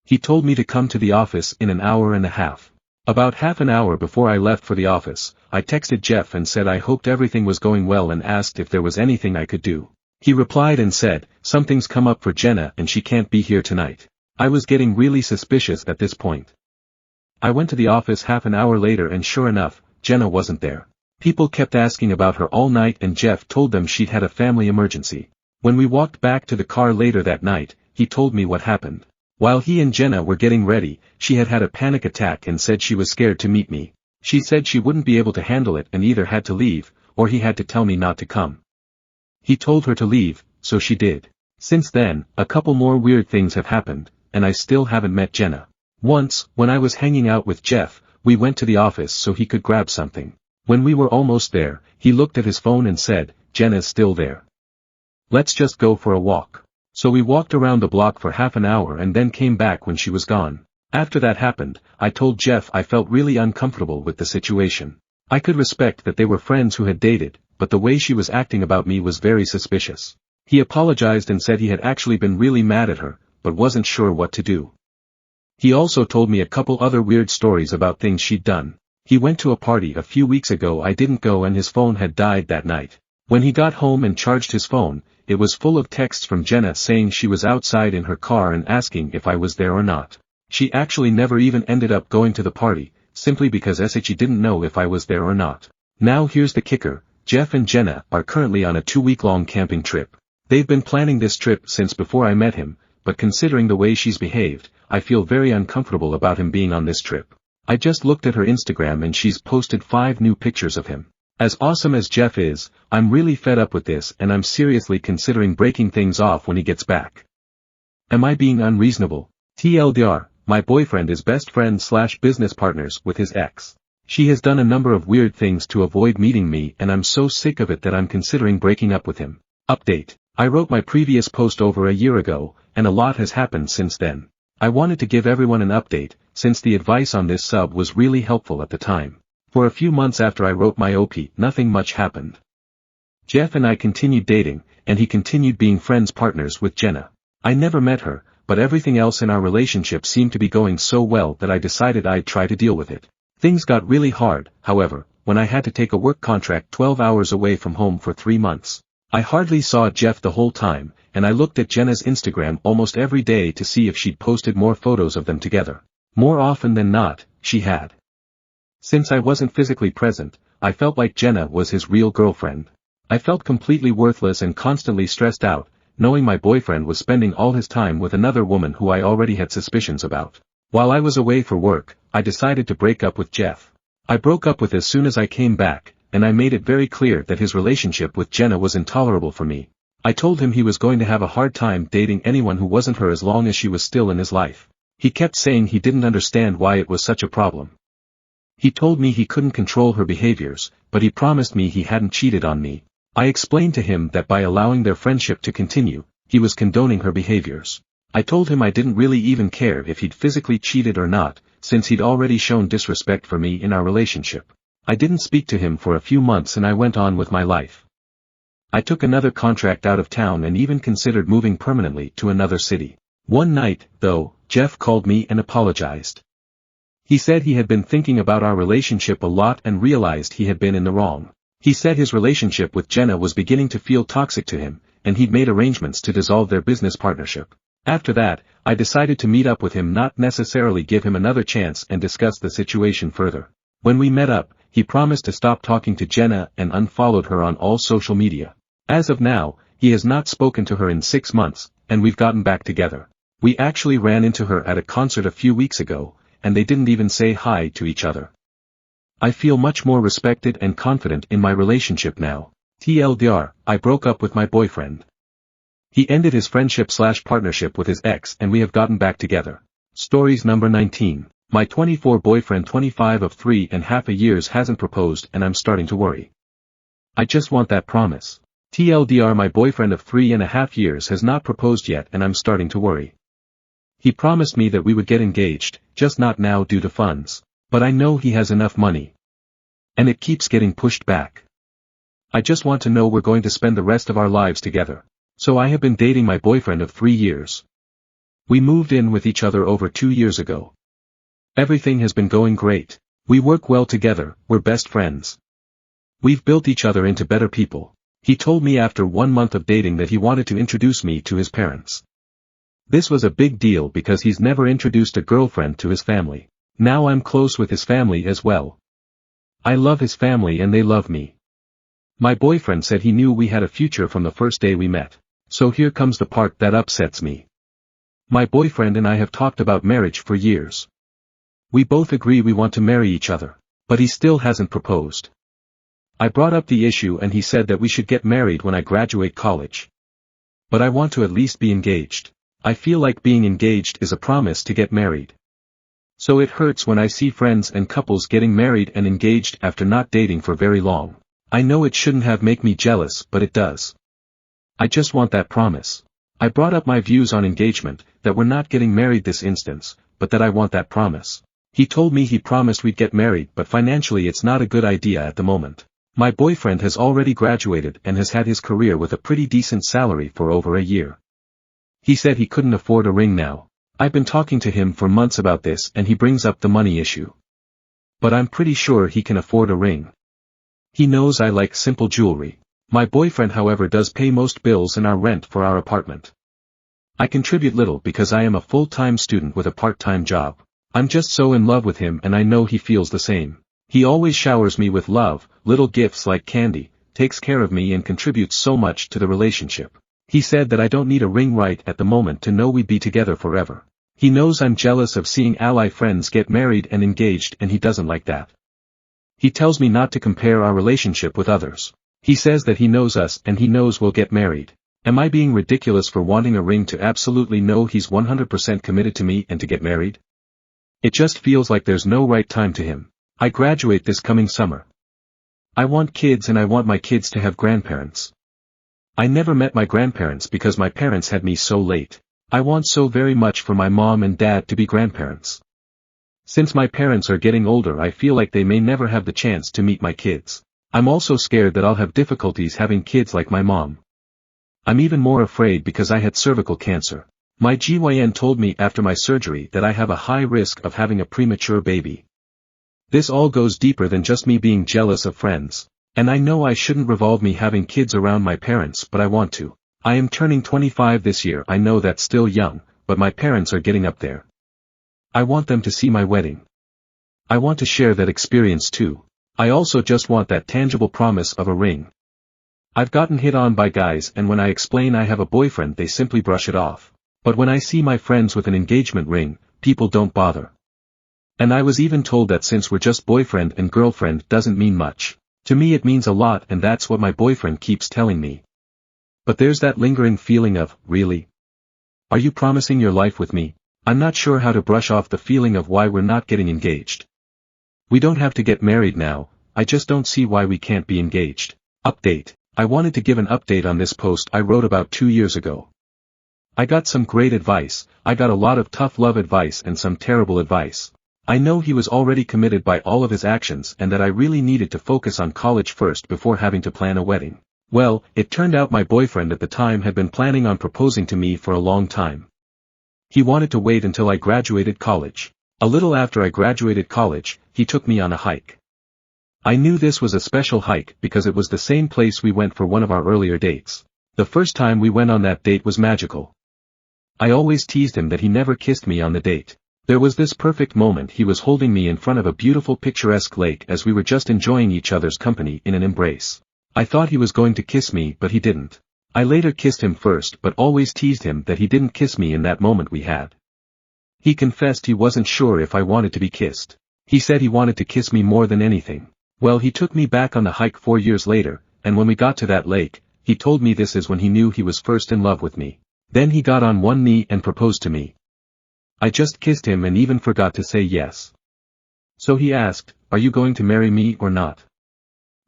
He told me to come to the office in an hour and a half. About half an hour before I left for the office, I texted Jeff and said I hoped everything was going well and asked if there was anything I could do. He replied and said, "Something's come up for Jenna and she can't be here tonight." I was getting really suspicious at this point. I went to the office half an hour later and sure enough, Jenna wasn't there. People kept asking about her all night and Jeff told them she'd had a family emergency. When we walked back to the car later that night, he told me what happened. While he and Jenna were getting ready, she had had a panic attack and said she was scared to meet me. She said she wouldn't be able to handle it and either had to leave, or he had to tell me not to come. He told her to leave, so she did. Since then, a couple more weird things have happened, and I still haven't met Jenna. Once, when I was hanging out with Jeff, we went to the office so he could grab something. When we were almost there, he looked at his phone and said, "Jenna's still there. Let's just go for a walk." So we walked around the block for half an hour and then came back when she was gone. After that happened, I told Jeff I felt really uncomfortable with the situation. I could respect that they were friends who had dated, but the way she was acting about me was very suspicious. He apologized and said he had actually been really mad at her, but wasn't sure what to do. He also told me a couple other weird stories about things she'd done. He went to a party a few weeks ago I didn't go and his phone had died that night. When he got home and charged his phone, it was full of texts from Jenna saying she was outside in her car and asking if I was there or not. She actually never even ended up going to the party, simply because she didn't know if I was there or not. Now here's the kicker, Jeff and Jenna are currently on a 2-week-long camping trip. They've been planning this trip since before I met him, but considering the way she's behaved, I feel very uncomfortable about him being on this trip. I just looked at her Instagram and she's posted 5 new pictures of him. As awesome as Jeff is, I'm really fed up with this and I'm seriously considering breaking things off when he gets back. Am I being unreasonable? TLDR, my boyfriend is best friend/business partners with his ex. She has done a number of weird things to avoid meeting me and I'm so sick of it that I'm considering breaking up with him. Update. I wrote my previous post over a year ago, and a lot has happened since then. I wanted to give everyone an update, since the advice on this sub was really helpful at the time. For a few months after I wrote my OP, nothing much happened. Jeff and I continued dating, and he continued being partners with Jenna. I never met her, but everything else in our relationship seemed to be going so well that I decided I'd try to deal with it. Things got really hard, however, when I had to take a work contract 12 hours away from home for 3 months. I hardly saw Jeff the whole time, and I looked at Jenna's Instagram almost every day to see if she'd posted more photos of them together. More often than not, she had. Since I wasn't physically present, I felt like Jenna was his real girlfriend. I felt completely worthless and constantly stressed out, knowing my boyfriend was spending all his time with another woman who I already had suspicions about. While I was away for work, I decided to break up with Jeff. I broke up with as soon as I came back, and I made it very clear that his relationship with Jenna was intolerable for me. I told him he was going to have a hard time dating anyone who wasn't her as long as she was still in his life. He kept saying he didn't understand why it was such a problem. He told me he couldn't control her behaviors, but he promised me he hadn't cheated on me. I explained to him that by allowing their friendship to continue, he was condoning her behaviors. I told him I didn't really even care if he'd physically cheated or not, since he'd already shown disrespect for me in our relationship. I didn't speak to him for a few months and I went on with my life. I took another contract out of town and even considered moving permanently to another city. One night, though, Jeff called me and apologized. He said he had been thinking about our relationship a lot and realized he had been in the wrong. He said his relationship with Jenna was beginning to feel toxic to him, and he'd made arrangements to dissolve their business partnership. After that, I decided to meet up with him, not necessarily give him another chance, and discuss the situation further. When we met up, he promised to stop talking to Jenna and unfollowed her on all social media. As of now, he has not spoken to her in 6 months, and we've gotten back together. We actually ran into her at a concert a few weeks ago, and they didn't even say hi to each other. I feel much more respected and confident in my relationship now. TLDR, I broke up with my boyfriend. He ended his friendship/partnership with his ex and we have gotten back together. Stories number 19. My 24 boyfriend 25 of 3.5 years hasn't proposed and I'm starting to worry. I just want that promise. TLDR, my boyfriend of 3.5 years has not proposed yet and I'm starting to worry. He promised me that we would get engaged, just not now due to funds. But I know he has enough money. And it keeps getting pushed back. I just want to know we're going to spend the rest of our lives together. So I have been dating my boyfriend of 3 years. We moved in with each other over 2 years ago. Everything has been going great. We work well together, we're best friends. We've built each other into better people. He told me after 1 month of dating that he wanted to introduce me to his parents. This was a big deal because he's never introduced a girlfriend to his family. Now I'm close with his family as well. I love his family and they love me. My boyfriend said he knew we had a future from the first day we met. So here comes the part that upsets me. My boyfriend and I have talked about marriage for years. We both agree we want to marry each other. But he still hasn't proposed. I brought up the issue and he said that we should get married when I graduate college. But I want to at least be engaged. I feel like being engaged is a promise to get married. So it hurts when I see friends and couples getting married and engaged after not dating for very long. I know it shouldn't have make me jealous, but it does. I just want that promise. I brought up my views on engagement, that we're not getting married this instance, but that I want that promise. He told me he promised we'd get married, but financially it's not a good idea at the moment. My boyfriend has already graduated and has had his career with a pretty decent salary for over a year. He said he couldn't afford a ring now. I've been talking to him for months about this and he brings up the money issue. But I'm pretty sure he can afford a ring. He knows I like simple jewelry. My boyfriend however does pay most bills and our rent for our apartment. I contribute little because I am a full-time student with a part-time job. I'm just so in love with him and I know he feels the same. He always showers me with love, little gifts like candy, takes care of me and contributes so much to the relationship. He said that I don't need a ring right at the moment to know we'd be together forever. He knows I'm jealous of seeing ally friends get married and engaged and he doesn't like that. He tells me not to compare our relationship with others. He says that he knows us and he knows we'll get married. Am I being ridiculous for wanting a ring to absolutely know he's 100% committed to me and to get married? It just feels like there's no right time to him. I graduate this coming summer. I want kids and I want my kids to have grandparents. I never met my grandparents because my parents had me so late. I want so very much for my mom and dad to be grandparents. Since my parents are getting older I feel like they may never have the chance to meet my kids. I'm also scared that I'll have difficulties having kids like my mom. I'm even more afraid because I had cervical cancer. My GYN told me after my surgery that I have a high risk of having a premature baby. This all goes deeper than just me being jealous of friends. And I know I shouldn't revolve me having kids around my parents but I want to. I am turning 25 this year. I know that's still young, but my parents are getting up there. I want them to see my wedding. I want to share that experience too. I also just want that tangible promise of a ring. I've gotten hit on by guys and when I explain I have a boyfriend they simply brush it off. But when I see my friends with an engagement ring, people don't bother. And I was even told that since we're just boyfriend and girlfriend doesn't mean much. To me it means a lot and that's what my boyfriend keeps telling me. But there's that lingering feeling of, really? Are you promising your life with me? I'm not sure how to brush off the feeling of why we're not getting engaged. We don't have to get married now, I just don't see why we can't be engaged. Update. I wanted to give an update on this post I wrote about 2 years ago. I got some great advice, I got a lot of tough love advice and some terrible advice. I know he was already committed by all of his actions and that I really needed to focus on college first before having to plan a wedding. Well, it turned out my boyfriend at the time had been planning on proposing to me for a long time. He wanted to wait until I graduated college. A little after I graduated college, he took me on a hike. I knew this was a special hike because it was the same place we went for one of our earlier dates. The first time we went on that date was magical. I always teased him that he never kissed me on the date. There was this perfect moment he was holding me in front of a beautiful picturesque lake as we were just enjoying each other's company in an embrace. I thought he was going to kiss me but he didn't. I later kissed him first but always teased him that he didn't kiss me in that moment we had. He confessed he wasn't sure if I wanted to be kissed. He said he wanted to kiss me more than anything. Well, he took me back on the hike 4 years later, and when we got to that lake, he told me this is when he knew he was first in love with me. Then he got on one knee and proposed to me. I just kissed him and even forgot to say yes. So he asked, "Are you going to marry me or not?"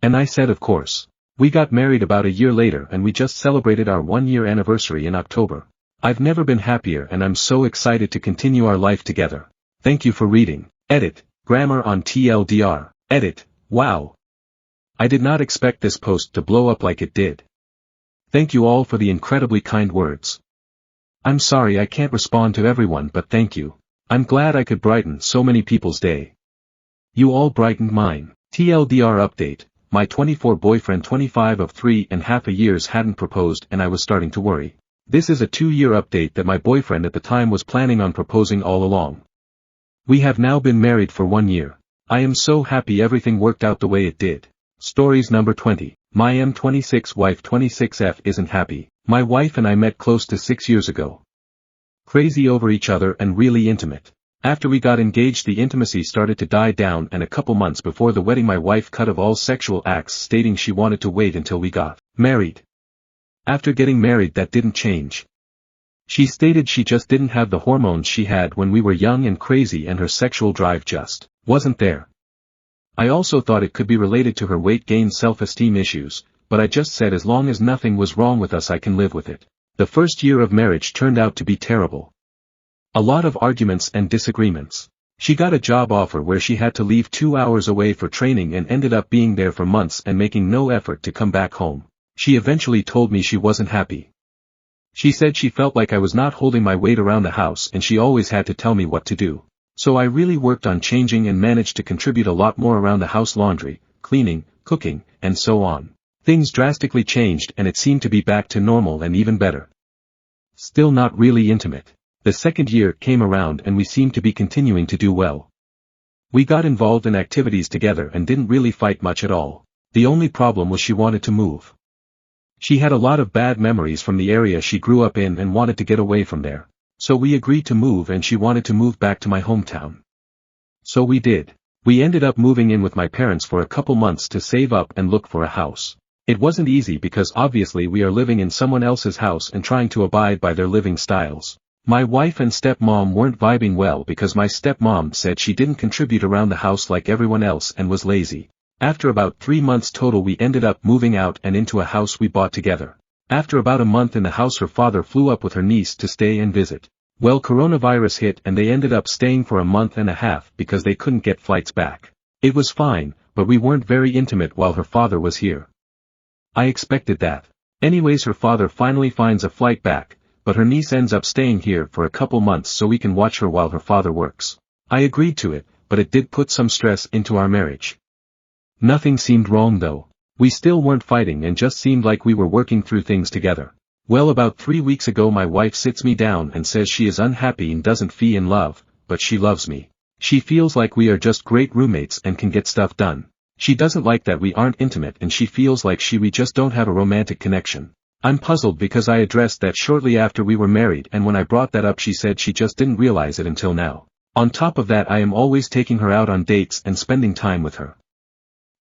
And I said of course. We got married about a year later and we just celebrated our 1-year anniversary in October. I've never been happier and I'm so excited to continue our life together. Thank you for reading. Edit. Grammar on TLDR. Edit. Wow. I did not expect this post to blow up like it did. Thank you all for the incredibly kind words. I'm sorry I can't respond to everyone but thank you. I'm glad I could brighten so many people's day. You all brightened mine. TLDR update. My 24 boyfriend 25 of 3.5 years hadn't proposed and I was starting to worry. This is a 2-year update that my boyfriend at the time was planning on proposing all along. We have now been married for 1 year. I am so happy everything worked out the way it did. Stories number 20. My M26 wife 26F isn't happy. My wife and I met close to 6 years ago. Crazy over each other and really intimate. After we got engaged the intimacy started to die down and a couple months before the wedding my wife cut of all sexual acts stating she wanted to wait until we got married. After getting married that didn't change. She stated she just didn't have the hormones she had when we were young and crazy and her sexual drive just wasn't there. I also thought it could be related to her weight gain self-esteem issues, but I just said as long as nothing was wrong with us I can live with it. The first year of marriage turned out to be terrible. A lot of arguments and disagreements. She got a job offer where she had to leave 2 hours away for training and ended up being there for months and making no effort to come back home. She eventually told me she wasn't happy. She said she felt like I was not holding my weight around the house and she always had to tell me what to do. So I really worked on changing and managed to contribute a lot more around the house: laundry, cleaning, cooking, and so on. Things drastically changed and it seemed to be back to normal and even better. Still not really intimate. The second year came around and we seemed to be continuing to do well. We got involved in activities together and didn't really fight much at all. The only problem was she wanted to move. She had a lot of bad memories from the area she grew up in and wanted to get away from there. So we agreed to move and she wanted to move back to my hometown. So we did. We ended up moving in with my parents for a couple months to save up and look for a house. It wasn't easy because obviously we are living in someone else's house and trying to abide by their living styles. My wife and stepmom weren't vibing well because my stepmom said she didn't contribute around the house like everyone else and was lazy. After about 3 months total we ended up moving out and into a house we bought together. After about a month in the house her father flew up with her niece to stay and visit. Well, coronavirus hit and they ended up staying for a month and a half because they couldn't get flights back. It was fine, but we weren't very intimate while her father was here. I expected that. Anyways, her father finally finds a flight back, but her niece ends up staying here for a couple months so we can watch her while her father works. I agreed to it, but it did put some stress into our marriage. Nothing seemed wrong though. We still weren't fighting and just seemed like we were working through things together. Well, about 3 weeks ago my wife sits me down and says she is unhappy and doesn't feel in love, but she loves me. She feels like we are just great roommates and can get stuff done. She doesn't like that we aren't intimate and she feels like we just don't have a romantic connection. I'm puzzled because I addressed that shortly after we were married and when I brought that up she said she just didn't realize it until now. On top of that I am always taking her out on dates and spending time with her.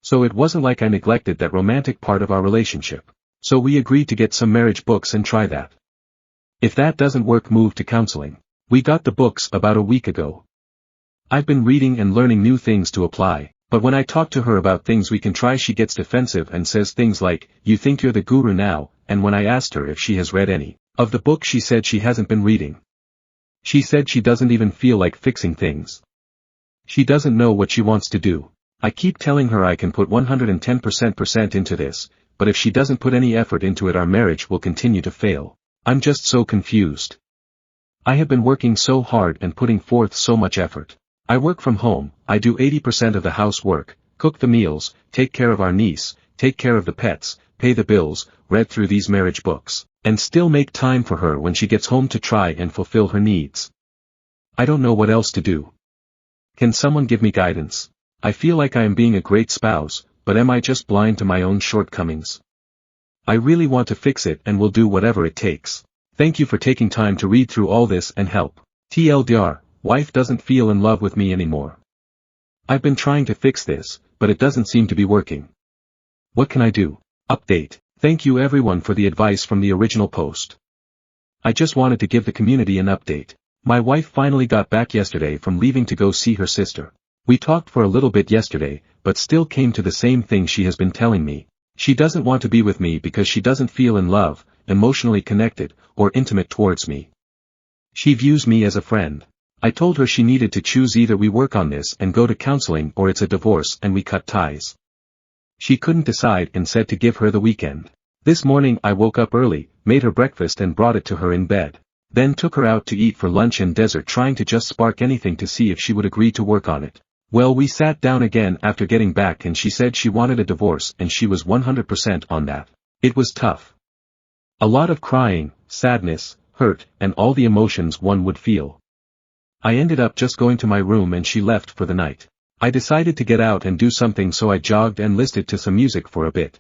So it wasn't like I neglected that romantic part of our relationship. So we agreed to get some marriage books and try that. If that doesn't work, move to counseling. We got the books about a week ago. I've been reading and learning new things to apply, but when I talk to her about things we can try she gets defensive and says things like, "You think you're the guru now," and when I asked her if she has read any of the books she said she hasn't been reading. She said she doesn't even feel like fixing things. She doesn't know what she wants to do. I keep telling her I can put 110% into this, but if she doesn't put any effort into it our marriage will continue to fail. I'm just so confused. I have been working so hard and putting forth so much effort. I work from home, I do 80% of the housework, cook the meals, take care of our niece, take care of the pets, pay the bills, read through these marriage books, and still make time for her when she gets home to try and fulfill her needs. I don't know what else to do. Can someone give me guidance? I feel like I am being a great spouse, but am I just blind to my own shortcomings? I really want to fix it and will do whatever it takes. Thank you for taking time to read through all this and help. TLDR, wife doesn't feel in love with me anymore. I've been trying to fix this, but it doesn't seem to be working. What can I do? Update. Thank you everyone for the advice from the original post. I just wanted to give the community an update. My wife finally got back yesterday from leaving to go see her sister. We talked for a little bit yesterday, but still came to the same thing she has been telling me. She doesn't want to be with me because she doesn't feel in love, emotionally connected, or intimate towards me. She views me as a friend. I told her she needed to choose: either we work on this and go to counseling, or it's a divorce and we cut ties. She couldn't decide and said to give her the weekend. This morning I woke up early, made her breakfast and brought it to her in bed. Then took her out to eat for lunch and dessert, trying to just spark anything to see if she would agree to work on it. Well, we sat down again after getting back and she said she wanted a divorce and she was 100% on that. It was tough. A lot of crying, sadness, hurt, and all the emotions one would feel. I ended up just going to my room and she left for the night. I decided to get out and do something, so I jogged and listened to some music for a bit.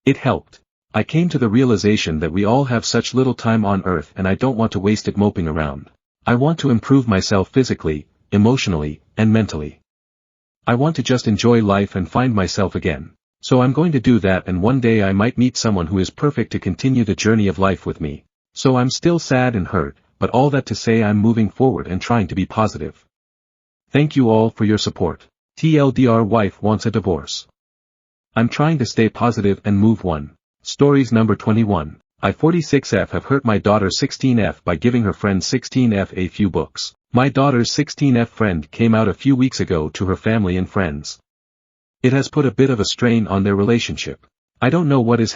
It helped. I came to the realization that we all have such little time on earth and I don't want to waste it moping around. I want to improve myself physically, emotionally, and mentally. I want to just enjoy life and find myself again. So I'm going to do that, and one day I might meet someone who is perfect to continue the journey of life with me. So I'm still sad and hurt, but all that to say I'm moving forward and trying to be positive. Thank you all for your support. TLDR, wife wants a divorce. I'm trying to stay positive and move on. Stories number 21. I 46F have hurt my daughter 16F by giving her friend 16F a few books. My daughter's 16F friend came out a few weeks ago to her family and friends. It has put a bit of a strain on their relationship. I don't know what is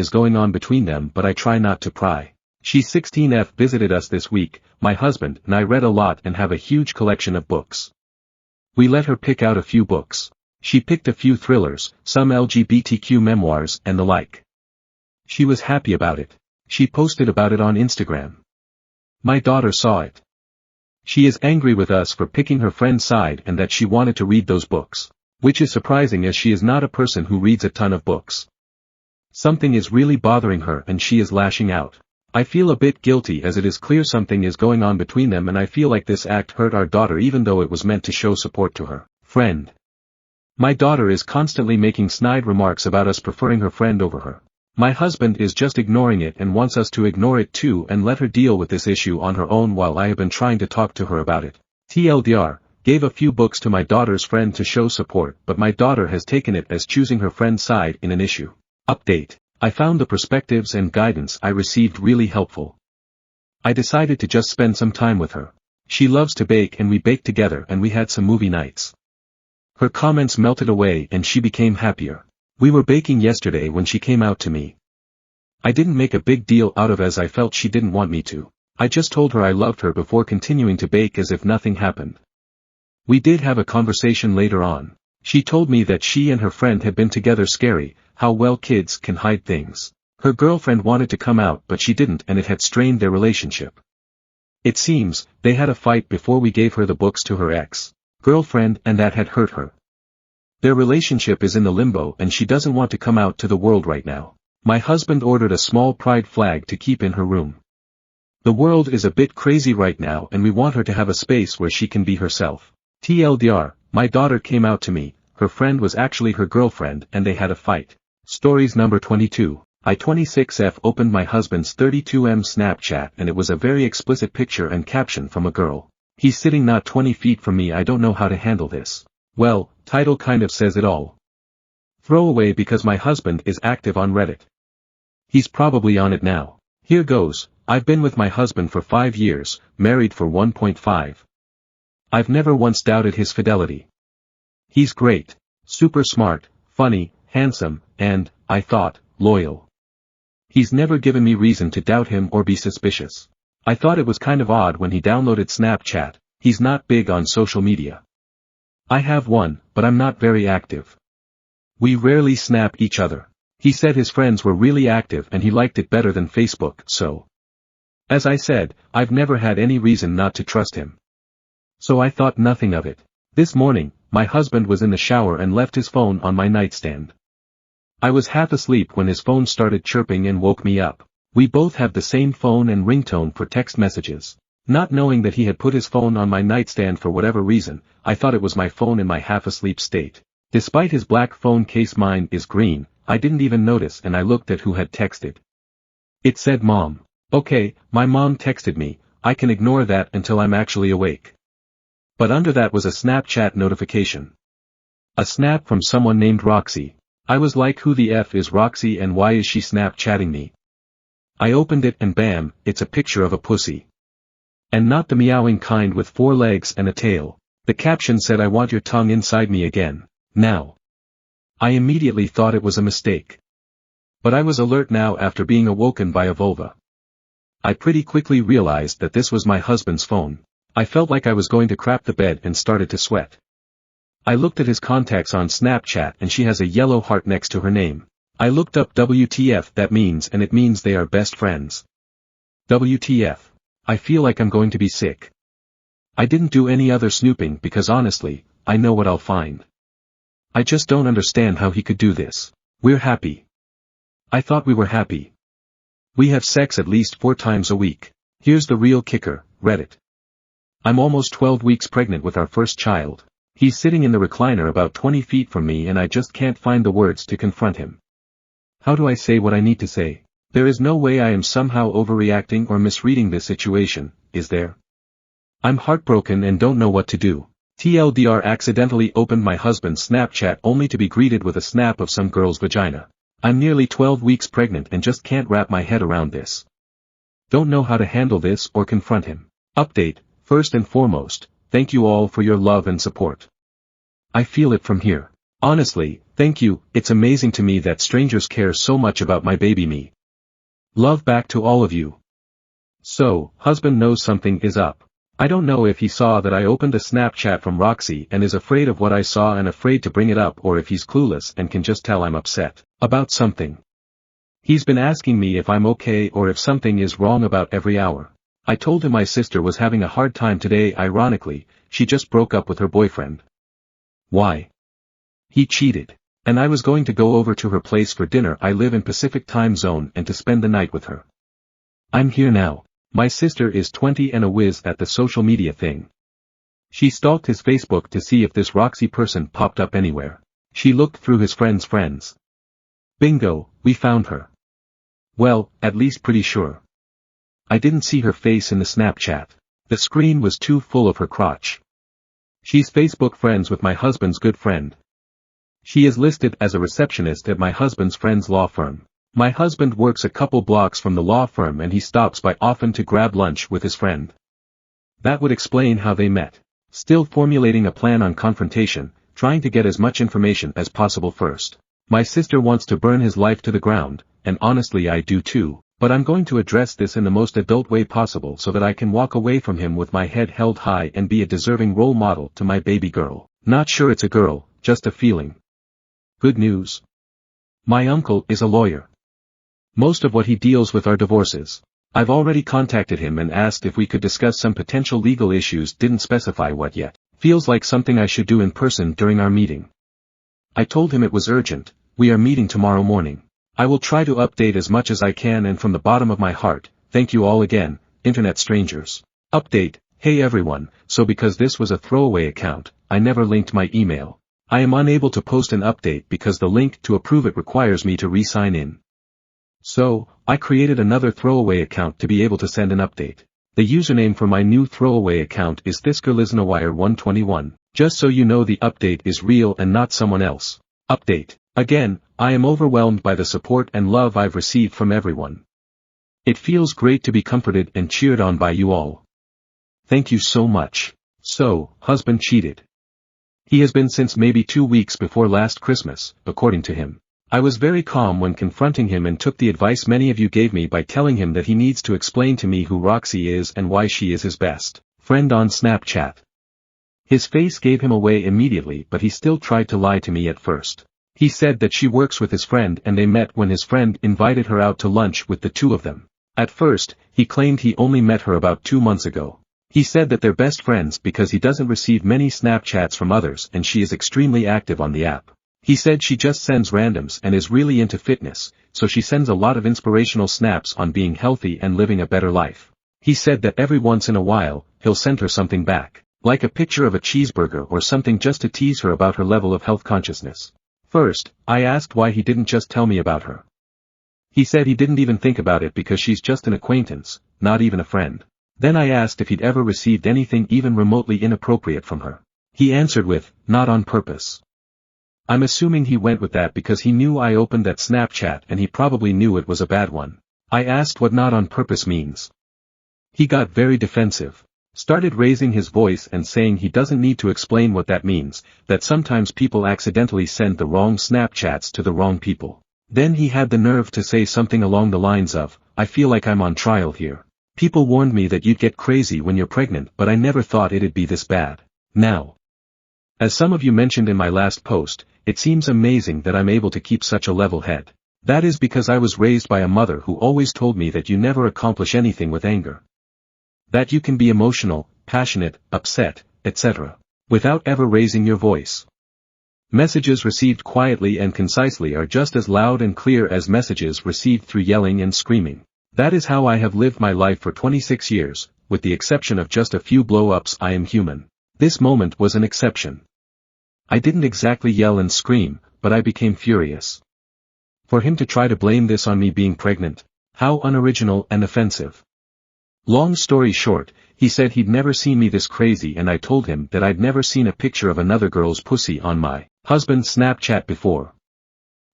going on between them, but I try not to pry. She 16F visited us this week. My husband and I read a lot and have a huge collection of books. We let her pick out a few books. She picked a few thrillers, some LGBTQ memoirs and the like. She was happy about it. She posted about it on Instagram. My daughter saw it. She is angry with us for picking her friend's side and that she wanted to read those books. Which is surprising, as she is not a person who reads a ton of books. Something is really bothering her and she is lashing out. I feel a bit guilty, as it is clear something is going on between them, and I feel like this act hurt our daughter even though it was meant to show support to her friend. My daughter is constantly making snide remarks about us preferring her friend over her. My husband is just ignoring it and wants us to ignore it too and let her deal with this issue on her own, while I have been trying to talk to her about it. TLDR, gave a few books to my daughter's friend to show support, but my daughter has taken it as choosing her friend's side in an issue. Update. I found the perspectives and guidance I received really helpful. I decided to just spend some time with her. She loves to bake and we baked together and we had some movie nights. Her comments melted away and she became happier. We were baking yesterday when she came out to me. I didn't make a big deal out of it, as I felt she didn't want me to. I just told her I loved her before continuing to bake as if nothing happened. We did have a conversation later on. She told me that she and her friend had been together. Scary, how well kids can hide things. Her girlfriend wanted to come out but she didn't, and it had strained their relationship. It seems, they had a fight before we gave her the books to her ex-girlfriend, and that had hurt her. Their relationship is in the limbo and she doesn't want to come out to the world right now. My husband ordered a small pride flag to keep in her room. The world is a bit crazy right now and we want her to have a space where she can be herself. TLDR, my daughter came out to me, her friend was actually her girlfriend and they had a fight. Stories number 22. I 26F opened my husband's 32M Snapchat and it was a very explicit picture and caption from a girl. He's sitting not 20 feet from me. I don't know how to handle this. Well, title kind of says it all. Throwaway, because my husband is active on Reddit. He's probably on it now. Here goes. I've been with my husband for 5 years, married for 1.5. I've never once doubted his fidelity. He's great. Super smart, funny, handsome, and, I thought, loyal. He's never given me reason to doubt him or be suspicious. I thought it was kind of odd when he downloaded Snapchat. He's not big on social media. I have one, but I'm not very active. We rarely snap each other. He said his friends were really active and he liked it better than Facebook, so. As I said, I've never had any reason not to trust him. So I thought nothing of it. This morning, my husband was in the shower and left his phone on my nightstand. I was half asleep when his phone started chirping and woke me up. We both have the same phone and ringtone for text messages. Not knowing that he had put his phone on my nightstand for whatever reason, I thought it was my phone in my half-asleep state. Despite his black phone case, mine is green. I didn't even notice, and I looked at who had texted. It said Mom. Okay, my mom texted me. I can ignore that until I'm actually awake. But under that was a Snapchat notification. A snap from someone named Roxy. I was like, who the F is Roxy and why is she Snapchatting me? I opened it and bam, it's a picture of a pussy. And not the meowing kind with 4 legs and a tail. The caption said, I want your tongue inside me again, now. I immediately thought it was a mistake. But I was alert now after being awoken by a vulva. I pretty quickly realized that this was my husband's phone. I felt like I was going to crap the bed and started to sweat. I looked at his contacts on Snapchat and she has a yellow heart next to her name. I looked up WTF that means, and it means they are best friends. WTF. I feel like I'm going to be sick. I didn't do any other snooping because honestly, I know what I'll find. I just don't understand how he could do this. We're happy. I thought we were happy. We have sex at least 4 times a week. Here's the real kicker, Reddit. I'm almost 12 weeks pregnant with our first child. He's sitting in the recliner about 20 feet from me and I just can't find the words to confront him. How do I say what I need to say? There is no way I am somehow overreacting or misreading this situation, is there? I'm heartbroken and don't know what to do. TLDR, accidentally opened my husband's Snapchat only to be greeted with a snap of some girl's vagina. I'm nearly 12 weeks pregnant and just can't wrap my head around this. Don't know how to handle this or confront him. Update, first and foremost, thank you all for your love and support. I feel it from here. Honestly, thank you, it's amazing to me that strangers care so much about my baby me. Love back to all of you. So, husband knows something is up. I don't know if he saw that I opened a Snapchat from Roxy and is afraid of what I saw and afraid to bring it up, or if he's clueless and can just tell I'm upset about something. He's been asking me if I'm okay or if something is wrong about every hour. I told him my sister was having a hard time today. Ironically, she just broke up with her boyfriend. Why? He cheated. And I was going to go over to her place for dinner. I live in Pacific time zone and to spend the night with her. I'm here now. My sister is 20 and a whiz at the social media thing. She stalked his Facebook to see if this Roxy person popped up anywhere. She looked through his friends. Bingo, we found her. Well, at least pretty sure. I didn't see her face in the Snapchat. The screen was too full of her crotch. She's Facebook friends with my husband's good friend. She is listed as a receptionist at my husband's friend's law firm. My husband works a couple blocks from the law firm and he stops by often to grab lunch with his friend. That would explain how they met. Still formulating a plan on confrontation, trying to get as much information as possible first. My sister wants to burn his life to the ground, and honestly I do too, but I'm going to address this in the most adult way possible so that I can walk away from him with my head held high and be a deserving role model to my baby girl. Not sure it's a girl, just a feeling. Good news. My uncle is a lawyer. Most of what he deals with are divorces. I've already contacted him and asked if we could discuss some potential legal issues, didn't specify what yet. Feels like something I should do in person during our meeting. I told him it was urgent. We are meeting tomorrow morning. I will try to update as much as I can, and from the bottom of my heart, thank you all again, internet strangers. Update, hey everyone, so because this was a throwaway account, I never linked my email. I am unable to post an update because the link to approve it requires me to re-sign in. So, I created another throwaway account to be able to send an update. The username for my new throwaway account is ThisGirlIsInAWire121, just so you know the update is real and not someone else. Update. Again, I am overwhelmed by the support and love I've received from everyone. It feels great to be comforted and cheered on by you all. Thank you so much. So, husband cheated. He has been since maybe 2 weeks before last Christmas, according to him. I was very calm when confronting him and took the advice many of you gave me by telling him that he needs to explain to me who Roxy is and why she is his best friend on Snapchat. His face gave him away immediately, but he still tried to lie to me at first. He said that she works with his friend and they met when his friend invited her out to lunch with the two of them. At first, he claimed he only met her about 2 months ago. He said that they're best friends because he doesn't receive many Snapchats from others and she is extremely active on the app. He said she just sends randoms and is really into fitness, so she sends a lot of inspirational snaps on being healthy and living a better life. He said that every once in a while, he'll send her something back, like a picture of a cheeseburger or something just to tease her about her level of health consciousness. First, I asked why he didn't just tell me about her. He said he didn't even think about it because she's just an acquaintance, not even a friend. Then I asked if he'd ever received anything even remotely inappropriate from her. He answered with, "Not on purpose." I'm assuming he went with that because he knew I opened that Snapchat and he probably knew it was a bad one. I asked what not on purpose means. He got very defensive. Started raising his voice and saying he doesn't need to explain what that means, that sometimes people accidentally send the wrong Snapchats to the wrong people. Then he had the nerve to say something along the lines of, "I feel like I'm on trial here. People warned me that you'd get crazy when you're pregnant, but I never thought it'd be this bad." Now, as some of you mentioned in my last post, it seems amazing that I'm able to keep such a level head. That is because I was raised by a mother who always told me that you never accomplish anything with anger. That you can be emotional, passionate, upset, etc., without ever raising your voice. Messages received quietly and concisely are just as loud and clear as messages received through yelling and screaming. That is how I have lived my life for 26 years, with the exception of just a few blow-ups. I am human. This moment was an exception. I didn't exactly yell and scream, but I became furious. For him to try to blame this on me being pregnant, how unoriginal and offensive. Long story short, he said he'd never seen me this crazy and I told him that I'd never seen a picture of another girl's pussy on my husband's Snapchat before.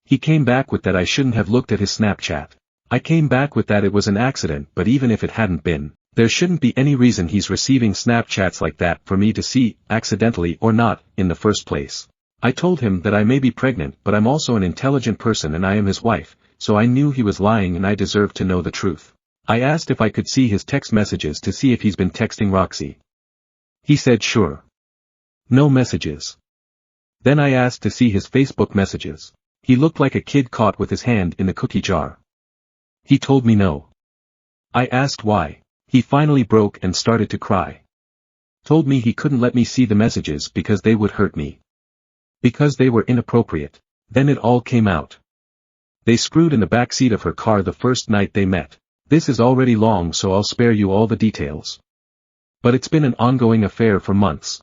He came back with that I shouldn't have looked at his Snapchat. I came back with that it was an accident, but even if it hadn't been, there shouldn't be any reason he's receiving Snapchats like that for me to see, accidentally or not, in the first place. I told him that I may be pregnant but I'm also an intelligent person and I am his wife, so I knew he was lying and I deserved to know the truth. I asked if I could see his text messages to see if he's been texting Roxy. He said sure. No messages. Then I asked to see his Facebook messages. He looked like a kid caught with his hand in the cookie jar. He told me no. I asked why. He finally broke and started to cry. Told me he couldn't let me see the messages because they would hurt me. Because they were inappropriate. Then it all came out. They screwed in the backseat of her car the first night they met. This is already long so I'll spare you all the details. But it's been an ongoing affair for months.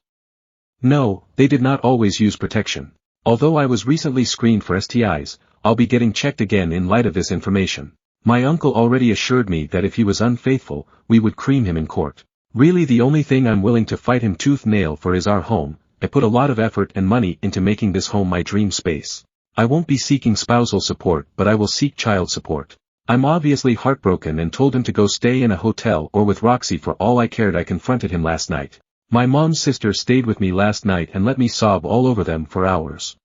No, they did not always use protection. Although I was recently screened for STIs, I'll be getting checked again in light of this information. My uncle already assured me that if he was unfaithful, we would cream him in court. Really the only thing I'm willing to fight him tooth nail for is our home. I put a lot of effort and money into making this home my dream space. I won't be seeking spousal support but I will seek child support. I'm obviously heartbroken and told him to go stay in a hotel or with Roxy. For all I cared I confronted him last night. My mom's sister stayed with me last night and let me sob all over them for hours.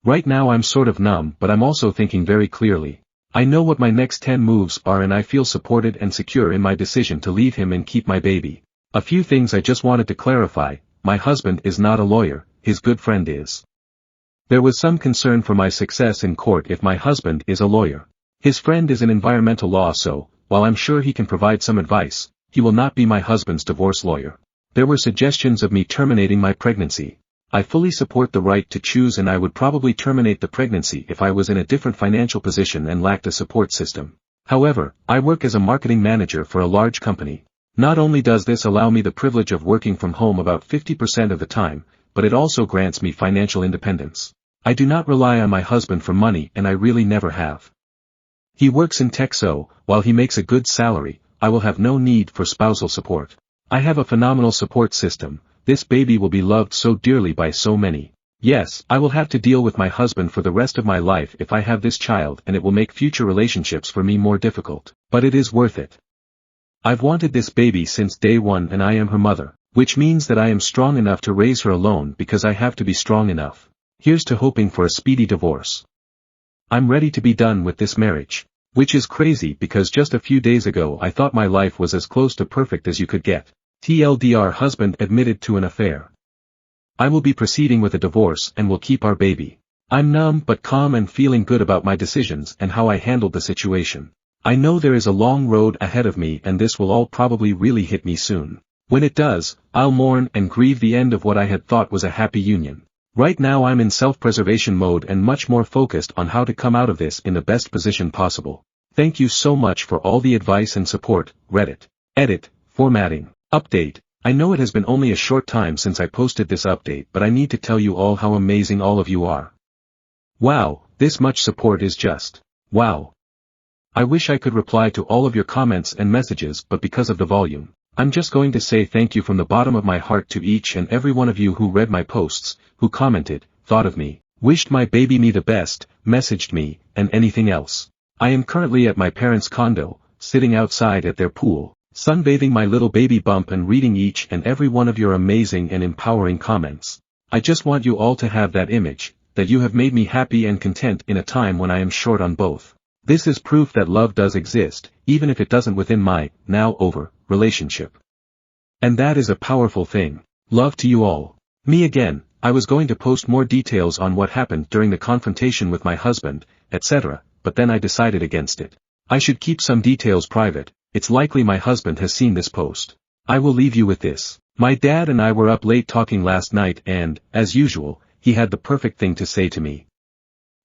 Right now I'm sort of numb but I'm also thinking very clearly. I know what my next 10 moves are and I feel supported and secure in my decision to leave him and keep my baby. A few things I just wanted to clarify. My husband is not a lawyer, his good friend is. There was some concern for my success in court if my husband is a lawyer. His friend is an environmental law, so, while I'm sure he can provide some advice, he will not be my husband's divorce lawyer. There were suggestions of me terminating my pregnancy. I fully support the right to choose and I would probably terminate the pregnancy if I was in a different financial position and lacked a support system. However, I work as a marketing manager for a large company. Not only does this allow me the privilege of working from home about 50% of the time, but it also grants me financial independence. I do not rely on my husband for money and I really never have. He works in tech, so, while he makes a good salary, I will have no need for spousal support. I have a phenomenal support system. This baby will be loved so dearly by so many. Yes, I will have to deal with my husband for the rest of my life if I have this child and it will make future relationships for me more difficult. But it is worth it. I've wanted this baby since day one and I am her mother, which means that I am strong enough to raise her alone because I have to be strong enough. Here's to hoping for a speedy divorce. I'm ready to be done with this marriage. Which is crazy because just a few days ago I thought my life was as close to perfect as you could get. TLDR husband admitted to an affair. I will be proceeding with a divorce and will keep our baby. I'm numb but calm and feeling good about my decisions and how I handled the situation. I know there is a long road ahead of me and this will all probably really hit me soon. When it does, I'll mourn and grieve the end of what I had thought was a happy union. Right now I'm in self-preservation mode and much more focused on how to come out of this in the best position possible. Thank you so much for all the advice and support, Reddit. Edit, formatting, update. I know it has been only a short time since I posted this update, but I need to tell you all how amazing all of you are. Wow, this much support is just wow. I wish I could reply to all of your comments and messages, but because of the volume, I'm just going to say thank you from the bottom of my heart to each and every one of you who read my posts, who commented, thought of me, wished my baby me the best, messaged me, and anything else. I am currently at my parents' condo, sitting outside at their pool, sunbathing my little baby bump and reading each and every one of your amazing and empowering comments. I just want you all to have that image, that you have made me happy and content in a time when I am short on both. This is proof that love does exist, even if it doesn't within my, now over, relationship. And that is a powerful thing. Love to you all. Me again, I was going to post more details on what happened during the confrontation with my husband, etc., but then I decided against it. I should keep some details private. It's likely my husband has seen this post. I will leave you with this. My dad and I were up late talking last night and, as usual, he had the perfect thing to say to me.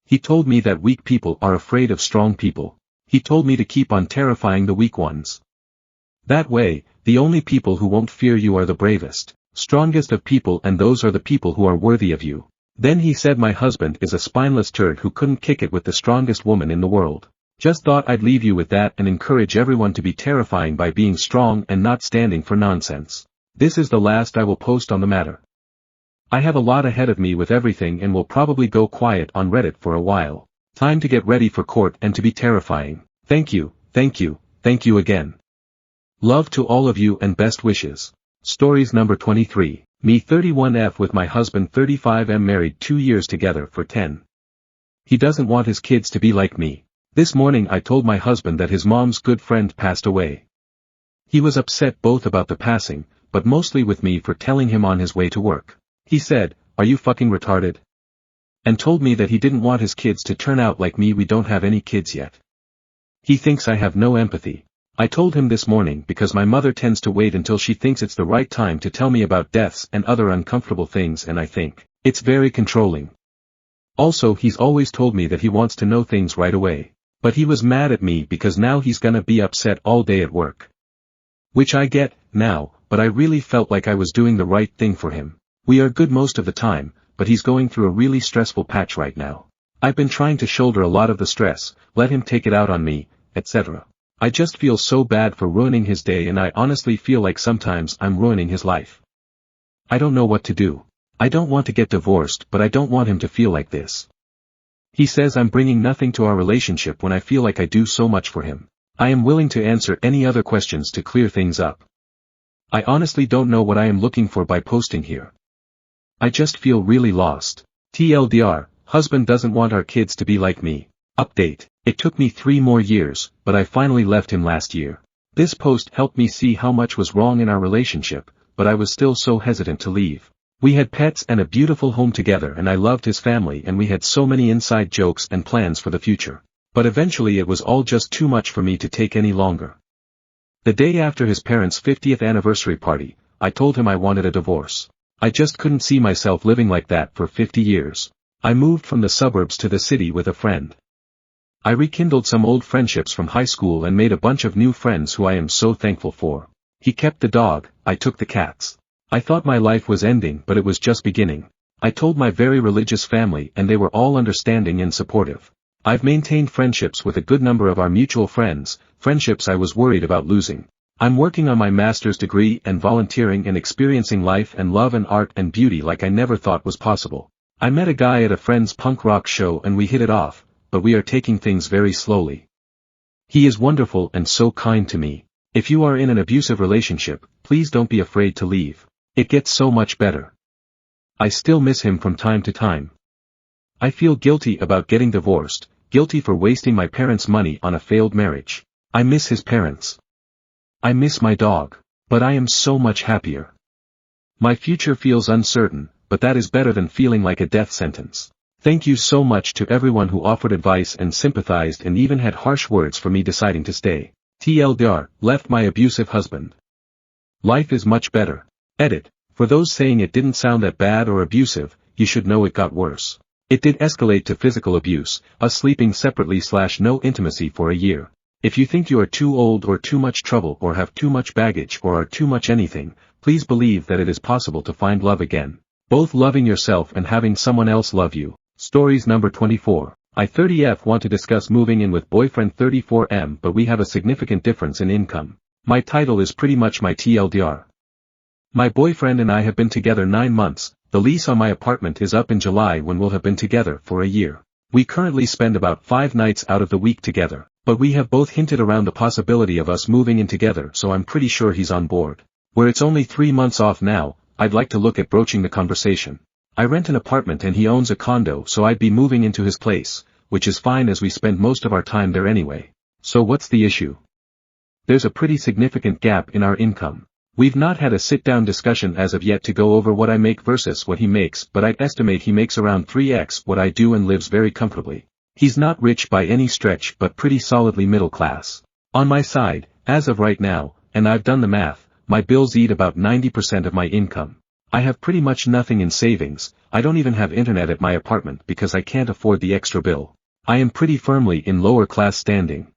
He told me that weak people are afraid of strong people. He told me to keep on terrifying the weak ones. That way, the only people who won't fear you are the bravest, strongest of people, and those are the people who are worthy of you. Then he said my husband is a spineless turd who couldn't kick it with the strongest woman in the world. Just thought I'd leave you with that and encourage everyone to be terrifying by being strong and not standing for nonsense. This is the last I will post on the matter. I have a lot ahead of me with everything and will probably go quiet on Reddit for a while. Time to get ready for court and to be terrifying. Thank you, thank you, thank you again. Love to all of you and best wishes. Stories number 23. Me 31F with my husband 35M married 2 years together for 10. He doesn't want his kids to be like me. This morning I told my husband that his mom's good friend passed away. He was upset both about the passing, but mostly with me for telling him on his way to work. He said, "Are you fucking retarded?" And told me that he didn't want his kids to turn out like me. We don't have any kids yet. He thinks I have no empathy. I told him this morning because my mother tends to wait until she thinks it's the right time to tell me about deaths and other uncomfortable things, and I think it's very controlling. Also, he's always told me that he wants to know things right away. But he was mad at me because now he's gonna be upset all day at work. Which I get, now, but I really felt like I was doing the right thing for him. We are good most of the time, but he's going through a really stressful patch right now. I've been trying to shoulder a lot of the stress, let him take it out on me, etc. I just feel so bad for ruining his day, and I honestly feel like sometimes I'm ruining his life. I don't know what to do. I don't want to get divorced, but I don't want him to feel like this. He says I'm bringing nothing to our relationship when I feel like I do so much for him. I am willing to answer any other questions to clear things up. I honestly don't know what I am looking for by posting here. I just feel really lost. TLDR, husband doesn't want our kids to be like me. Update. It took me 3 more years, but I finally left him last year. This post helped me see how much was wrong in our relationship, but I was still so hesitant to leave. We had pets and a beautiful home together, and I loved his family, and we had so many inside jokes and plans for the future. But eventually it was all just too much for me to take any longer. The day after his parents' 50th anniversary party, I told him I wanted a divorce. I just couldn't see myself living like that for 50 years. I moved from the suburbs to the city with a friend. I rekindled some old friendships from high school and made a bunch of new friends who I am so thankful for. He kept the dog, I took the cats. I thought my life was ending, but it was just beginning. I told my very religious family and they were all understanding and supportive. I've maintained friendships with a good number of our mutual friends, friendships I was worried about losing. I'm working on my master's degree and volunteering and experiencing life and love and art and beauty like I never thought was possible. I met a guy at a friend's punk rock show and we hit it off, but we are taking things very slowly. He is wonderful and so kind to me. If you are in an abusive relationship, please don't be afraid to leave. It gets so much better. I still miss him from time to time. I feel guilty about getting divorced, guilty for wasting my parents' money on a failed marriage. I miss his parents. I miss my dog. But I am so much happier. My future feels uncertain, but that is better than feeling like a death sentence. Thank you so much to everyone who offered advice and sympathized and even had harsh words for me deciding to stay. TLDR, left my abusive husband. Life is much better. Edit. For those saying it didn't sound that bad or abusive, you should know it got worse. It did escalate to physical abuse, us sleeping separately / no intimacy for a year. If you think you are too old or too much trouble or have too much baggage or are too much anything, please believe that it is possible to find love again. Both loving yourself and having someone else love you. Stories number 24. I 30F want to discuss moving in with boyfriend 34M, but we have a significant difference in income. My title is pretty much my TLDR. My boyfriend and I have been together 9 months. The lease on my apartment is up in July when we'll have been together for a year. We currently spend about 5 nights out of the week together, but we have both hinted around the possibility of us moving in together, so I'm pretty sure he's on board. Where it's only 3 months off now, I'd like to look at broaching the conversation. I rent an apartment and he owns a condo, so I'd be moving into his place, which is fine as we spend most of our time there anyway. So what's the issue? There's a pretty significant gap in our income. We've not had a sit-down discussion as of yet to go over what I make versus what he makes, but I'd estimate he makes around 3x what I do and lives very comfortably. He's not rich by any stretch but pretty solidly middle class. On my side, as of right now, and I've done the math, my bills eat about 90% of my income. I have pretty much nothing in savings. I don't even have internet at my apartment because I can't afford the extra bill. I am pretty firmly in lower class standing.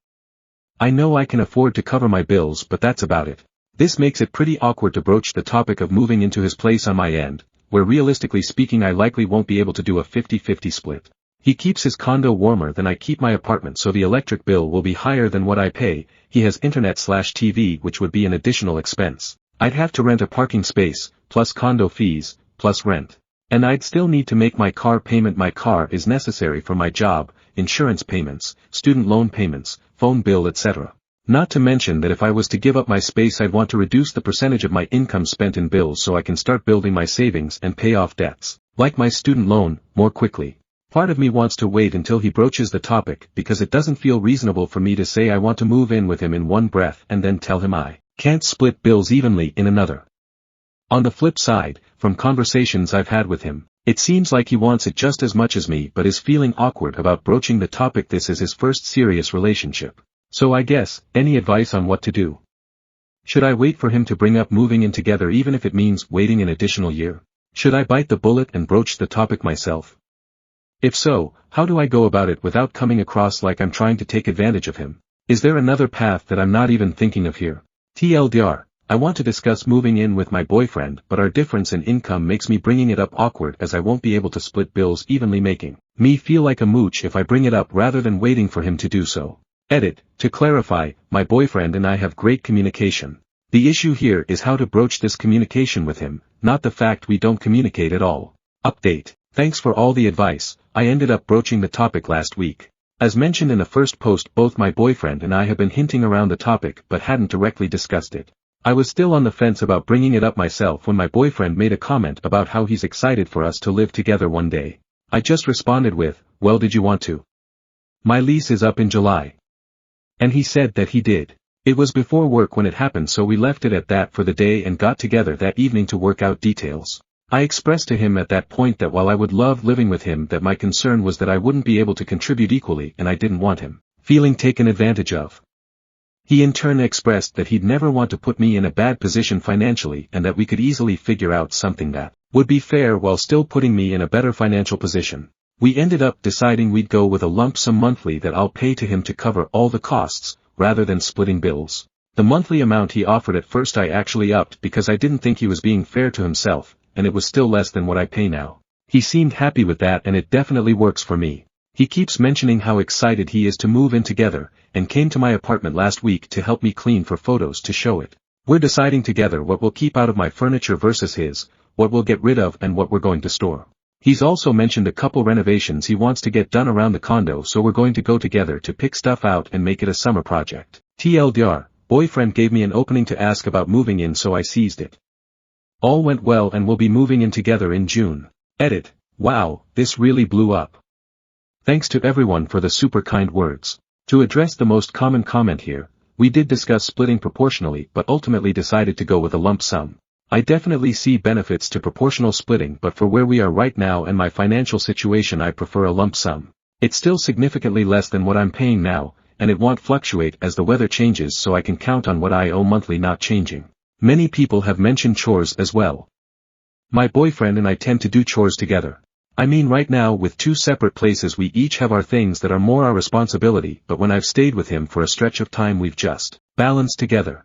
I know I can afford to cover my bills, but that's about it. This makes it pretty awkward to broach the topic of moving into his place on my end, where realistically speaking I likely won't be able to do a 50-50 split. He keeps his condo warmer than I keep my apartment, so the electric bill will be higher than what I pay. He has internet/TV, which would be an additional expense. I'd have to rent a parking space, plus condo fees, plus rent. And I'd still need to make my car payment. My car is necessary for my job, insurance payments, student loan payments, phone bill, etc. Not to mention that if I was to give up my space, I'd want to reduce the percentage of my income spent in bills so I can start building my savings and pay off debts, like my student loan, more quickly. Part of me wants to wait until he broaches the topic because it doesn't feel reasonable for me to say I want to move in with him in one breath and then tell him I can't split bills evenly in another. On the flip side, from conversations I've had with him, it seems like he wants it just as much as me but is feeling awkward about broaching the topic. This is his first serious relationship. So I guess, any advice on what to do? Should I wait for him to bring up moving in together even if it means waiting an additional year? Should I bite the bullet and broach the topic myself? If so, how do I go about it without coming across like I'm trying to take advantage of him? Is there another path that I'm not even thinking of here? TLDR, I want to discuss moving in with my boyfriend, but our difference in income makes me bringing it up awkward as I won't be able to split bills evenly, making me feel like a mooch if I bring it up rather than waiting for him to do so. Edit, to clarify, my boyfriend and I have great communication. The issue here is how to broach this communication with him, not the fact we don't communicate at all. Update, thanks for all the advice. I ended up broaching the topic last week. As mentioned in the first post, both my boyfriend and I have been hinting around the topic but hadn't directly discussed it. I was still on the fence about bringing it up myself when my boyfriend made a comment about how he's excited for us to live together one day. I just responded with, well, did you want to? My lease is up in July. And he said that he did. It was before work when it happened, so we left it at that for the day and got together that evening to work out details. I expressed to him at that point that while I would love living with him, that my concern was that I wouldn't be able to contribute equally and I didn't want him feeling taken advantage of. He in turn expressed that he'd never want to put me in a bad position financially and that we could easily figure out something that would be fair while still putting me in a better financial position. We ended up deciding we'd go with a lump sum monthly that I'll pay to him to cover all the costs, rather than splitting bills. The monthly amount he offered at first I actually upped because I didn't think he was being fair to himself, and it was still less than what I pay now. He seemed happy with that and it definitely works for me. He keeps mentioning how excited he is to move in together, and came to my apartment last week to help me clean for photos to show it. We're deciding together what we'll keep out of my furniture versus his, what we'll get rid of and what we're going to store. He's also mentioned a couple renovations he wants to get done around the condo, so we're going to go together to pick stuff out and make it a summer project. TLDR, boyfriend gave me an opening to ask about moving in, so I seized it. All went well and we'll be moving in together in June. Edit, wow, this really blew up. Thanks to everyone for the super kind words. To address the most common comment here, we did discuss splitting proportionally but ultimately decided to go with a lump sum. I definitely see benefits to proportional splitting, but for where we are right now and my financial situation I prefer a lump sum. It's still significantly less than what I'm paying now, and it won't fluctuate as the weather changes, so I can count on what I owe monthly not changing. Many people have mentioned chores as well. My boyfriend and I tend to do chores together. I mean right now with two separate places we each have our things that are more our responsibility, but when I've stayed with him for a stretch of time we've just balanced together.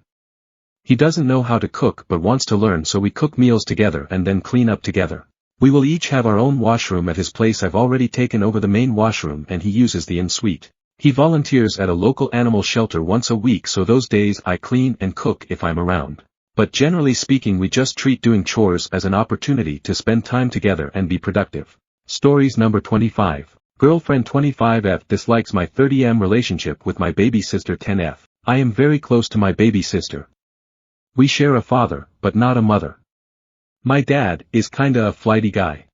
He doesn't know how to cook but wants to learn, so we cook meals together and then clean up together. We will each have our own washroom at his place. I've already taken over the main washroom and he uses the en-suite. He volunteers at a local animal shelter once a week, so those days I clean and cook if I'm around. But generally speaking we just treat doing chores as an opportunity to spend time together and be productive. Stories number 25. Girlfriend 25F dislikes my 30M relationship with my baby sister 10F. I am very close to my baby sister. We share a father, but not a mother. My dad is kinda a flighty guy.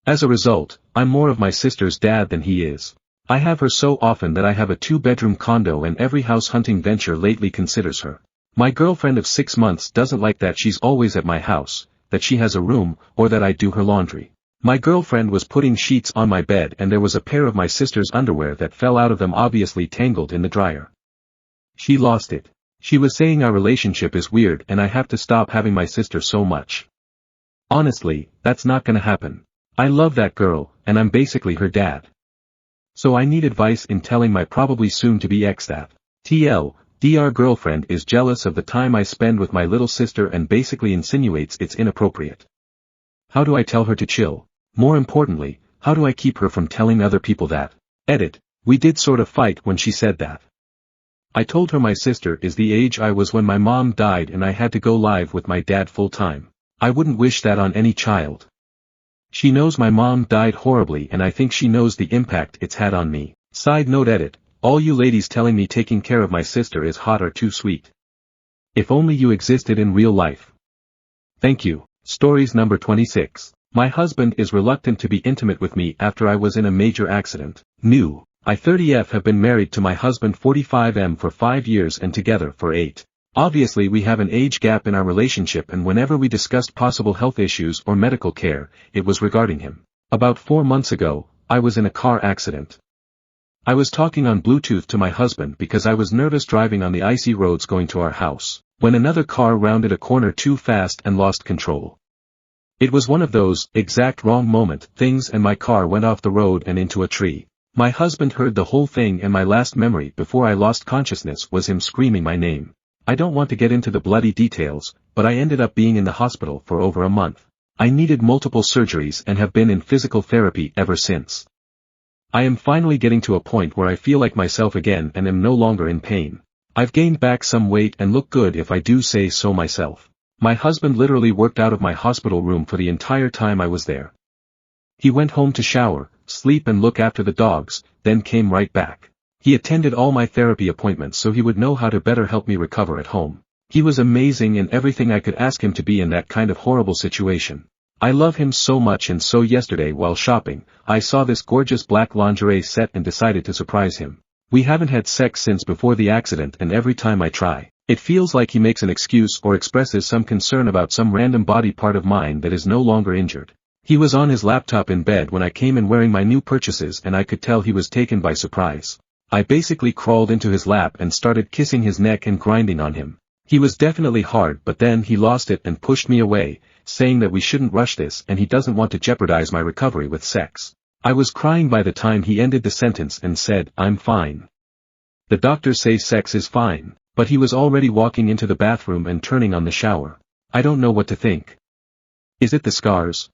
As a result, I'm more of my sister's dad than he is. I have her so often that I have a 2-bedroom condo and every house hunting venture lately considers her. My girlfriend of 6 months doesn't like that she's always at my house, that she has a room, or that I do her laundry. My girlfriend was putting sheets on my bed and there was a pair of my sister's underwear that fell out of them, obviously tangled in the dryer. She lost it. She was saying our relationship is weird and I have to stop having my sister so much. Honestly, that's not gonna happen. I love that girl, and I'm basically her dad. So I need advice in telling my probably soon-to-be ex that. TLDR girlfriend is jealous of the time I spend with my little sister and basically insinuates it's inappropriate. How do I tell her to chill? More importantly, how do I keep her from telling other people that? Edit. We did sort of fight when she said that. I told her my sister is the age I was when my mom died and I had to go live with my dad full time. I wouldn't wish that on any child. She knows my mom died horribly and I think she knows the impact it's had on me. Side note edit. All you ladies telling me taking care of my sister is hot are too sweet. If only you existed in real life. Thank you. Stories number 26. My husband is reluctant to be intimate with me after I was in a major accident. New. I 30F have been married to my husband 45M for 5 years and together for 8. Obviously we have an age gap in our relationship, and whenever we discussed possible health issues or medical care, it was regarding him. About 4 months ago, I was in a car accident. I was talking on Bluetooth to my husband because I was nervous driving on the icy roads going to our house, when another car rounded a corner too fast and lost control. It was one of those exact wrong moment things and my car went off the road and into a tree. My husband heard the whole thing and my last memory before I lost consciousness was him screaming my name. I don't want to get into the bloody details, but I ended up being in the hospital for over a month. I needed multiple surgeries and have been in physical therapy ever since. I am finally getting to a point where I feel like myself again and am no longer in pain. I've gained back some weight and look good if I do say so myself. My husband literally worked out of my hospital room for the entire time I was there. He went home to shower, sleep and look after the dogs, then came right back. He attended all my therapy appointments so he would know how to better help me recover at home. He was amazing and everything I could ask him to be in that kind of horrible situation. I love him so much, and so yesterday while shopping, I saw this gorgeous black lingerie set and decided to surprise him. We haven't had sex since before the accident and every time I try, it feels like he makes an excuse or expresses some concern about some random body part of mine that is no longer injured. He was on his laptop in bed when I came in wearing my new purchases and I could tell he was taken by surprise. I basically crawled into his lap and started kissing his neck and grinding on him. He was definitely hard, but then he lost it and pushed me away, saying that we shouldn't rush this and he doesn't want to jeopardize my recovery with sex. I was crying by the time he ended the sentence and said, "I'm fine. The doctors say sex is fine," but he was already walking into the bathroom and turning on the shower. I don't know what to think. Is it the scars?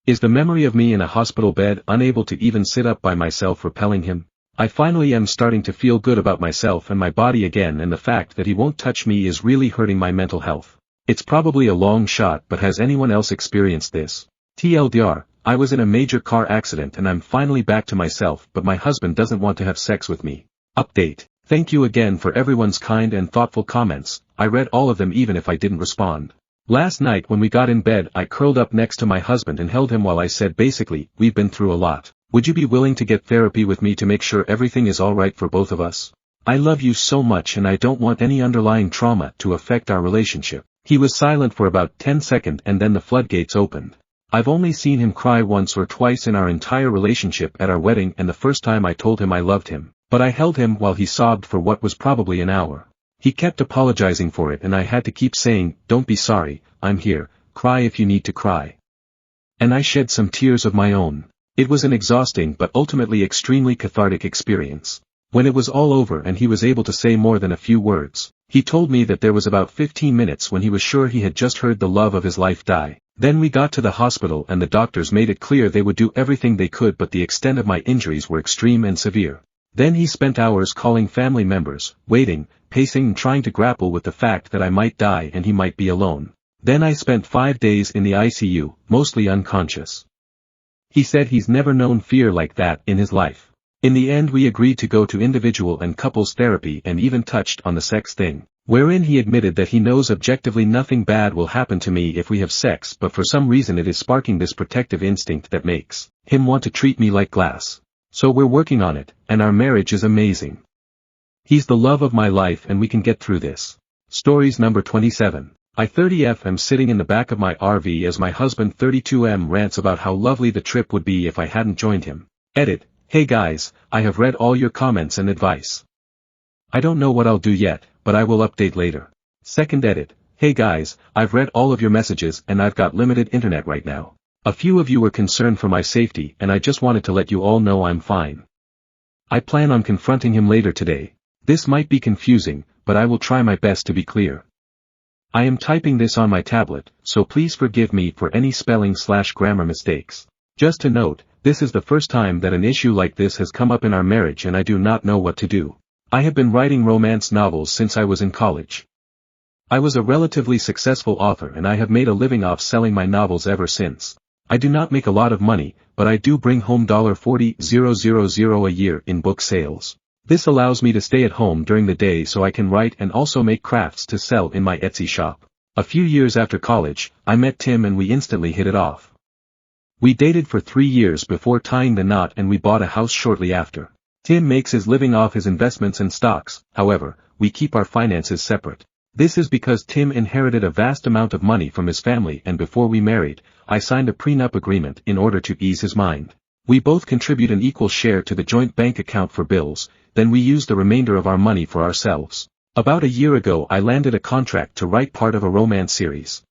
Is the memory of me in a hospital bed unable to even sit up by myself repelling him? I finally am starting to feel good about myself and my body again, and the fact that he won't touch me is really hurting my mental health. It's probably a long shot, but has anyone else experienced this? TLDR, I was in a major car accident and I'm finally back to myself, but my husband doesn't want to have sex with me. Update. Thank you again for everyone's kind and thoughtful comments. I read all of them even if I didn't respond. Last night when we got in bed I curled up next to my husband and held him while I said basically, we've been through a lot. Would you be willing to get therapy with me to make sure everything is alright for both of us? I love you so much and I don't want any underlying trauma to affect our relationship. He was silent for about 10 seconds and then the floodgates opened. I've only seen him cry once or twice in our entire relationship at our wedding and the first time I told him I loved him, but I held him while he sobbed for what was probably an hour. He kept apologizing for it and I had to keep saying, "Don't be sorry, I'm here, cry if you need to cry." And I shed some tears of my own. It was an exhausting but ultimately extremely cathartic experience. When it was all over and he was able to say more than a few words, he told me that there was about 15 minutes when he was sure he had just heard the love of his life die. Then we got to the hospital and the doctors made it clear they would do everything they could, but the extent of my injuries were extreme and severe. Then he spent hours calling family members, waiting, pacing and trying to grapple with the fact that I might die and he might be alone. Then I spent 5 days in the ICU, mostly unconscious. He said he's never known fear like that in his life. In the end we agreed to go to individual and couples therapy and even touched on the sex thing, wherein he admitted that he knows objectively nothing bad will happen to me if we have sex, but for some reason it is sparking this protective instinct that makes him want to treat me like glass. So we're working on it, and our marriage is amazing. He's the love of my life and we can get through this. Stories number 27. I 30F am sitting in the back of my RV as my husband 32M rants about how lovely the trip would be if I hadn't joined him. Edit. Hey guys, I have read all your comments and advice. I don't know what I'll do yet, but I will update later. Second edit. Hey guys, I've read all of your messages and I've got limited internet right now. A few of you were concerned for my safety and I just wanted to let you all know I'm fine. I plan on confronting him later today. This might be confusing, but I will try my best to be clear. I am typing this on my tablet, so please forgive me for any spelling/grammar mistakes. Just to note, this is the first time that an issue like this has come up in our marriage and I do not know what to do. I have been writing romance novels since I was in college. I was a relatively successful author and I have made a living off selling my novels ever since. I do not make a lot of money, but I do bring home $40,000 a year in book sales. This allows me to stay at home during the day so I can write and also make crafts to sell in my Etsy shop. A few years after college, I met Tim and we instantly hit it off. We dated for 3 years before tying the knot and we bought a house shortly after. Tim makes his living off his investments and stocks, however, we keep our finances separate. This is because Tim inherited a vast amount of money from his family and before we married, I signed a prenup agreement in order to ease his mind. We both contribute an equal share to the joint bank account for bills, then we use the remainder of our money for ourselves. About a year ago I landed a contract to write part of a romance series.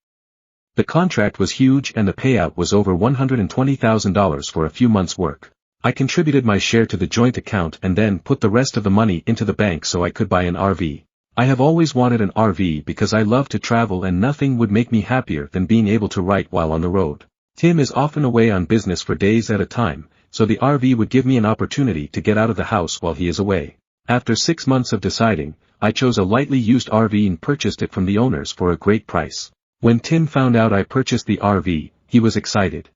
The contract was huge and the payout was over $120,000 for a few months' work. I contributed my share to the joint account and then put the rest of the money into the bank so I could buy an RV. I have always wanted an RV because I love to travel and nothing would make me happier than being able to write while on the road. Tim is often away on business for days at a time, so the RV would give me an opportunity to get out of the house while he is away. After 6 months of deciding, I chose a lightly used RV and purchased it from the owners for a great price. When Tim found out I purchased the RV, he was excited.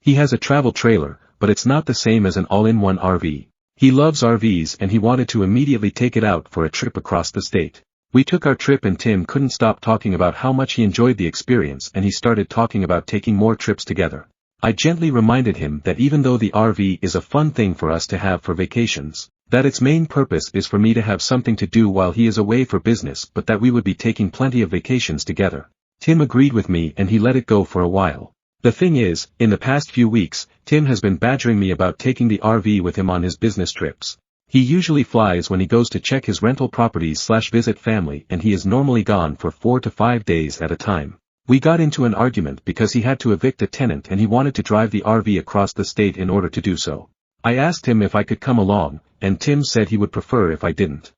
He has a travel trailer, but it's not the same as an all-in-one RV. He loves RVs and he wanted to immediately take it out for a trip across the state. We took our trip and Tim couldn't stop talking about how much he enjoyed the experience and he started talking about taking more trips together. I gently reminded him that even though the RV is a fun thing for us to have for vacations, that its main purpose is for me to have something to do while he is away for business, but that we would be taking plenty of vacations together. Tim agreed with me and he let it go for a while. The thing is, in the past few weeks, Tim has been badgering me about taking the RV with him on his business trips. He usually flies when he goes to check his rental properties/visit family and he is normally gone for 4 to 5 days at a time. We got into an argument because he had to evict a tenant and he wanted to drive the RV across the state in order to do so. I asked him if I could come along, and Tim said he would prefer if I didn't.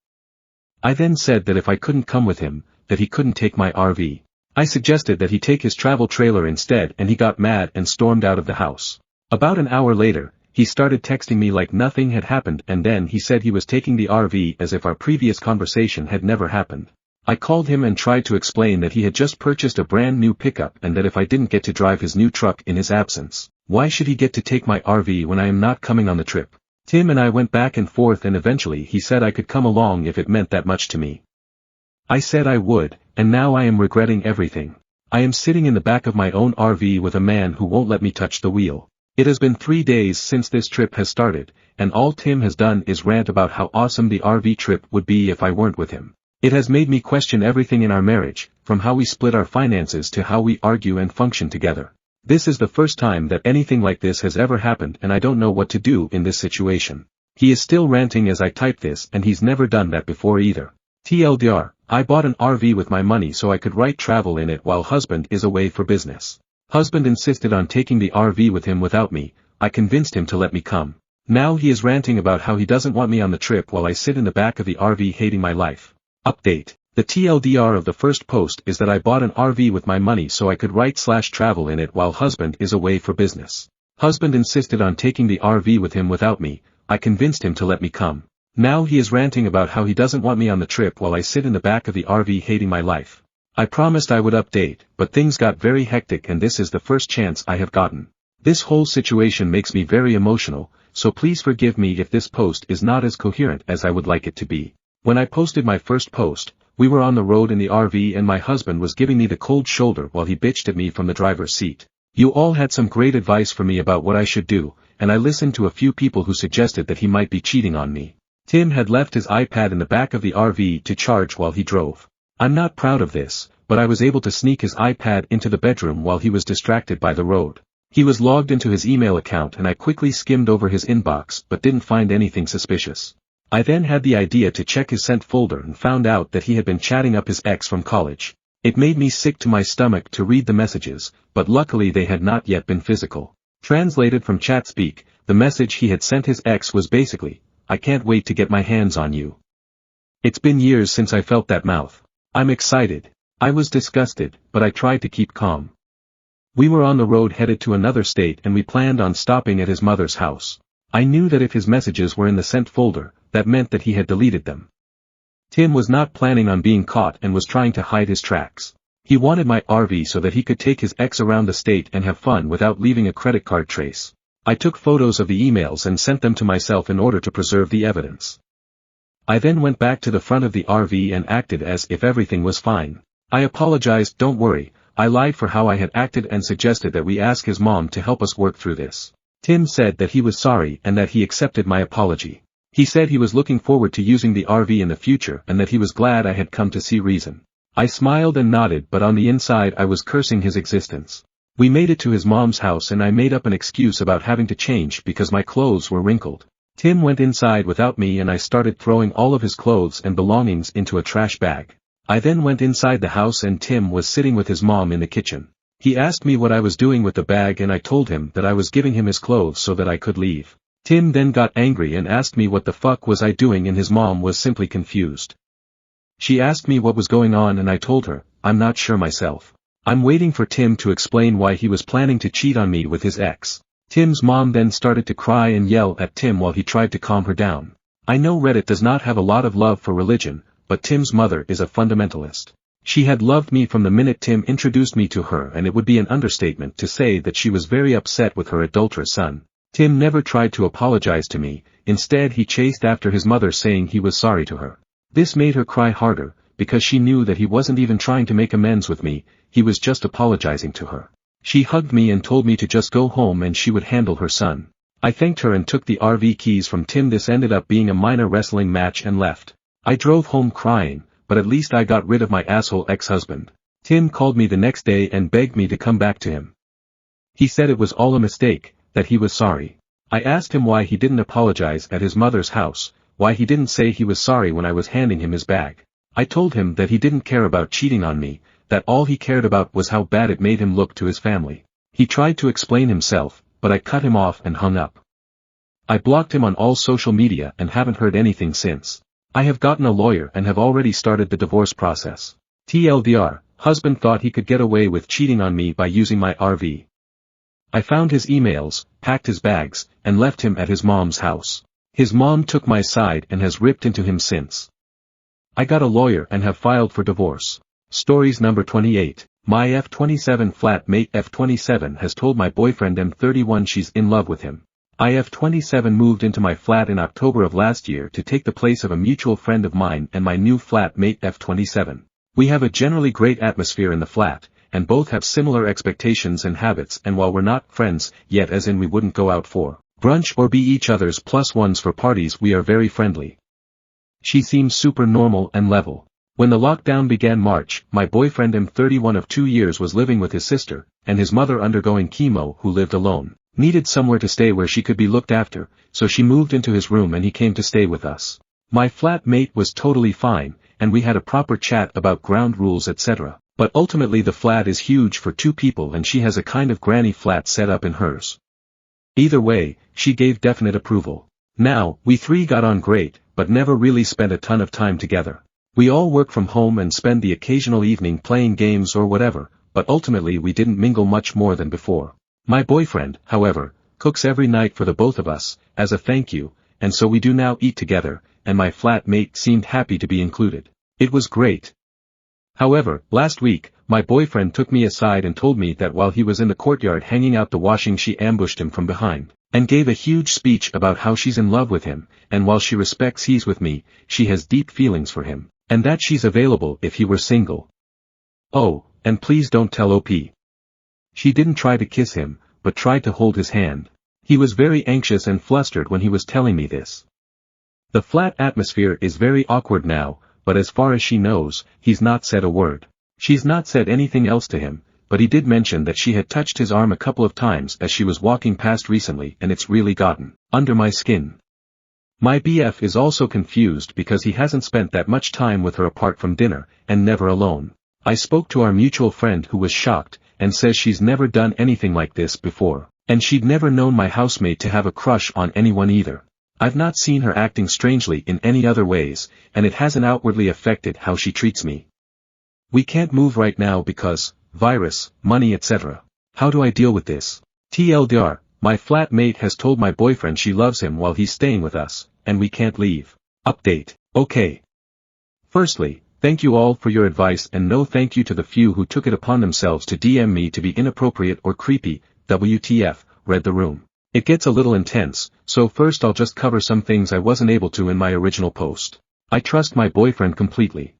I then said that if I couldn't come with him, that he couldn't take my RV. I suggested that he take his travel trailer instead and he got mad and stormed out of the house. About an hour later, he started texting me like nothing had happened and then he said he was taking the RV as if our previous conversation had never happened. I called him and tried to explain that he had just purchased a brand new pickup and that if I didn't get to drive his new truck in his absence, why should he get to take my RV when I am not coming on the trip? Tim and I went back and forth and eventually he said I could come along if it meant that much to me. I said I would, and now I am regretting everything. I am sitting in the back of my own RV with a man who won't let me touch the wheel. It has been 3 days since this trip has started, and all Tim has done is rant about how awesome the RV trip would be if I weren't with him. It has made me question everything in our marriage, from how we split our finances to how we argue and function together. This is the first time that anything like this has ever happened and I don't know what to do in this situation. He is still ranting as I type this and he's never done that before either. TLDR, I bought an RV with my money so I could write travel in it while husband is away for business. Husband insisted on taking the RV with him without me. I convinced him to let me come. Now he is ranting about how he doesn't want me on the trip while I sit in the back of the RV hating my life. Update. The TLDR of the first post is that I bought an RV with my money so I could write/travel in it while husband is away for business. Husband insisted on taking the RV with him without me. I convinced him to let me come. Now he is ranting about how he doesn't want me on the trip while I sit in the back of the RV hating my life. I promised I would update, but things got very hectic and this is the first chance I have gotten. This whole situation makes me very emotional, so please forgive me if this post is not as coherent as I would like it to be. When I posted my first post, we were on the road in the RV and my husband was giving me the cold shoulder while he bitched at me from the driver's seat. You all had some great advice for me about what I should do, and I listened to a few people who suggested that he might be cheating on me. Tim had left his iPad in the back of the RV to charge while he drove. I'm not proud of this, but I was able to sneak his iPad into the bedroom while he was distracted by the road. He was logged into his email account and I quickly skimmed over his inbox but didn't find anything suspicious. I then had the idea to check his sent folder and found out that he had been chatting up his ex from college. It made me sick to my stomach to read the messages, but luckily they had not yet been physical. Translated from chat speak, the message he had sent his ex was basically, "I can't wait to get my hands on you." It's been years since I felt that mouth. I'm excited. I was disgusted, but I tried to keep calm. We were on the road headed to another state and we planned on stopping at his mother's house. I knew that if his messages were in the sent folder, that meant that he had deleted them. Tim was not planning on being caught and was trying to hide his tracks. He wanted my RV so that he could take his ex around the state and have fun without leaving a credit card trace. I took photos of the emails and sent them to myself in order to preserve the evidence. I then went back to the front of the RV and acted as if everything was fine. I apologized, don't worry, I lied for how I had acted and suggested that we ask his mom to help us work through this. Tim said that he was sorry and that he accepted my apology. He said he was looking forward to using the RV in the future and that he was glad I had come to see reason. I smiled and nodded, but on the inside I was cursing his existence. We made it to his mom's house and I made up an excuse about having to change because my clothes were wrinkled. Tim went inside without me and I started throwing all of his clothes and belongings into a trash bag. I then went inside the house and Tim was sitting with his mom in the kitchen. He asked me what I was doing with the bag and I told him that I was giving him his clothes so that I could leave. Tim then got angry and asked me what the fuck was I doing and his mom was simply confused. She asked me what was going on and I told her, I'm not sure myself. I'm waiting for Tim to explain why he was planning to cheat on me with his ex. Tim's mom then started to cry and yell at Tim while he tried to calm her down. I know Reddit does not have a lot of love for religion, but Tim's mother is a fundamentalist. She had loved me from the minute Tim introduced me to her and it would be an understatement to say that she was very upset with her adulterous son. Tim never tried to apologize to me, instead he chased after his mother saying he was sorry to her. This made her cry harder, because she knew that he wasn't even trying to make amends with me, he was just apologizing to her. She hugged me and told me to just go home and she would handle her son. I thanked her and took the RV keys from Tim. This ended up being a minor wrestling match and left. I drove home crying, but at least I got rid of my asshole ex-husband. Tim called me the next day and begged me to come back to him. He said it was all a mistake, that he was sorry. I asked him why he didn't apologize at his mother's house, why he didn't say he was sorry when I was handing him his bag. I told him that he didn't care about cheating on me, that all he cared about was how bad it made him look to his family. He tried to explain himself, but I cut him off and hung up. I blocked him on all social media and haven't heard anything since. I have gotten a lawyer and have already started the divorce process. TLDR, husband thought he could get away with cheating on me by using my RV. I found his emails, packed his bags, and left him at his mom's house. His mom took my side and has ripped into him since. I got a lawyer and have filed for divorce. Stories number 28. My F27 flatmate F27 has told my boyfriend M31 she's in love with him. F27 moved into my flat in October of last year to take the place of a mutual friend of mine and my new flatmate F27. We have a generally great atmosphere in the flat, and both have similar expectations and habits, and while we're not friends yet, as in we wouldn't go out for brunch or be each other's plus ones for parties, we are very friendly. She seems super normal and level. When the lockdown began March, my boyfriend M31 of 2 years was living with his sister, and his mother undergoing chemo, who lived alone, needed somewhere to stay where she could be looked after, so she moved into his room and he came to stay with us. My flatmate was totally fine, and we had a proper chat about ground rules etc. But ultimately the flat is huge for 2 people and she has a kind of granny flat set up in hers. Either way, she gave definite approval. Now, we 3 got on great, but never really spent a ton of time together. We all work from home and spend the occasional evening playing games or whatever, but ultimately we didn't mingle much more than before. My boyfriend, however, cooks every night for the both of us, as a thank you, and so we do now eat together, and my flatmate seemed happy to be included. It was great. However, last week, my boyfriend took me aside and told me that while he was in the courtyard hanging out the washing she ambushed him from behind, and gave a huge speech about how she's in love with him, and while she respects he's with me, she has deep feelings for him, and that she's available if he were single. Oh, and please don't tell OP. She didn't try to kiss him, but tried to hold his hand. He was very anxious and flustered when he was telling me this. The flat atmosphere is very awkward now, but as far as she knows, he's not said a word. She's not said anything else to him, but he did mention that she had touched his arm a couple of times as she was walking past recently and it's really gotten under my skin. My BF is also confused because he hasn't spent that much time with her apart from dinner, and never alone. I spoke to our mutual friend who was shocked, and says she's never done anything like this before, and she'd never known my housemate to have a crush on anyone either. I've not seen her acting strangely in any other ways, and it hasn't outwardly affected how she treats me. We can't move right now because, virus, money etc. How do I deal with this? TLDR, my flatmate has told my boyfriend she loves him while he's staying with us, and we can't leave. Update. Okay. Firstly, thank you all for your advice and no thank you to the few who took it upon themselves to DM me to be inappropriate or creepy. WTF, read the room. It gets a little intense, so first I'll just cover some things I wasn't able to in my original post. I trust my boyfriend completely.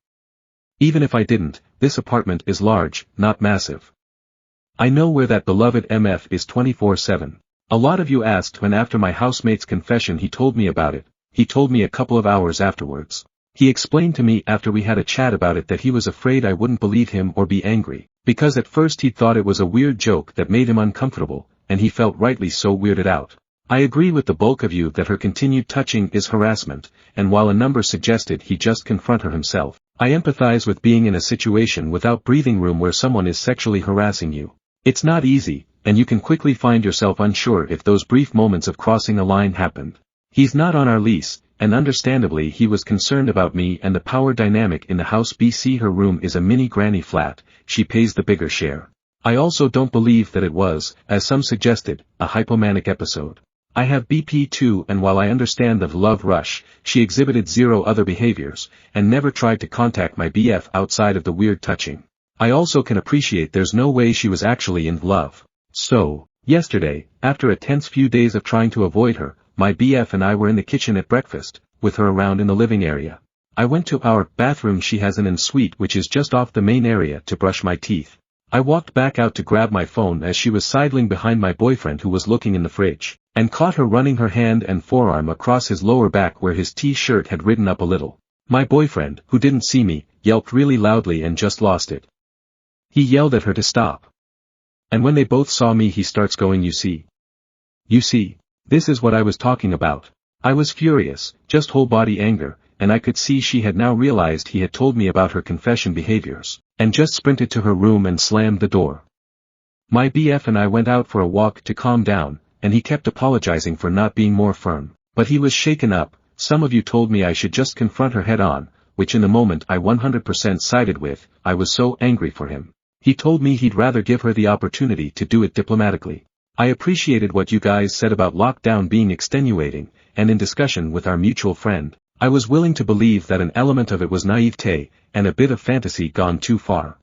Even if I didn't, this apartment is large, not massive. I know where that beloved MF is 24/7. A lot of you asked when after my housemate's confession he told me about it. He told me a couple of hours afterwards. He explained to me after we had a chat about it that he was afraid I wouldn't believe him or be angry, because at first he'd thought it was a weird joke that made him uncomfortable, and he felt rightly so weirded out. I agree with the bulk of you that her continued touching is harassment, and while a number suggested he just confront her himself, I empathize with being in a situation without breathing room where someone is sexually harassing you. It's not easy, and you can quickly find yourself unsure if those brief moments of crossing a line happened. He's not on our lease, and understandably he was concerned about me and the power dynamic in the house. BC her room is a mini granny flat, she pays the bigger share. I also don't believe that it was, as some suggested, a hypomanic episode. I have BP too, and while I understand the love rush, she exhibited zero other behaviors, and never tried to contact my BF outside of the weird touching. I also can appreciate there's no way she was actually in love. So, yesterday, after a tense few days of trying to avoid her, my BF and I were in the kitchen at breakfast, with her around in the living area. I went to our bathroom she has an en-suite which is just off the main area to brush my teeth. I walked back out to grab my phone as she was sidling behind my boyfriend who was looking in the fridge, and caught her running her hand and forearm across his lower back where his t-shirt had ridden up a little. My boyfriend, who didn't see me, yelped really loudly and just lost it. He yelled at her to stop. And when they both saw me he starts going, You see, this is what I was talking about. I was furious, just whole body anger, and I could see she had now realized he had told me about her confession behaviors, and just sprinted to her room and slammed the door. My BF and I went out for a walk to calm down, and he kept apologizing for not being more firm, but he was shaken up. Some of you told me I should just confront her head on, which in the moment I 100% sided with. I was so angry for him. He told me he'd rather give her the opportunity to do it diplomatically. I appreciated what you guys said about lockdown being extenuating, and in discussion with our mutual friend, I was willing to believe that an element of it was naivete, and a bit of fantasy gone too far.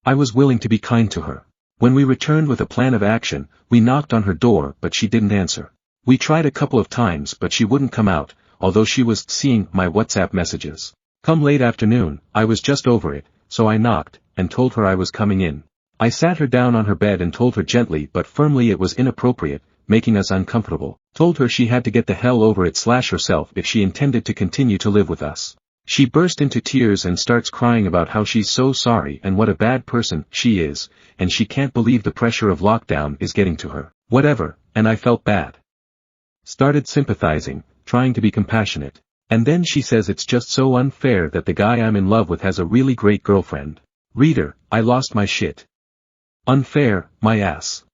I was willing to be kind to her. When we returned with a plan of action, we knocked on her door but she didn't answer. We tried a couple of times but she wouldn't come out, although she was seeing my WhatsApp messages. Come late afternoon, I was just over it, so I knocked, and told her I was coming in. I sat her down on her bed and told her gently but firmly it was inappropriate, making us uncomfortable. Told her she had to get the hell over it herself if she intended to continue to live with us. She burst into tears and starts crying about how she's so sorry and what a bad person she is, and she can't believe the pressure of lockdown is getting to her. Whatever, and I felt bad. Started sympathizing, trying to be compassionate. And then she says it's just so unfair that the guy I'm in love with has a really great girlfriend. Reader, I lost my shit. Unfair, my ass.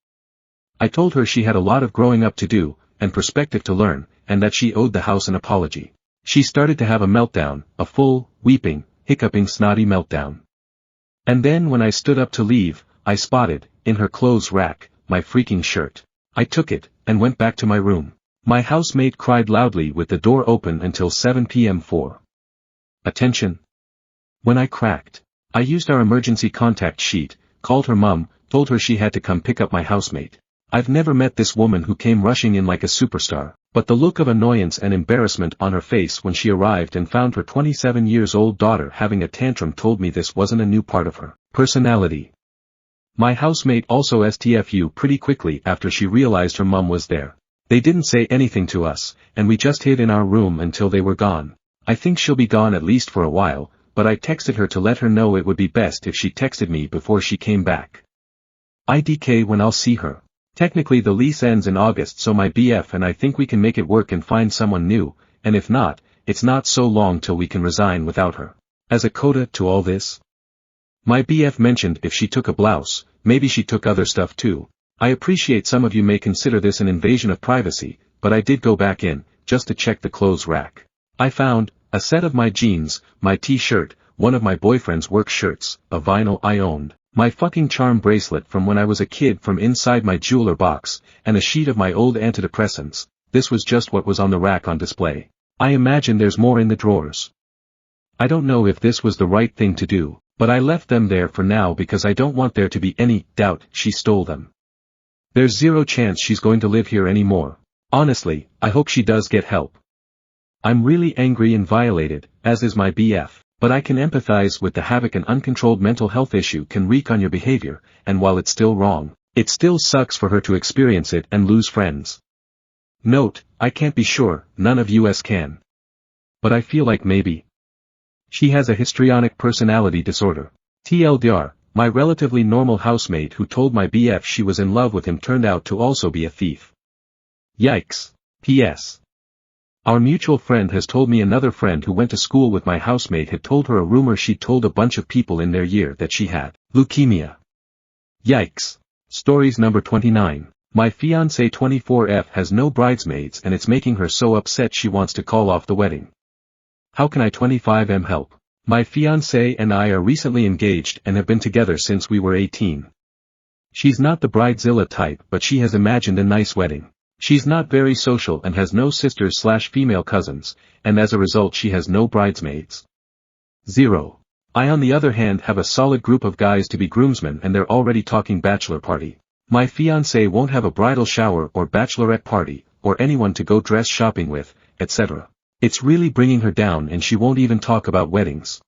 I told her she had a lot of growing up to do, and perspective to learn, and that she owed the house an apology. She started to have a meltdown, a full, weeping, hiccuping snotty meltdown. And then when I stood up to leave, I spotted, in her clothes rack, my freaking shirt. I took it, and went back to my room. My housemate cried loudly with the door open until 7 p.m. for attention. When I cracked, I used our emergency contact sheet, called her mum, told her she had to come pick up my housemate. I've never met this woman who came rushing in like a superstar, but the look of annoyance and embarrassment on her face when she arrived and found her 27-years-old daughter having a tantrum told me this wasn't a new part of her personality. My housemate also STFU pretty quickly after she realized her mum was there. They didn't say anything to us, and we just hid in our room until they were gone. I think she'll be gone at least for a while, but I texted her to let her know it would be best if she texted me before she came back. IDK when I'll see her. Technically the lease ends in August, so my BF and I think we can make it work and find someone new, and if not, it's not so long till we can resign without her. As a coda to all this, my BF mentioned if she took a blouse, maybe she took other stuff too. I appreciate some of you may consider this an invasion of privacy, but I did go back in, just to check the clothes rack. I found a set of my jeans, my t-shirt, one of my boyfriend's work shirts, a vinyl I owned, my fucking charm bracelet from when I was a kid from inside my jeweler box, and a sheet of my old antidepressants. This was just what was on the rack on display. I imagine there's more in the drawers. I don't know if this was the right thing to do, but I left them there for now because I don't want there to be any doubt she stole them. There's zero chance she's going to live here anymore. Honestly, I hope she does get help. I'm really angry and violated, as is my BF. But I can empathize with the havoc an uncontrolled mental health issue can wreak on your behavior, and while it's still wrong, it still sucks for her to experience it and lose friends. Note, I can't be sure, none of us can. But I feel like maybe she has a histrionic personality disorder. TLDR, my relatively normal housemate who told my BF she was in love with him turned out to also be a thief. Yikes. P.S. Our mutual friend has told me another friend who went to school with my housemate had told her a rumor she'd told a bunch of people in their year that she had leukemia. Yikes. Stories number 29. My fiancé 24F has no bridesmaids and it's making her so upset she wants to call off the wedding. How can I 25M help? My fiancé and I are recently engaged and have been together since we were 18. She's not the bridezilla type, but she has imagined a nice wedding. She's not very social and has no sisters/female cousins, and as a result she has no bridesmaids. 0. I on the other hand have a solid group of guys to be groomsmen and they're already talking bachelor party. My fiancé won't have a bridal shower or bachelorette party, or anyone to go dress shopping with, etc. It's really bringing her down and she won't even talk about weddings.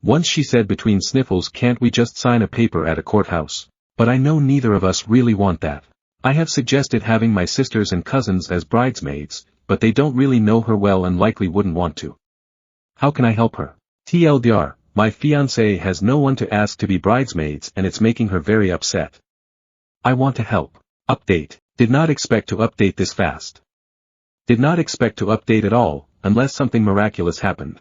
Once she said between sniffles, can't we just sign a paper at a courthouse? But I know neither of us really want that. I have suggested having my sisters and cousins as bridesmaids, but they don't really know her well and likely wouldn't want to. How can I help her? TLDR, my fiancé has no one to ask to be bridesmaids and it's making her very upset. I want to help. Update. Did not expect to update this fast. Did not expect to update at all, unless something miraculous happened.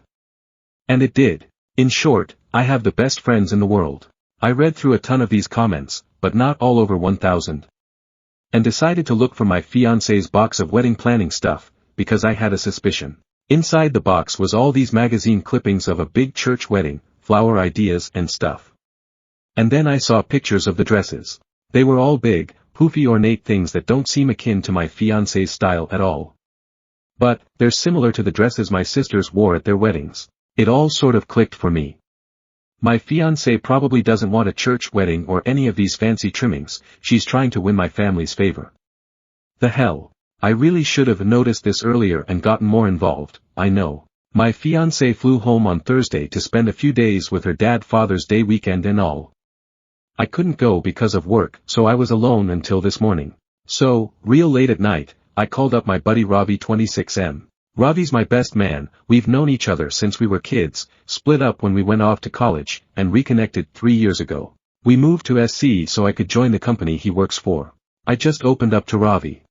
And it did. In short, I have the best friends in the world. I read through a ton of these comments, but not all over 1,000. And decided to look for my fiancé's box of wedding planning stuff, because I had a suspicion. Inside the box was all these magazine clippings of a big church wedding, flower ideas and stuff. And then I saw pictures of the dresses. They were all big, poofy ornate things that don't seem akin to my fiancé's style at all. But, they're similar to the dresses my sisters wore at their weddings. It all sort of clicked for me. My fiancé probably doesn't want a church wedding or any of these fancy trimmings, she's trying to win my family's favor. The hell. I really should have noticed this earlier and gotten more involved, I know. My fiancé flew home on Thursday to spend a few days with her dad Father's Day weekend and all. I couldn't go because of work, so I was alone until this morning. So, real late at night, I called up my buddy Ravi 26M. Ravi's my best man, we've known each other since we were kids, split up when we went off to college, and reconnected 3 years ago. We moved to SC so I could join the company he works for. I just opened up to Ravi.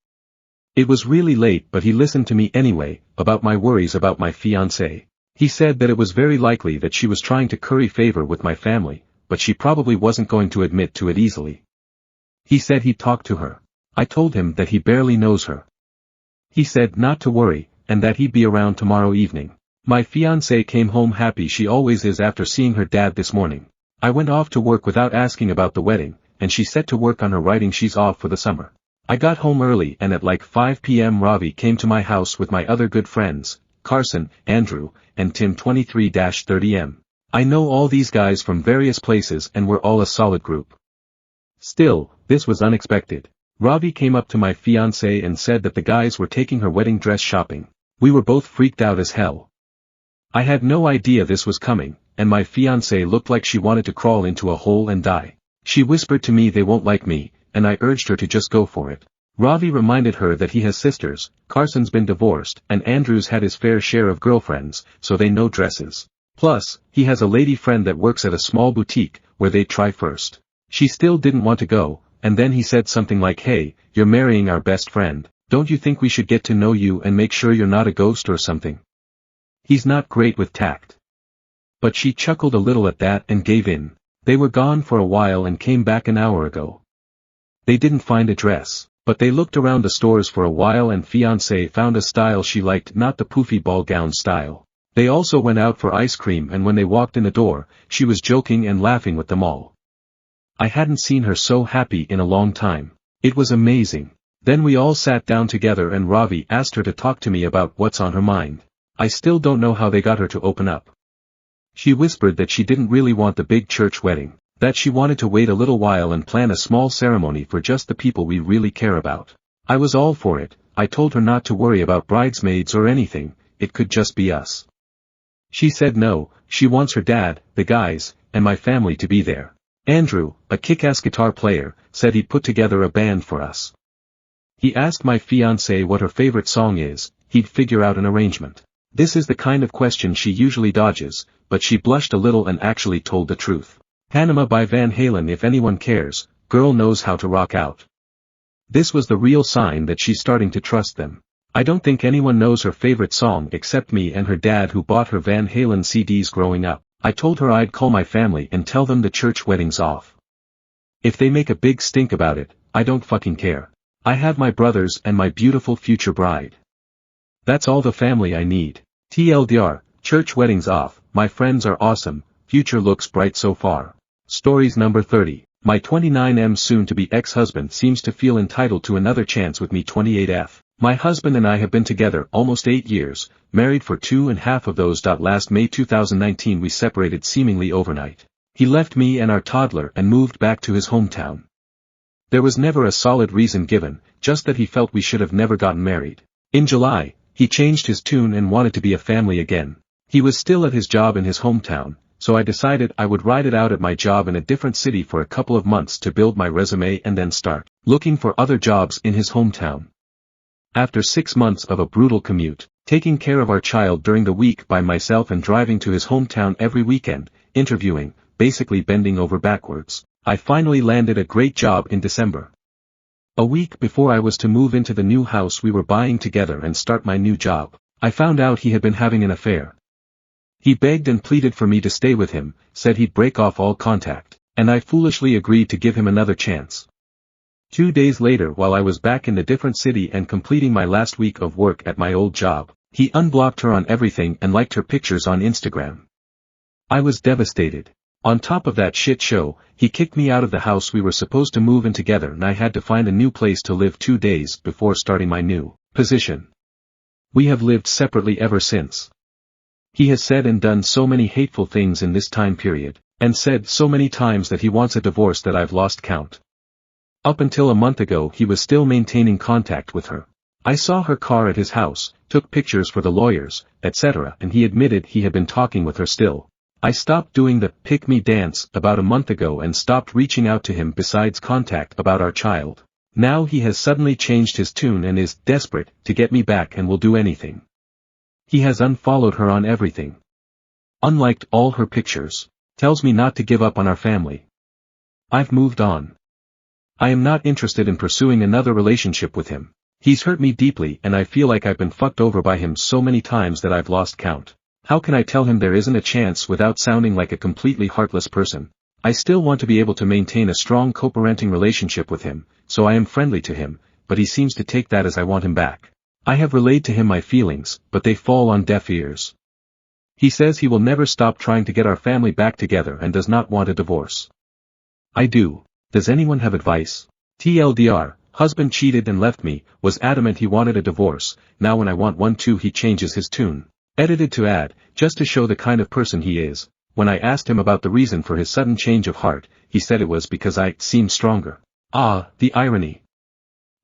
It was really late but he listened to me anyway, about my worries about my fiancée. He said that it was very likely that she was trying to curry favor with my family, but she probably wasn't going to admit to it easily. He said he'd talk to her. I told him that he barely knows her. He said not to worry, and that he'd be around tomorrow evening. My fiancée came home happy she always is after seeing her dad this morning. I went off to work without asking about the wedding, and she set to work on her writing she's off for the summer. I got home early and at like 5 p.m. Ravi came to my house with my other good friends, Carson, Andrew, and Tim 23-30M. I know all these guys from various places and we're all a solid group. Still, this was unexpected. Ravi came up to my fiancée and said that the guys were taking her wedding dress shopping. We were both freaked out as hell. I had no idea this was coming, and my fiancée looked like she wanted to crawl into a hole and die. She whispered to me they won't like me, and I urged her to just go for it. Ravi reminded her that he has sisters, Carson's been divorced, and Andrew's had his fair share of girlfriends, so they know dresses. Plus, he has a lady friend that works at a small boutique, where they try first. She still didn't want to go, and then he said something like, "Hey, you're marrying our best friend, don't you think we should get to know you and make sure you're not a ghost or something?" He's not great with tact. But she chuckled a little at that and gave in. They were gone for a while and came back an hour ago. They didn't find a dress, but they looked around the stores for a while and fiancée found a style she liked, not the poofy ball gown style. They also went out for ice cream and when they walked in the door, she was joking and laughing with them all. I hadn't seen her so happy in a long time. It was amazing. Then we all sat down together and Ravi asked her to talk to me about what's on her mind. I still don't know how they got her to open up. She whispered that she didn't really want the big church wedding, that she wanted to wait a little while and plan a small ceremony for just the people we really care about. I was all for it. I told her not to worry about bridesmaids or anything, it could just be us. She said no, she wants her dad, the guys, and my family to be there. Andrew, a kick-ass guitar player, said he'd put together a band for us. He asked my fiancée what her favorite song is, he'd figure out an arrangement. This is the kind of question she usually dodges, but she blushed a little and actually told the truth. Panama by Van Halen. If anyone cares, girl knows how to rock out. This was the real sign that she's starting to trust them. I don't think anyone knows her favorite song except me and her dad who bought her Van Halen CDs growing up. I told her I'd call my family and tell them the church wedding's off. If they make a big stink about it, I don't fucking care. I have my brothers and my beautiful future bride. That's all the family I need. TLDR, church wedding's off, my friends are awesome, future looks bright so far. Stories number 30. My 29M soon-to-be ex-husband seems to feel entitled to another chance with me 28F. My husband and I have been together almost 8 years, married for 2.5 of those. Last May 2019 we separated seemingly overnight. He left me and our toddler and moved back to his hometown. There was never a solid reason given, just that he felt we should have never gotten married. In July, he changed his tune and wanted to be a family again. He was still at his job in his hometown, so I decided I would ride it out at my job in a different city for a couple of months to build my resume and then start looking for other jobs in his hometown. After 6 months of a brutal commute, taking care of our child during the week by myself and driving to his hometown every weekend, interviewing, basically bending over backwards, I finally landed a great job in December. A week before I was to move into the new house we were buying together and start my new job, I found out he had been having an affair. He begged and pleaded for me to stay with him, said he'd break off all contact, and I foolishly agreed to give him another chance. 2 days later, while I was back in the different city and completing my last week of work at my old job, he unblocked her on everything and liked her pictures on Instagram. I was devastated. On top of that shit show, he kicked me out of the house we were supposed to move in together and I had to find a new place to live 2 days before starting my new position. We have lived separately ever since. He has said and done so many hateful things in this time period, and said so many times that he wants a divorce that I've lost count. Up until a month ago he was still maintaining contact with her. I saw her car at his house, took pictures for the lawyers, etc., and he admitted he had been talking with her still. I stopped doing the pick me dance about a month ago and stopped reaching out to him besides contact about our child. Now he has suddenly changed his tune and is desperate to get me back and will do anything. He has unfollowed her on everything. Unliked all her pictures. Tells me not to give up on our family. I've moved on. I am not interested in pursuing another relationship with him. He's hurt me deeply and I feel like I've been fucked over by him so many times that I've lost count. How can I tell him there isn't a chance without sounding like a completely heartless person? I still want to be able to maintain a strong co-parenting relationship with him, so I am friendly to him, but he seems to take that as I want him back. I have relayed to him my feelings, but they fall on deaf ears. He says he will never stop trying to get our family back together and does not want a divorce. I do. Does anyone have advice? TLDR, husband cheated and left me, was adamant he wanted a divorce, now when I want one too he changes his tune. Edited to add, just to show the kind of person he is, when I asked him about the reason for his sudden change of heart, he said it was because I seemed stronger. Ah, the irony.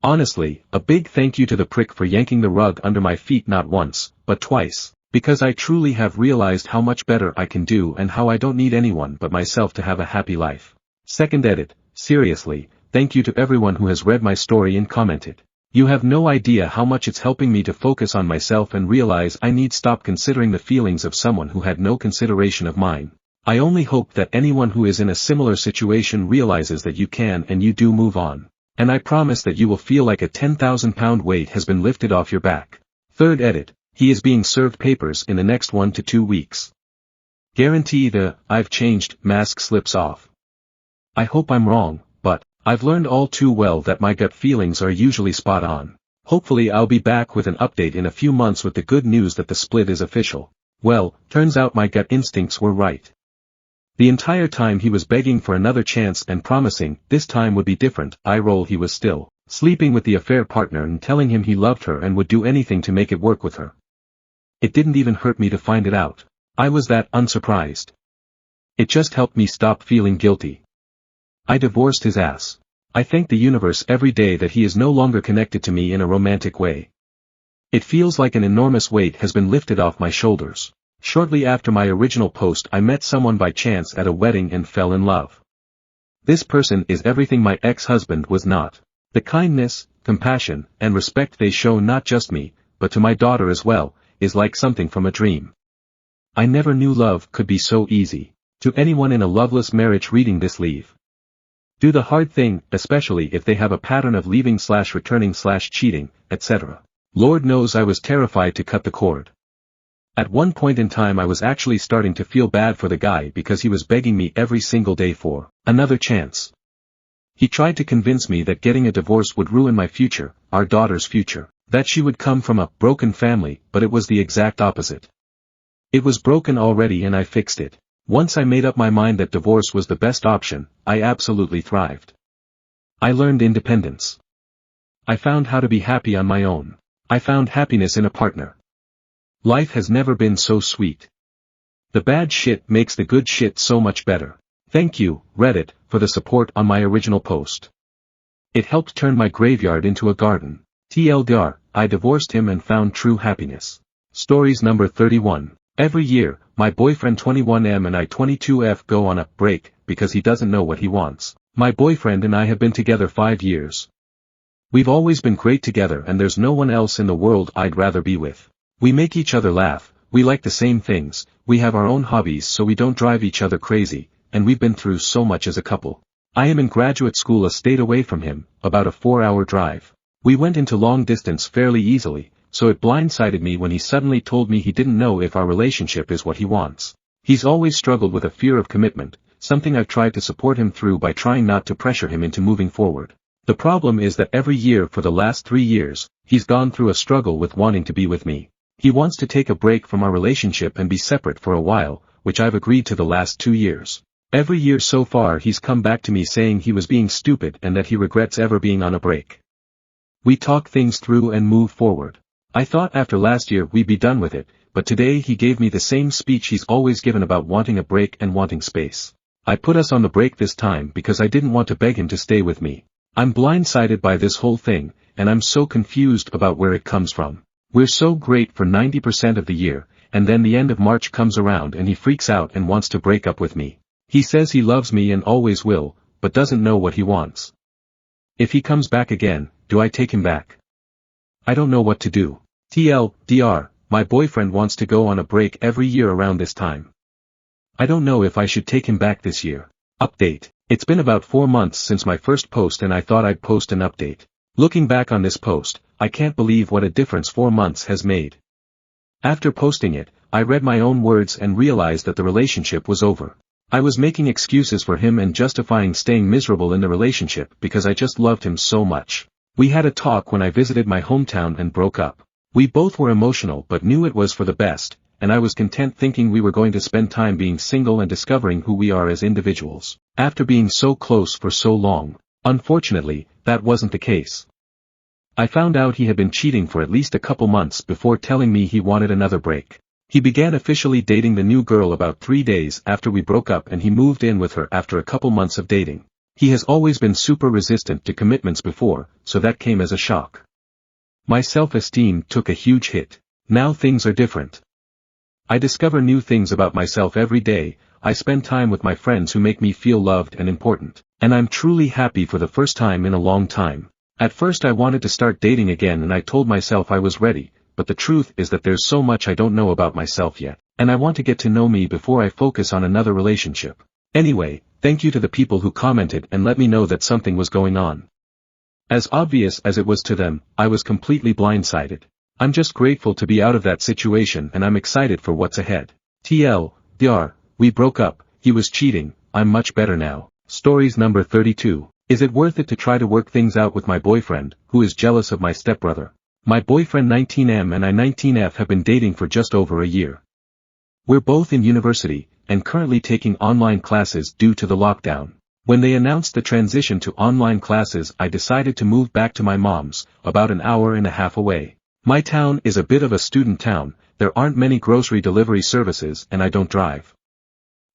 Honestly, a big thank you to the prick for yanking the rug under my feet not once, but twice, because I truly have realized how much better I can do and how I don't need anyone but myself to have a happy life. Second edit, seriously, thank you to everyone who has read my story and commented. You have no idea how much it's helping me to focus on myself and realize I need stop considering the feelings of someone who had no consideration of mine. I only hope that anyone who is in a similar situation realizes that you can and you do move on. And I promise that you will feel like a 10,000-pound weight has been lifted off your back. Third edit, he is being served papers in the next 1 to 2 weeks. Guarantee the "I've changed" mask slips off. I hope I'm wrong, but I've learned all too well that my gut feelings are usually spot on. Hopefully I'll be back with an update in a few months with the good news that the split is official. Well, turns out my gut instincts were right. The entire time he was begging for another chance and promising this time would be different. Eye roll, he was still sleeping with the affair partner and telling him he loved her and would do anything to make it work with her. It didn't even hurt me to find it out. I was that unsurprised. It just helped me stop feeling guilty. I divorced his ass. I thank the universe every day that he is no longer connected to me in a romantic way. It feels like an enormous weight has been lifted off my shoulders. Shortly after my original post I met someone by chance at a wedding and fell in love. This person is everything my ex-husband was not. The kindness, compassion, and respect they show not just me, but to my daughter as well, is like something from a dream. I never knew love could be so easy. To anyone in a loveless marriage reading this, leave. Do the hard thing, especially if they have a pattern of leaving/returning/cheating, etc. Lord knows I was terrified to cut the cord. At one point in time I was actually starting to feel bad for the guy because he was begging me every single day for another chance. He tried to convince me that getting a divorce would ruin my future, our daughter's future, that she would come from a broken family, but it was the exact opposite. It was broken already and I fixed it. Once I made up my mind that divorce was the best option, I absolutely thrived. I learned independence. I found how to be happy on my own. I found happiness in a partner. Life has never been so sweet. The bad shit makes the good shit so much better. Thank you, Reddit, for the support on my original post. It helped turn my graveyard into a garden. TLDR, I divorced him and found true happiness. Stories number 31. Every year, my boyfriend 21M and I 22F go on a break because he doesn't know what he wants. My boyfriend and I have been together 5 years. We've always been great together and there's no one else in the world I'd rather be with. We make each other laugh, we like the same things, we have our own hobbies so we don't drive each other crazy, and we've been through so much as a couple. I am in graduate school a state away from him, about a 4-hour drive. We went into long distance fairly easily, so it blindsided me when he suddenly told me he didn't know if our relationship is what he wants. He's always struggled with a fear of commitment, something I've tried to support him through by trying not to pressure him into moving forward. The problem is that every year for the last 3 years, he's gone through a struggle with wanting to be with me. He wants to take a break from our relationship and be separate for a while, which I've agreed to the last 2 years. Every year so far he's come back to me saying he was being stupid and that he regrets ever being on a break. We talk things through and move forward. I thought after last year we'd be done with it, but today he gave me the same speech he's always given about wanting a break and wanting space. I put us on the break this time because I didn't want to beg him to stay with me. I'm blindsided by this whole thing, and I'm so confused about where it comes from. We're so great for 90% of the year, and then the end of March comes around and he freaks out and wants to break up with me. He says he loves me and always will, but doesn't know what he wants. If he comes back again, do I take him back? I don't know what to do. TLDR, my boyfriend wants to go on a break every year around this time. I don't know if I should take him back this year. Update. It's been about 4 months since my first post and I thought I'd post an update. Looking back on this post, I can't believe what a difference 4 months has made. After posting it, I read my own words and realized that the relationship was over. I was making excuses for him and justifying staying miserable in the relationship because I just loved him so much. We had a talk when I visited my hometown and broke up. We both were emotional but knew it was for the best, and I was content thinking we were going to spend time being single and discovering who we are as individuals. After being so close for so long, unfortunately, that wasn't the case. I found out he had been cheating for at least a couple months before telling me he wanted another break. He began officially dating the new girl about 3 days after we broke up and he moved in with her after a couple months of dating. He has always been super resistant to commitments before, so that came as a shock. My self-esteem took a huge hit. Now things are different. I discover new things about myself every day, I spend time with my friends who make me feel loved and important, and I'm truly happy for the first time in a long time. At first I wanted to start dating again and I told myself I was ready, but the truth is that there's so much I don't know about myself yet, and I want to get to know me before I focus on another relationship. Anyway, thank you to the people who commented and let me know that something was going on. As obvious as it was to them, I was completely blindsided. I'm just grateful to be out of that situation and I'm excited for what's ahead. TLDR, we broke up, he was cheating, I'm much better now. Stories number 32. Is it worth it to try to work things out with my boyfriend, who is jealous of my stepbrother? My boyfriend 19M and I 19F have been dating for just over a year. We're both in university, and currently taking online classes due to the lockdown. When they announced the transition to online classes I decided to move back to my mom's, about an hour and a half away. My town is a bit of a student town, there aren't many grocery delivery services and I don't drive.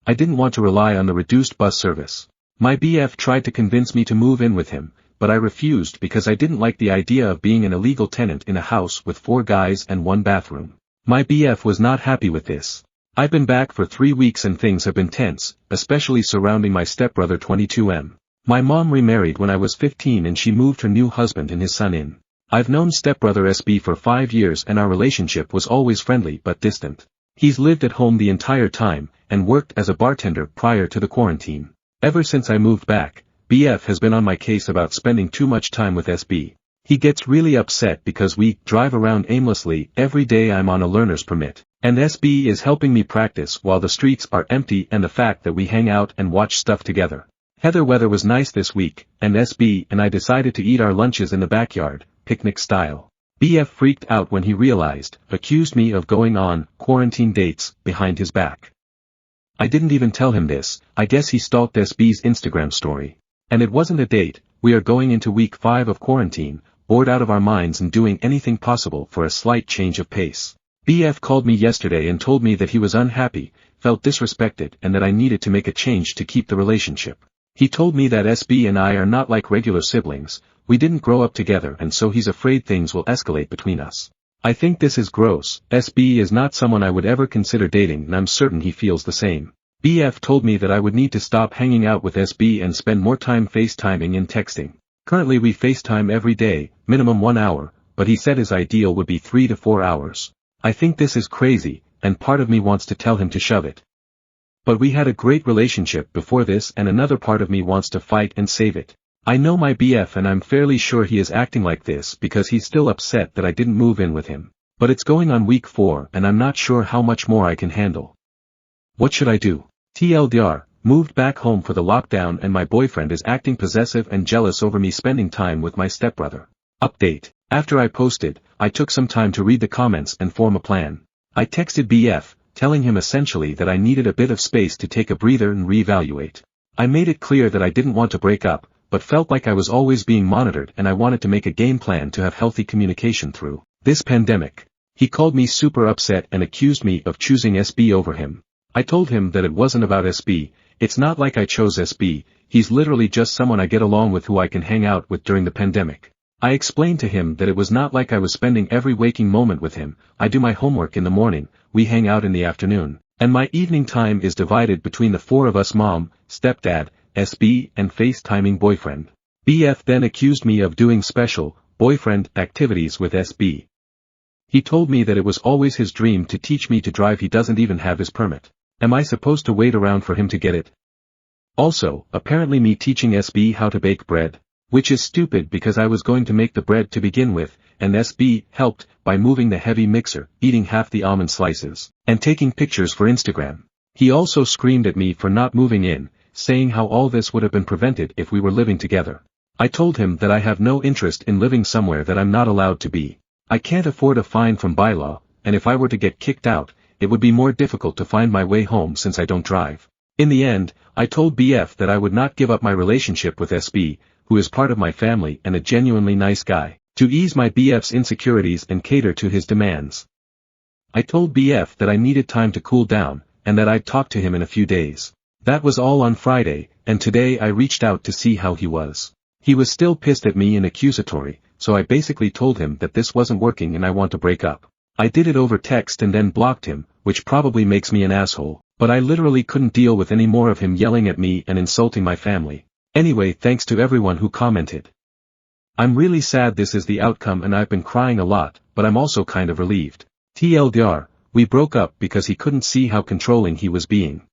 I didn't want to rely on the reduced bus service. My BF tried to convince me to move in with him, but I refused because I didn't like the idea of being an illegal tenant in a house with 4 guys and 1 bathroom. My BF was not happy with this. I've been back for 3 weeks and things have been tense, especially surrounding my stepbrother 22M. My mom remarried when I was 15 and she moved her new husband and his son in. I've known stepbrother SB for 5 years and our relationship was always friendly but distant. He's lived at home the entire time, and worked as a bartender prior to the quarantine. Ever since I moved back, BF has been on my case about spending too much time with SB. He gets really upset because we drive around aimlessly every day. I'm on a learner's permit, and SB is helping me practice while the streets are empty, and the fact that we hang out and watch stuff together. Heather weather was nice this week, and SB and I decided to eat our lunches in the backyard, picnic style. BF freaked out when he realized, accused me of going on quarantine dates behind his back. I didn't even tell him this. I guess he stalked SB's Instagram story. And it wasn't a date. We are going into week 5 of quarantine, bored out of our minds and doing anything possible for a slight change of pace. BF called me yesterday and told me that he was unhappy, felt disrespected and that I needed to make a change to keep the relationship. He told me that SB and I are not like regular siblings, we didn't grow up together and so he's afraid things will escalate between us. I think this is gross. SB is not someone I would ever consider dating and I'm certain he feels the same. BF told me that I would need to stop hanging out with SB and spend more time FaceTiming and texting. Currently we FaceTime every day, minimum 1 hour, but he said his ideal would be 3 to 4 hours. I think this is crazy, and part of me wants to tell him to shove it. But we had a great relationship before this and another part of me wants to fight and save it. I know my BF and I'm fairly sure he is acting like this because he's still upset that I didn't move in with him. But it's going on week 4 and I'm not sure how much more I can handle. What should I do? TLDR, moved back home for the lockdown and my boyfriend is acting possessive and jealous over me spending time with my stepbrother. Update. After I posted, I took some time to read the comments and form a plan. I texted BF, telling him essentially that I needed a bit of space to take a breather and reevaluate. I made it clear that I didn't want to break up, but felt like I was always being monitored and I wanted to make a game plan to have healthy communication through this pandemic. He called me super upset and accused me of choosing SB over him. I told him that it wasn't about SB, it's not like I chose SB, he's literally just someone I get along with who I can hang out with during the pandemic. I explained to him that it was not like I was spending every waking moment with him, I do my homework in the morning, we hang out in the afternoon, and my evening time is divided between the 4 of us: mom, stepdad, SB and FaceTiming boyfriend. BF then accused me of doing special boyfriend activities with SB. He told me that it was always his dream to teach me to drive. He doesn't even have his permit. Am I supposed to wait around for him to get it? Also, apparently me teaching SB how to bake bread, which is stupid because I was going to make the bread to begin with, and SB helped by moving the heavy mixer, eating half the almond slices, and taking pictures for Instagram. He also screamed at me for not moving in, saying how all this would have been prevented if we were living together. I told him that I have no interest in living somewhere that I'm not allowed to be. I can't afford a fine from bylaw, and if I were to get kicked out, it would be more difficult to find my way home since I don't drive. In the end, I told BF that I would not give up my relationship with SB, who is part of my family and a genuinely nice guy, to ease my BF's insecurities and cater to his demands. I told BF that I needed time to cool down, and that I'd talk to him in a few days. That was all on Friday, and today I reached out to see how he was. He was still pissed at me and accusatory, so I basically told him that this wasn't working and I want to break up. I did it over text and then blocked him, which probably makes me an asshole, but I literally couldn't deal with any more of him yelling at me and insulting my family. Anyway, thanks to everyone who commented. I'm really sad this is the outcome and I've been crying a lot, but I'm also kind of relieved. TLDR, we broke up because he couldn't see how controlling he was being.